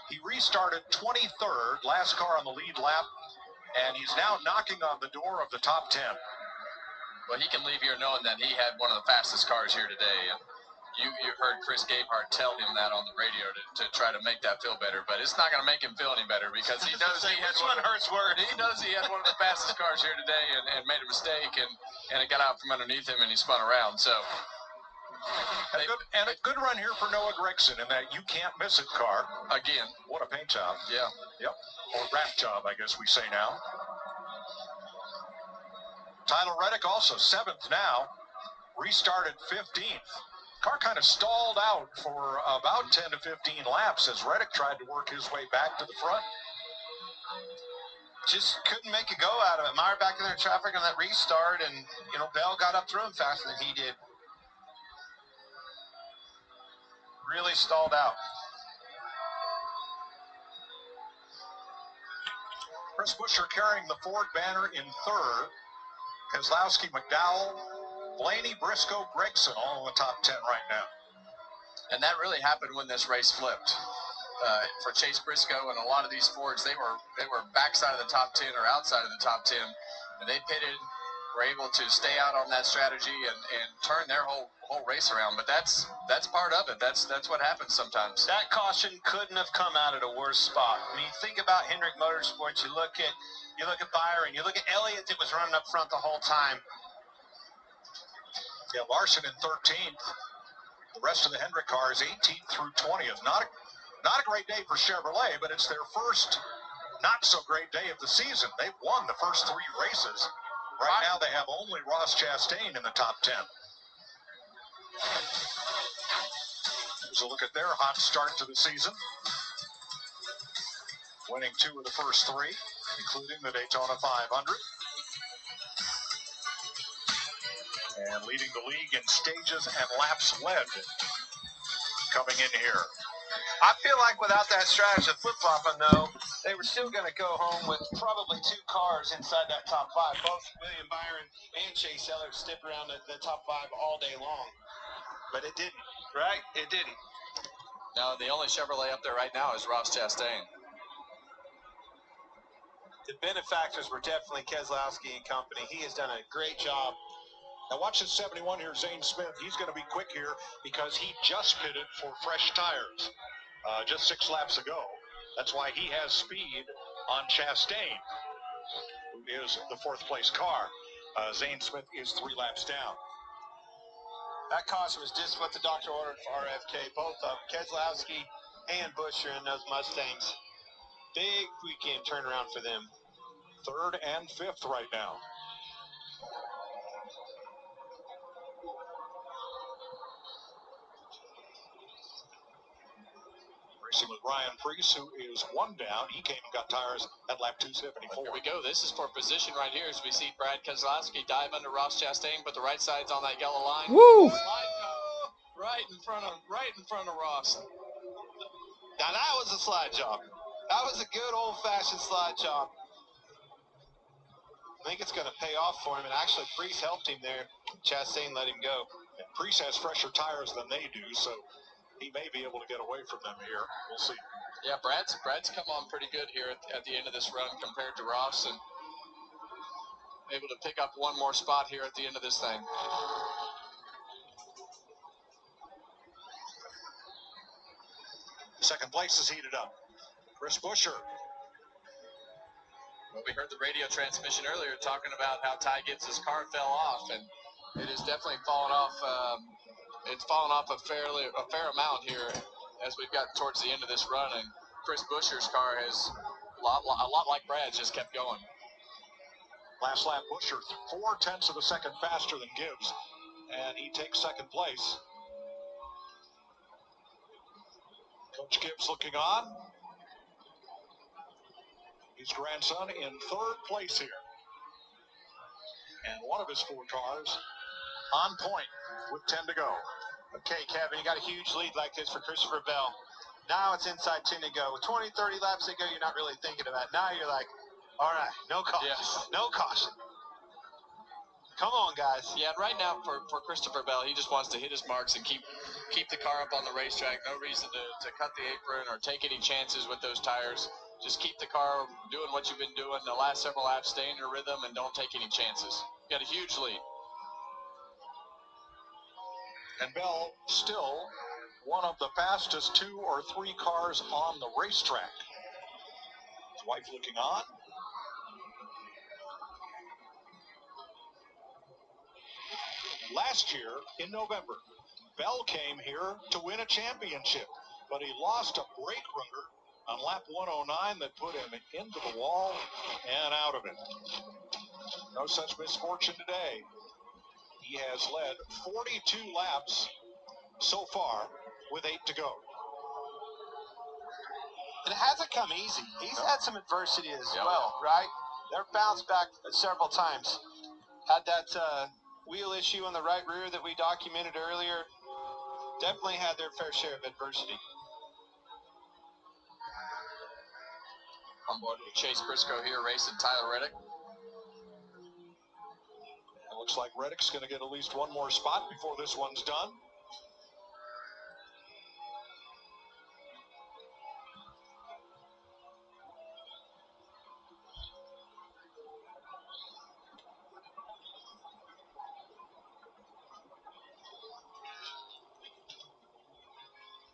He restarted 23rd, last car on the lead lap, and he's now knocking on the door of the top 10. Well, he can leave here knowing that he had one of the fastest cars here today. You heard Chris Gabehart tell him that on the radio to try to make that feel better, but it's not going to make him feel any better because he knows he had one hurts worse. He knows he had one of the fastest cars here today and made a mistake and it got out from underneath him and he spun around. So and a good run here for Noah Gragson in that you can't miss it car. Again, what a paint job. Yeah. Yep. Or wrap job, I guess we say now. Tyler Reddick also 7th now, restarted 15th. Car kind of stalled out for about 10 to 15 laps as Reddick tried to work his way back to the front. Just couldn't make a go out of it. Meyer back in their traffic on that restart, and, you know, Bell got up through him faster than he did. Really stalled out. Chris Buescher carrying the Ford banner in 3rd. Keselowski, McDowell, Blaney, Briscoe, Gragson all in the top 10 right now. And that really happened when this race flipped. For Chase Briscoe and a lot of these Fords, they were backside of the top 10 or outside of the top 10, and they pitted, were able to stay out on that strategy and turn their whole race around. But that's part of it. That's what happens sometimes. That caution couldn't have come out at a worse spot. I mean, think about Hendrick Motorsports. You look at Byron, you look at Elliott that was running up front the whole time. Yeah, Larson in 13th. The rest of the Hendrick cars 18th through 20th. Not a great day for Chevrolet, but it's their first not so great day of the season. They've won the first 3 races. Right now they have only Ross Chastain in the top 10. Here's a look at their hot start to the season. Winning 2 of the first 3, including the Daytona 500. and leading the league in stages and laps led coming in here. I feel like without that strategy of flip-flopping, though, they were still going to go home with probably 2 cars inside that top 5. Both William Byron and Chase Elliott stick around the top 5 all day long. But it didn't, right? It didn't. No, the only Chevrolet up there right now is Ross Chastain. The benefactors were definitely Keselowski and company. He has done a great job. Now watch this 71 here, Zane Smith. He's going to be quick here because he just pitted for fresh tires just 6 laps ago. That's why he has speed on Chastain, who is the 4th place car. Zane Smith is 3 laps down. That caution was just what the doctor ordered for RFK. Both of Keselowski and Buescher in those Mustangs. Big weekend turnaround for them. 3rd and 5th right now. Racing with Ryan Preece, who is 1 down. He came and got tires at lap 274. Here we go. This is for position right here as we see Brad Keselowski dive under Ross Chastain, but the right side's on that yellow line. Woo! Right in front of Ross. Now that was a slide job. That was a good old-fashioned slide job. I think it's going to pay off for him, and actually Preece helped him there. Chastain let him go. And Preece has fresher tires than they do, so he may be able to get away from them here. We'll see. Yeah, Brad's come on pretty good here at the end of this run compared to Ross, and able to pick up one more spot here at the end of this thing. Second place is heated up. Chris Buescher. Well, we heard the radio transmission earlier talking about how Ty Gibbs' car fell off, and it has definitely fallen off. It's fallen off a fair amount here as we've gotten towards the end of this run, and Chris Buescher's car has a lot like Brad's just kept going. Last lap, Buescher 0.4 of a second faster than Gibbs, and he takes second place. Coach Gibbs looking on. His grandson in 3rd place here. And one of his 4 cars on point with 10 to go. Okay, Kevin, you got a huge lead like this for Christopher Bell. Now it's inside 10 to go. With 20, 30 laps to go, you're not really thinking about it. Now you're like, all right, no caution. Yes. No caution. Come on, guys. Yeah, right now for Christopher Bell, he just wants to hit his marks and keep the car up on the racetrack. No reason to cut the apron or take any chances with those tires. Just keep the car doing what you've been doing the last several laps, stay in your rhythm, and don't take any chances. You got a huge lead. And Bell still one of the fastest 2 or 3 cars on the racetrack. His wife looking on. Last year in November, Bell came here to win a championship, but he lost a brake rudder on lap 109 that put him into the wall and out of it. No such misfortune today. He has led 42 laps so far with 8 to go. And it hasn't come easy. He's had some adversity as well, right? They're bounced back several times. Had that wheel issue on the right rear that we documented earlier. Definitely had their fair share of adversity. On board with Chase Briscoe here, racing Tyler Reddick. It looks like Reddick's going to get at least one more spot before this one's done.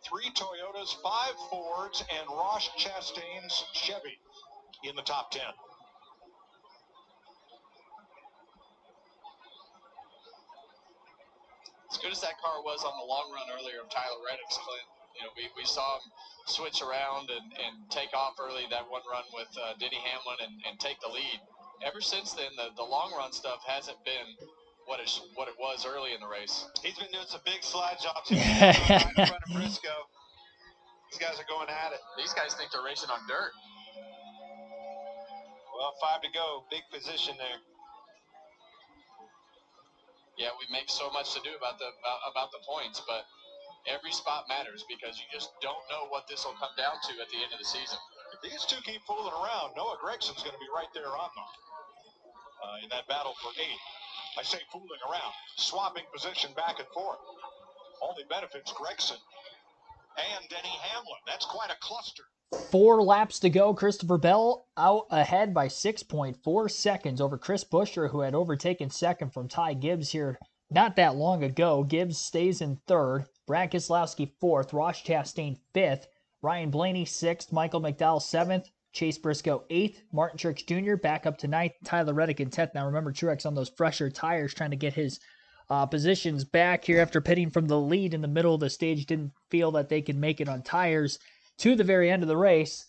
Three Toyotas, 5 Fords, and Ross Chastain's Chevy in the top 10. As good as that car was on the long run earlier of Tyler Reddick's, Clint, you know, we saw him switch around and take off early that one run with Denny Hamlin and take the lead. Ever since then, the long run stuff hasn't been what it was early in the race. He's been doing some big slide jobs here right in front of Briscoe. These guys are going at it. These guys think they're racing on dirt. Well, 5 to go. Big position there. Yeah, we make so much to do about the points, but every spot matters because you just don't know what this will come down to at the end of the season. If these two keep fooling around, Noah Gregson's going to be right there on them in that battle for 8th. I say fooling around, swapping position back and forth. Only benefits Gregson and Denny Hamlin. That's quite a cluster. 4 laps to go. Christopher Bell out ahead by 6.4 seconds over Chris Buescher, who had overtaken second from Ty Gibbs here not that long ago. Gibbs stays in third. Brad Keselowski fourth. Ross Chastain fifth. Ryan Blaney sixth. Michael McDowell seventh. Chase Briscoe eighth. Martin Truex Jr. back up to ninth. Tyler Reddick in 10th. Now remember, Truex on those fresher tires trying to get his positions back here after pitting from the lead in the middle of the stage. Didn't feel that they could make it on tires to the very end of the race.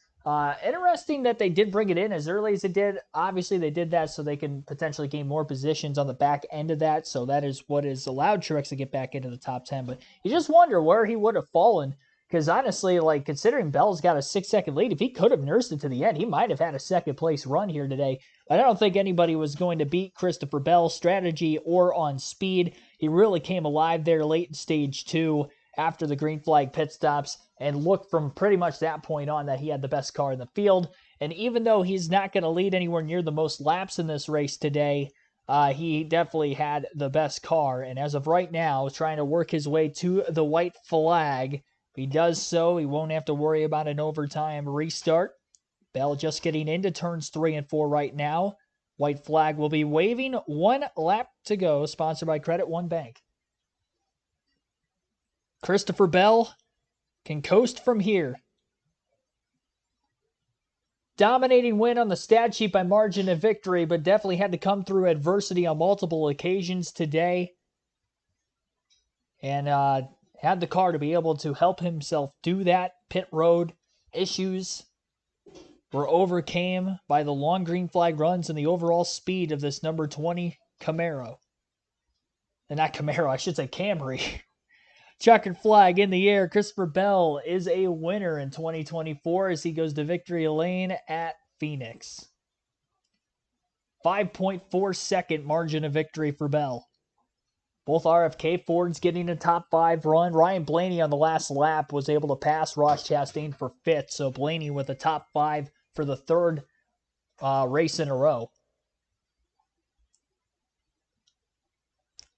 Interesting that they did bring it in as early as it did. Obviously, they did that so they can potentially gain more positions on the back end of that. So that is what has allowed Truex to get back into the top 10. But you just wonder where he would have fallen. Because honestly, like considering Bell's got a 6-second lead, if he could have nursed it to the end, he might have had a second place run here today. But I don't think anybody was going to beat Christopher Bell's strategy or on speed. He really came alive there late in stage 2 after the green flag pit stops and looked from pretty much that point on that he had the best car in the field. And even though he's not going to lead anywhere near the most laps in this race today, he definitely had the best car. And as of right now, trying to work his way to the white flag. If he does so, he won't have to worry about an overtime restart. Bell just getting into turns 3 and 4 right now. White flag will be waving. 1 lap to go, sponsored by Credit One Bank. Christopher Bell can coast from here. Dominating win on the stat sheet by margin of victory, but definitely had to come through adversity on multiple occasions today. And had the car to be able to help himself do that. Pit road issues were overcame by the long green flag runs and the overall speed of this number 20 Camaro. And not Camaro, I should say Camry. Checkered flag in the air. Christopher Bell is a winner in 2024 as he goes to victory lane at Phoenix. 5.4 second margin of victory for Bell. Both RFK Fords getting a top 5 run. Ryan Blaney on the last lap was able to pass Ross Chastain for 5th. So Blaney with a top 5 for the 3rd race in a row.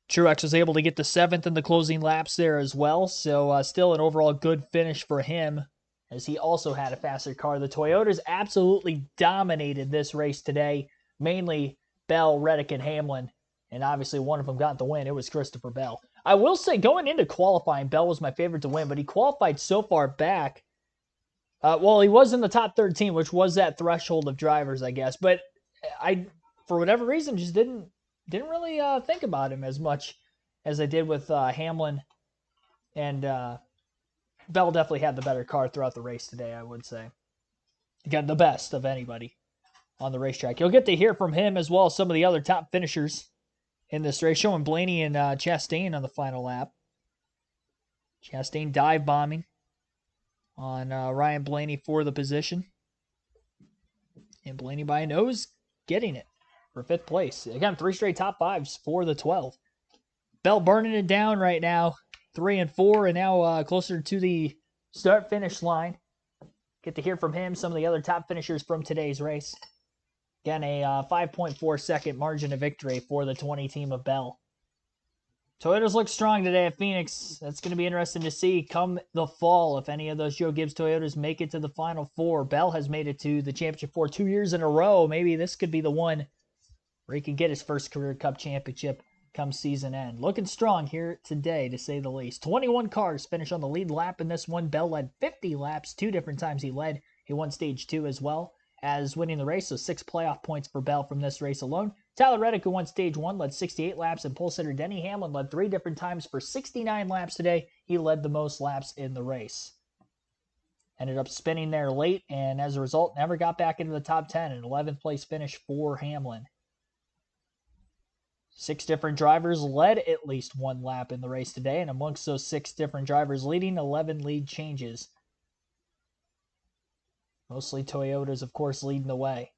Truex was able to get to 7th in the closing laps there as well. So still an overall good finish for him as he also had a faster car. The Toyotas absolutely dominated this race today. Mainly Bell, Reddick, and Hamlin. And obviously one of them got the win. It was Christopher Bell. I will say going into qualifying, Bell was my favorite to win. But he qualified so far back. Well, he was in the top 13, which was that threshold of drivers, I guess. But I, for whatever reason, just didn't really think about him as much as I did with Hamlin. And Bell definitely had the better car throughout the race today, I would say. He got the best of anybody on the racetrack. You'll get to hear from him as well as some of the other top finishers in this race, showing Blaney and Chastain on the final lap. Chastain dive bombing on Ryan Blaney for the position. And Blaney by a nose getting it for 5th place. Again, 3 straight top 5s for the 12. Bell burning it down right now. 3 and 4 and now closer to the start-finish line. Get to hear from him, some of the other top finishers from today's race. Again, a 5.4 second margin of victory for the 20 team of Bell. Toyotas look strong today at Phoenix. That's going to be interesting to see come the fall if any of those Joe Gibbs Toyotas make it to the Final Four. Bell has made it to the championship 4 2 years in a row. Maybe this could be the one where he can get his first career Cup championship come season end. Looking strong here today, to say the least. 21 cars finish on the lead lap in this one. Bell led 50 laps, 2 different times he led. He won stage 2 as well as winning the race, so 6 playoff points for Bell from this race alone. Tyler Reddick, who won stage 1, led 68 laps, and pole sitter Denny Hamlin led 3 different times for 69 laps today. He led the most laps in the race. Ended up spinning there late, and as a result, never got back into the top 10. An 11th place finish for Hamlin. 6 different drivers led at least 1 lap in the race today, and amongst those 6 different drivers leading, 11 lead changes. Mostly Toyotas, of course, leading the way.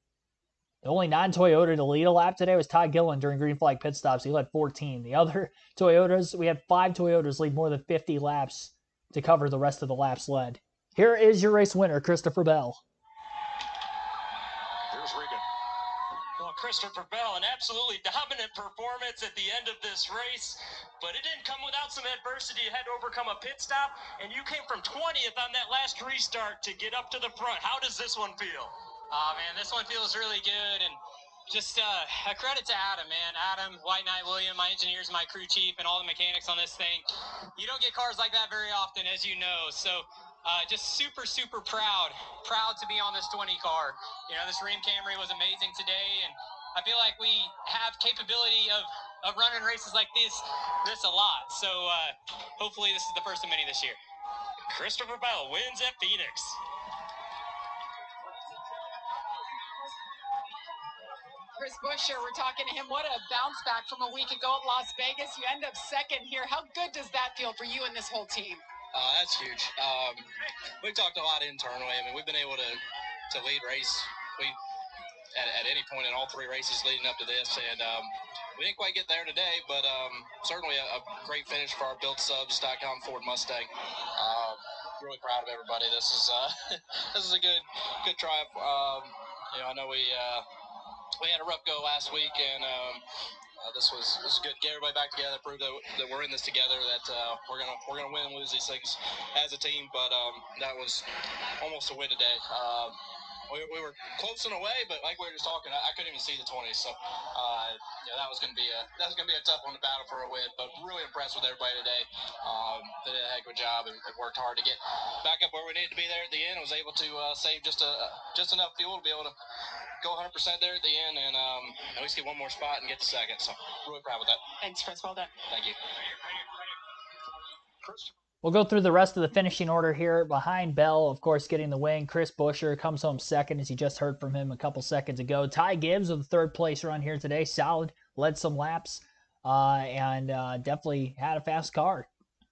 The only non-Toyota to lead a lap today was Todd Gillen during green flag pit stops. He led 14. The other Toyotas, we had 5 Toyotas lead more than 50 laps to cover the rest of the laps led. Here is your race winner, Christopher Bell. Here's Regan. Well, Christopher Bell, an absolutely dominant performance at the end of this race, but it didn't come without some adversity. You had to overcome a pit stop, and you came from 20th on that last restart to get up to the front. How does this one feel? Man, this one feels really good, and just a credit to Adam, man. Adam, White Knight William, my engineers, my crew chief, and all the mechanics on this thing. You don't get cars like that very often, as you know, so just super, super proud to be on this 20 car. You know, this Ream Camry was amazing today, and I feel like we have capability of running races like this a lot, so hopefully this is the first of many this year. Christopher Bell wins at Phoenix. Chris Buescher, we're talking to him. What a bounce back from a week ago at Las Vegas. You end up second here. How good does that feel for you and this whole team? That's huge. We've talked a lot internally. I mean, we've been able to lead race at any point in all 3 races leading up to this, and we didn't quite get there today, but certainly a great finish for our BuildSubs.com Ford Mustang. Really proud of everybody. This is a good triumph. You know, I know we had a rough go last week, and this was good. Get everybody back together, prove that we're in this together. That we're gonna win and lose these things as a team. But that was almost a win today. We were close in a way, but like we were just talking, I couldn't even see the 20s. So yeah, that was gonna be a tough one to battle for a win. But really impressed with everybody today. They did a heck of a job and worked hard to get back up where we needed to be there at the end. I was able to save just enough fuel to be able to go 100% there at the end, and at least get one more spot and get to second. So really proud with that. Thanks, Chris. Well done. Thank you. We'll go through the rest of the finishing order here. Behind Bell, of course, getting the win. Chris Buescher comes home second, as you just heard from him a couple seconds ago. Ty Gibbs with the third place run here today. Solid, led some laps, and definitely had a fast car.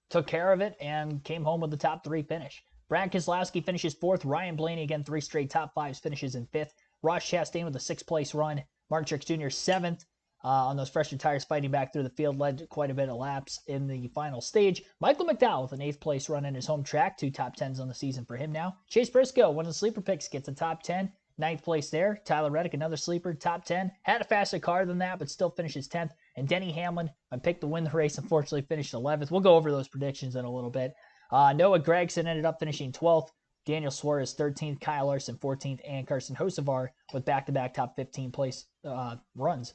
Took care of it and came home with the top 3 finish. Brad Keselowski finishes 4th. Ryan Blaney, again, 3 straight top 5s, finishes in 5th. Ross Chastain with a 6th place run. Martin Truex Jr. 7th on those fresher tires, fighting back through the field, led quite a bit of laps in the final stage. Michael McDowell with an 8th place run in his home track. 2 top 10s on the season for him now. Chase Briscoe, one of the sleeper picks, gets a top 10. 9th place there. Tyler Reddick, another sleeper, top 10. Had a faster car than that, but still finishes 10th. And Denny Hamlin, I picked to win the race, unfortunately finished 11th. We'll go over those predictions in a little bit. Noah Gragson ended up finishing 12th. Daniel Suarez 13th, Kyle Larson 14th, and Carson Hocevar with back-to-back top 15 place runs.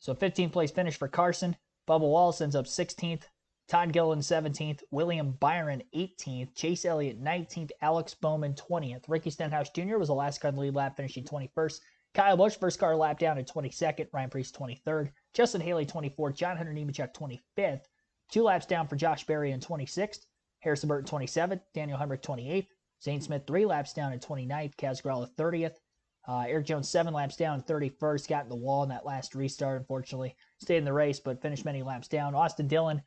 So 15th place finish for Carson. Bubba Wallace ends up 16th. Todd Gillen 17th. William Byron 18th. Chase Elliott 19th. Alex Bowman 20th. Ricky Stenhouse Jr. was the last car in the lead lap, finishing 21st. Kyle Busch, first car lap down at 22nd. Ryan Preece 23rd. Justin Haley 24th. John Hunter Nemechek 25th. 2 laps down for Josh Berry in 26th. Harrison Burton 27th. Daniel Hemrick 28th. Zane Smith 3 laps down at 29th. Kaz Grala 30th. Eric Jones 7 laps down in 31st. Got in the wall in that last restart, unfortunately. Stayed in the race, but finished many laps down. Austin Dillon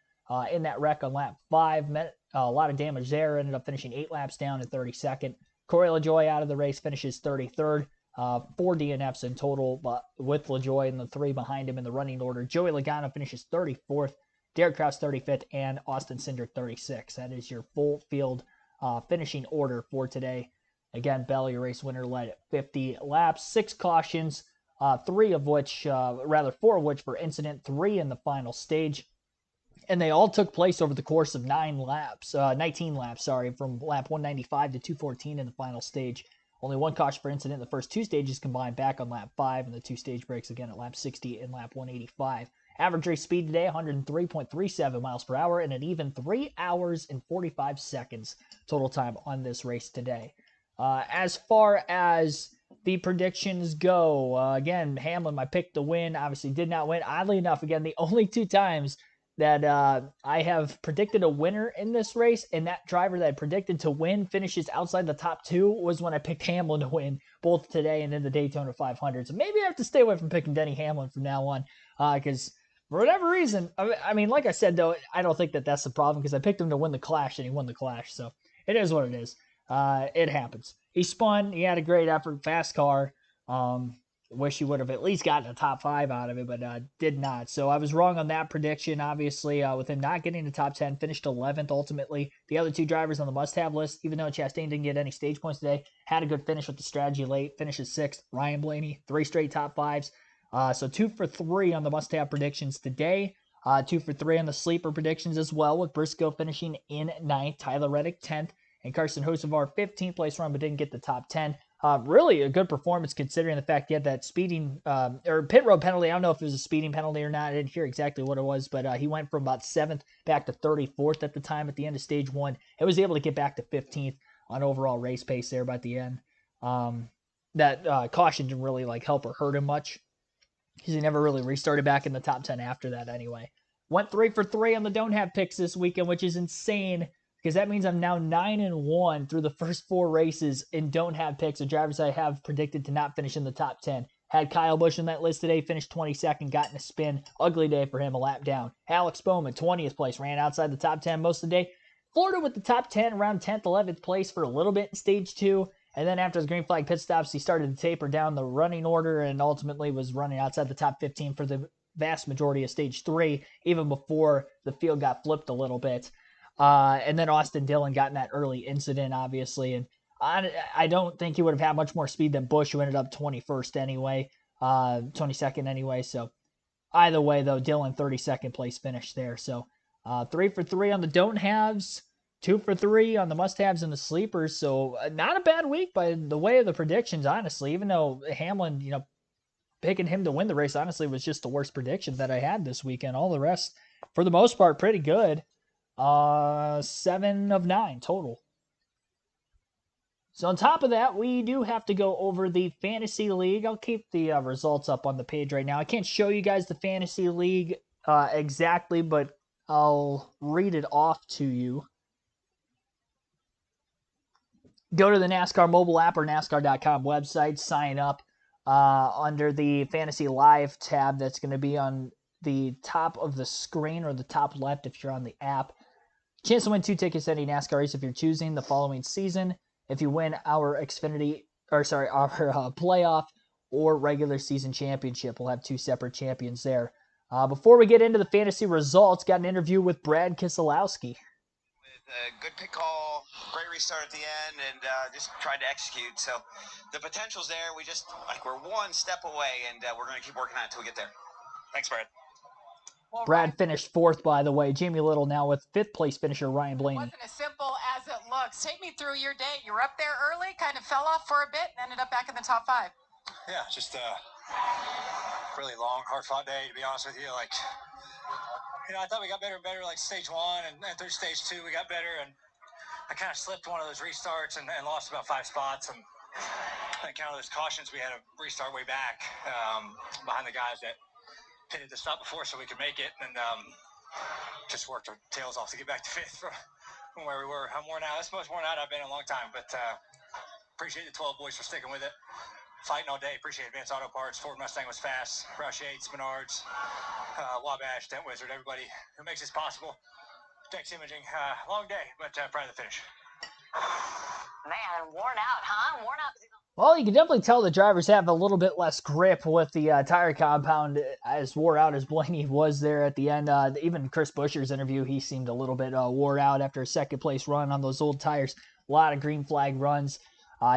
in that wreck on lap 5. Met a lot of damage there. Ended up finishing 8 laps down in 32nd. Corey LaJoie out of the race, finishes 33rd. 4 DNFs in total, but with LaJoie and the 3 behind him in the running order. Joey Logano finishes 34th. Derek Kraus 35th, and Austin Cindric 36th. That is your full field finishing order for today. Again, Bell, your race winner, led at 50 laps, 6 cautions, 4 of which for incident, 3 in the final stage. And they all took place over the course of 19 laps, from lap 195 to 214 in the final stage. Only 1 caution for incident in the first 2 stages combined back on lap 5, and the 2 stage breaks again at lap 60 and lap 185. Average race speed today, 103.37 miles per hour, and an even 3 hours and 45 seconds total time on this race today. As far as the predictions go, again, Hamlin, my pick to win, obviously did not win. Oddly enough, again, the only 2 times that I have predicted a winner in this race, and that driver that I predicted to win finishes outside the top 2 was when I picked Hamlin to win, both today and in the Daytona 500. So maybe I have to stay away from picking Denny Hamlin from now on, because for whatever reason, I mean, like I said, though, I don't think that that's the problem, because I picked him to win the Clash, and he won the Clash. So it is what it is. It happens. He spun. He had a great effort. Fast car. Wish he would have at least gotten a top 5 out of it, but did not. So I was wrong on that prediction, obviously, with him not getting the top 10, finished 11th ultimately. The other 2 drivers on the must-have list, even though Chastain didn't get any stage points today, had a good finish with the strategy late, finishes 6th. Ryan Blaney, 3 straight top 5s. So 2 for 3 on the must-have predictions today. 2 for 3 on the sleeper predictions as well, with Briscoe finishing in 9th, Tyler Reddick 10th, and Carson Hocevar 15th place run, but didn't get the top 10. Really a good performance considering the fact he had that speeding or pit road penalty. I don't know if it was a speeding penalty or not. I didn't hear exactly what it was, but he went from about 7th back to 34th at the time at the end of stage 1. He was able to get back to 15th on overall race pace there by the end. That caution didn't really help or hurt him much because he never really restarted back in the top 10 after that anyway. Went 3 for 3 on the don't have picks this weekend, which is insane, because that means I'm now 9-1 through the first 4 races and don't have picks of drivers I have predicted to not finish in the top 10. Had Kyle Busch on that list today, finished 22nd, got in a spin. Ugly day for him, a lap down. Alex Bowman, 20th place, ran outside the top 10 most of the day. Florida with the top 10, around 10th, 11th place for a little bit in stage 2. And then after his green flag pit stops, he started to taper down the running order and ultimately was running outside the top 15 for the vast majority of stage 3, even before the field got flipped a little bit. And then Austin Dillon got in that early incident, obviously, and I don't think he would have had much more speed than Busch, who ended up 21st anyway, 22nd anyway. So either way, though, Dillon 32nd place finish there. So 3 for 3 on the don't haves, 2 for 3 on the must haves and the sleepers. So not a bad week by the way of the predictions, honestly. Even though Hamlin, picking him to win the race, honestly, was just the worst prediction that I had this weekend. All the rest, for the most part, pretty good. 7 of 9 total. So on top of that, we do have to go over the Fantasy League. I'll keep the results up on the page right now. I can't show you guys the Fantasy League exactly, but I'll read it off to you. Go to the NASCAR mobile app or NASCAR.com website, sign up under the Fantasy Live tab that's going to be on the top of the screen or the top left if you're on the app. Chance to win 2 tickets to any NASCAR race if you're choosing the following season. If you win our playoff or regular season championship, we'll have 2 separate champions there. Before we get into the fantasy results, got an interview with Brad Keselowski. With a good pick call, great restart at the end, and just tried to execute. So the potential's there. We're 1 step away, and we're going to keep working on it until we get there. Thanks, Brad. Well, Brad finished 4th, by the way. Jamie Little now with 5th place finisher Ryan Blaney. It wasn't as simple as it looks. Take me through your day. You were up there early, kind of fell off for a bit, and ended up back in the top 5. Yeah, just really long, hard-fought day, to be honest with you. I thought we got better and better, stage 1, and through stage 2 we got better, and I kind of slipped one of those restarts and lost about 5 spots, and kind of those cautions we had to restart way back behind the guys that pitted the stop before so we could make it, and just worked our tails off to get back to 5th from where we were. I'm worn out. That's the most worn out I've been in a long time, but appreciate the 12 boys for sticking with it. Fighting all day. Appreciate Advanced Auto Parts. Ford Mustang was fast. Roush Yates, Menards, Wabash, Dent Wizard, everybody who makes this possible. Dex Imaging. Long day, but proud of the finish. Man, worn out, huh? Worn out. Well, you can definitely tell the drivers have a little bit less grip with the tire compound as wore out as Blaney was there at the end. Even Chris Buescher's interview, he seemed a little bit wore out after a second-place run on those old tires. A lot of green flag runs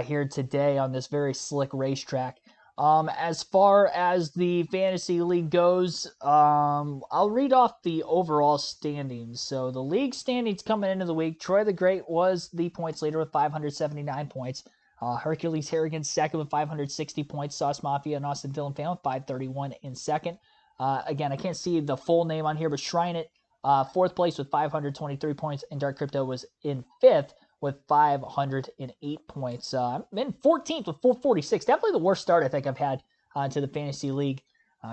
here today on this very slick racetrack. As far as the Fantasy League goes, I'll read off the overall standings. So the league standings coming into the week, Troy the Great was the points leader with 579 points. Hercules Harrigan second with 560 points. Sauce Mafia and Austin Dillon with 531 in second. Again, I can't see the full name on here, but Shrine It, 4th place with 523 points. And Dark Crypto was in 5th with 508 points. I'm in 14th with 446. Definitely the worst start I think I've had to the Fantasy League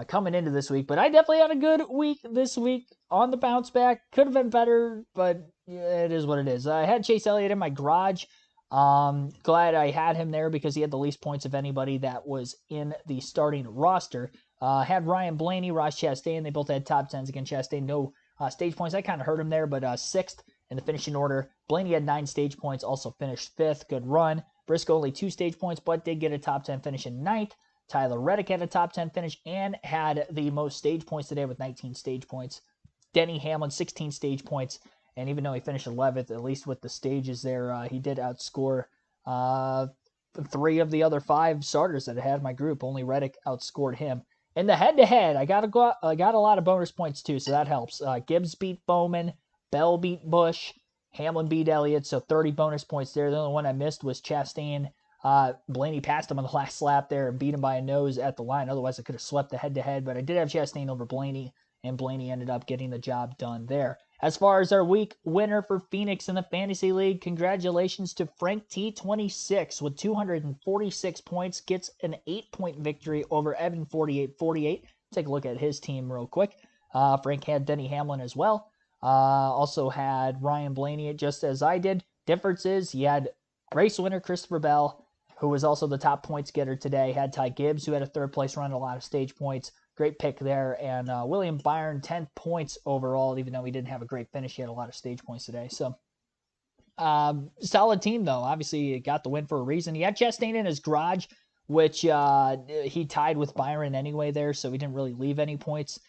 coming into this week. But I definitely had a good week this week on the bounce back. Could have been better, but it is what it is. I had Chase Elliott in my garage. Glad I had him there because he had the least points of anybody that was in the starting roster. Had Ryan Blaney, Ross Chastain. They both had top 10s. Again, Chastain, no stage points. I kind of hurt him there, but 6th in the finishing order. Blaney had 9 stage points, also finished 5th. Good run. Briscoe only 2 stage points, but did get a top 10 finish in 9th. Tyler Reddick had a top 10 finish and had the most stage points today with 19 stage points. Denny Hamlin, 16 stage points. And even though he finished 11th, at least with the stages there, he did outscore 3 of the other 5 starters that I had in my group. Only Reddick outscored him. In the head-to-head, I got a lot of bonus points too, so that helps. Gibbs beat Bowman, Bell beat Busch, Hamlin beat Elliott, so 30 bonus points there. The only one I missed was Chastain. Blaney passed him on the last lap there and beat him by a nose at the line. Otherwise, I could have swept the head-to-head, but I did have Chastain over Blaney, and Blaney ended up getting the job done there. As far as our week winner for Phoenix in the Fantasy League, congratulations to Frank T26 with 246 points, gets an 8-point victory over Evan 48-48. Take a look at his team real quick. Frank had Denny Hamlin as well. Also had Ryan Blaney just as I did. Difference is he had race winner Christopher Bell, who was also the top points getter today. Had Ty Gibbs, who had a 3rd place run, a lot of stage points. Great pick there. And William Byron, 10 points overall, even though he didn't have a great finish. He had a lot of stage points today. So, solid team, though. Obviously, he got the win for a reason. He had Chastain in his garage, which he tied with Byron anyway there, so he didn't really leave any points.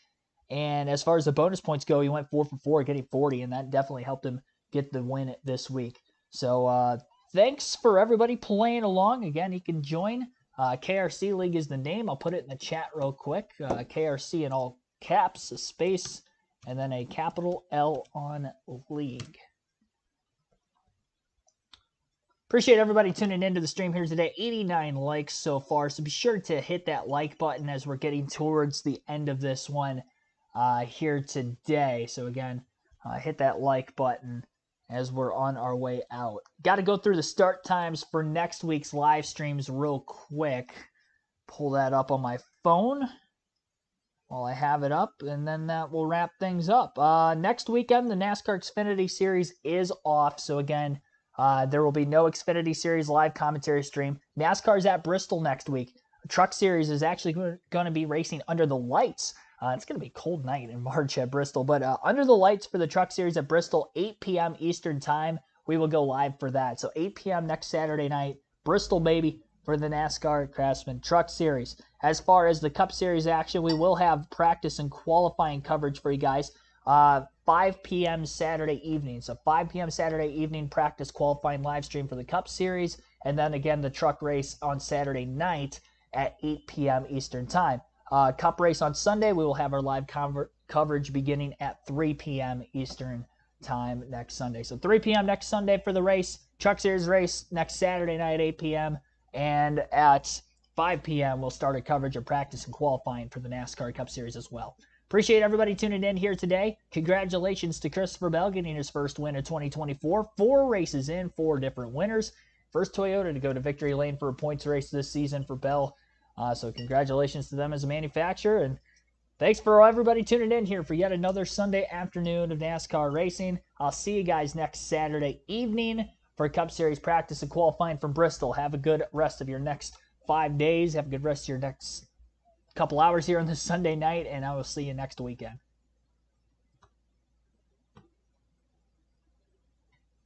And as far as the bonus points go, he went 4 for 4, getting 40, and that definitely helped him get the win this week. So, thanks for everybody playing along. Again, you can join. KRC League is the name. I'll put it in the chat real quick. KRC in all caps, a space, and then a capital L on League. Appreciate everybody tuning into the stream here today. 89 likes so far, so be sure to hit that like button as we're getting towards the end of this one here today. So again, hit that like button as we're on our way out. Got to go through the start times for next week's live streams real quick. Pull that up on my phone while I have it up, and then that will wrap things up. Next weekend, the NASCAR Xfinity Series is off, so again, there will be no Xfinity Series live commentary stream. NASCAR's at Bristol next week. Truck Series is actually going to be racing under the lights. It's going to be a cold night in March at Bristol, but under the lights for the Truck Series at Bristol, 8 p.m. Eastern Time, we will go live for that. So 8 p.m. next Saturday night, Bristol, baby, for the NASCAR Craftsman Truck Series. As far as the Cup Series action, we will have practice and qualifying coverage for you guys. 5 p.m. Saturday evening. So 5 p.m. Saturday evening, practice qualifying live stream for the Cup Series, and then again the truck race on Saturday night at 8 p.m. Eastern Time. Cup race on Sunday, we will have our live coverage beginning at 3 p.m. Eastern Time next Sunday. So 3 p.m. next Sunday for the race. Truck Series race next Saturday night, 8 p.m. And at 5 p.m. we'll start a coverage of practice and qualifying for the NASCAR Cup Series as well. Appreciate everybody tuning in here today. Congratulations to Christopher Bell getting his first win of 2024. 4 races in, 4 different winners. First Toyota to go to victory lane for a points race this season for Bell. So congratulations to them as a manufacturer, and thanks for everybody tuning in here for yet another Sunday afternoon of NASCAR racing. I'll see you guys next Saturday evening for Cup Series practice and qualifying from Bristol. Have a good rest of your next 5 days. Have a good rest of your next couple hours here on this Sunday night, and I will see you next weekend.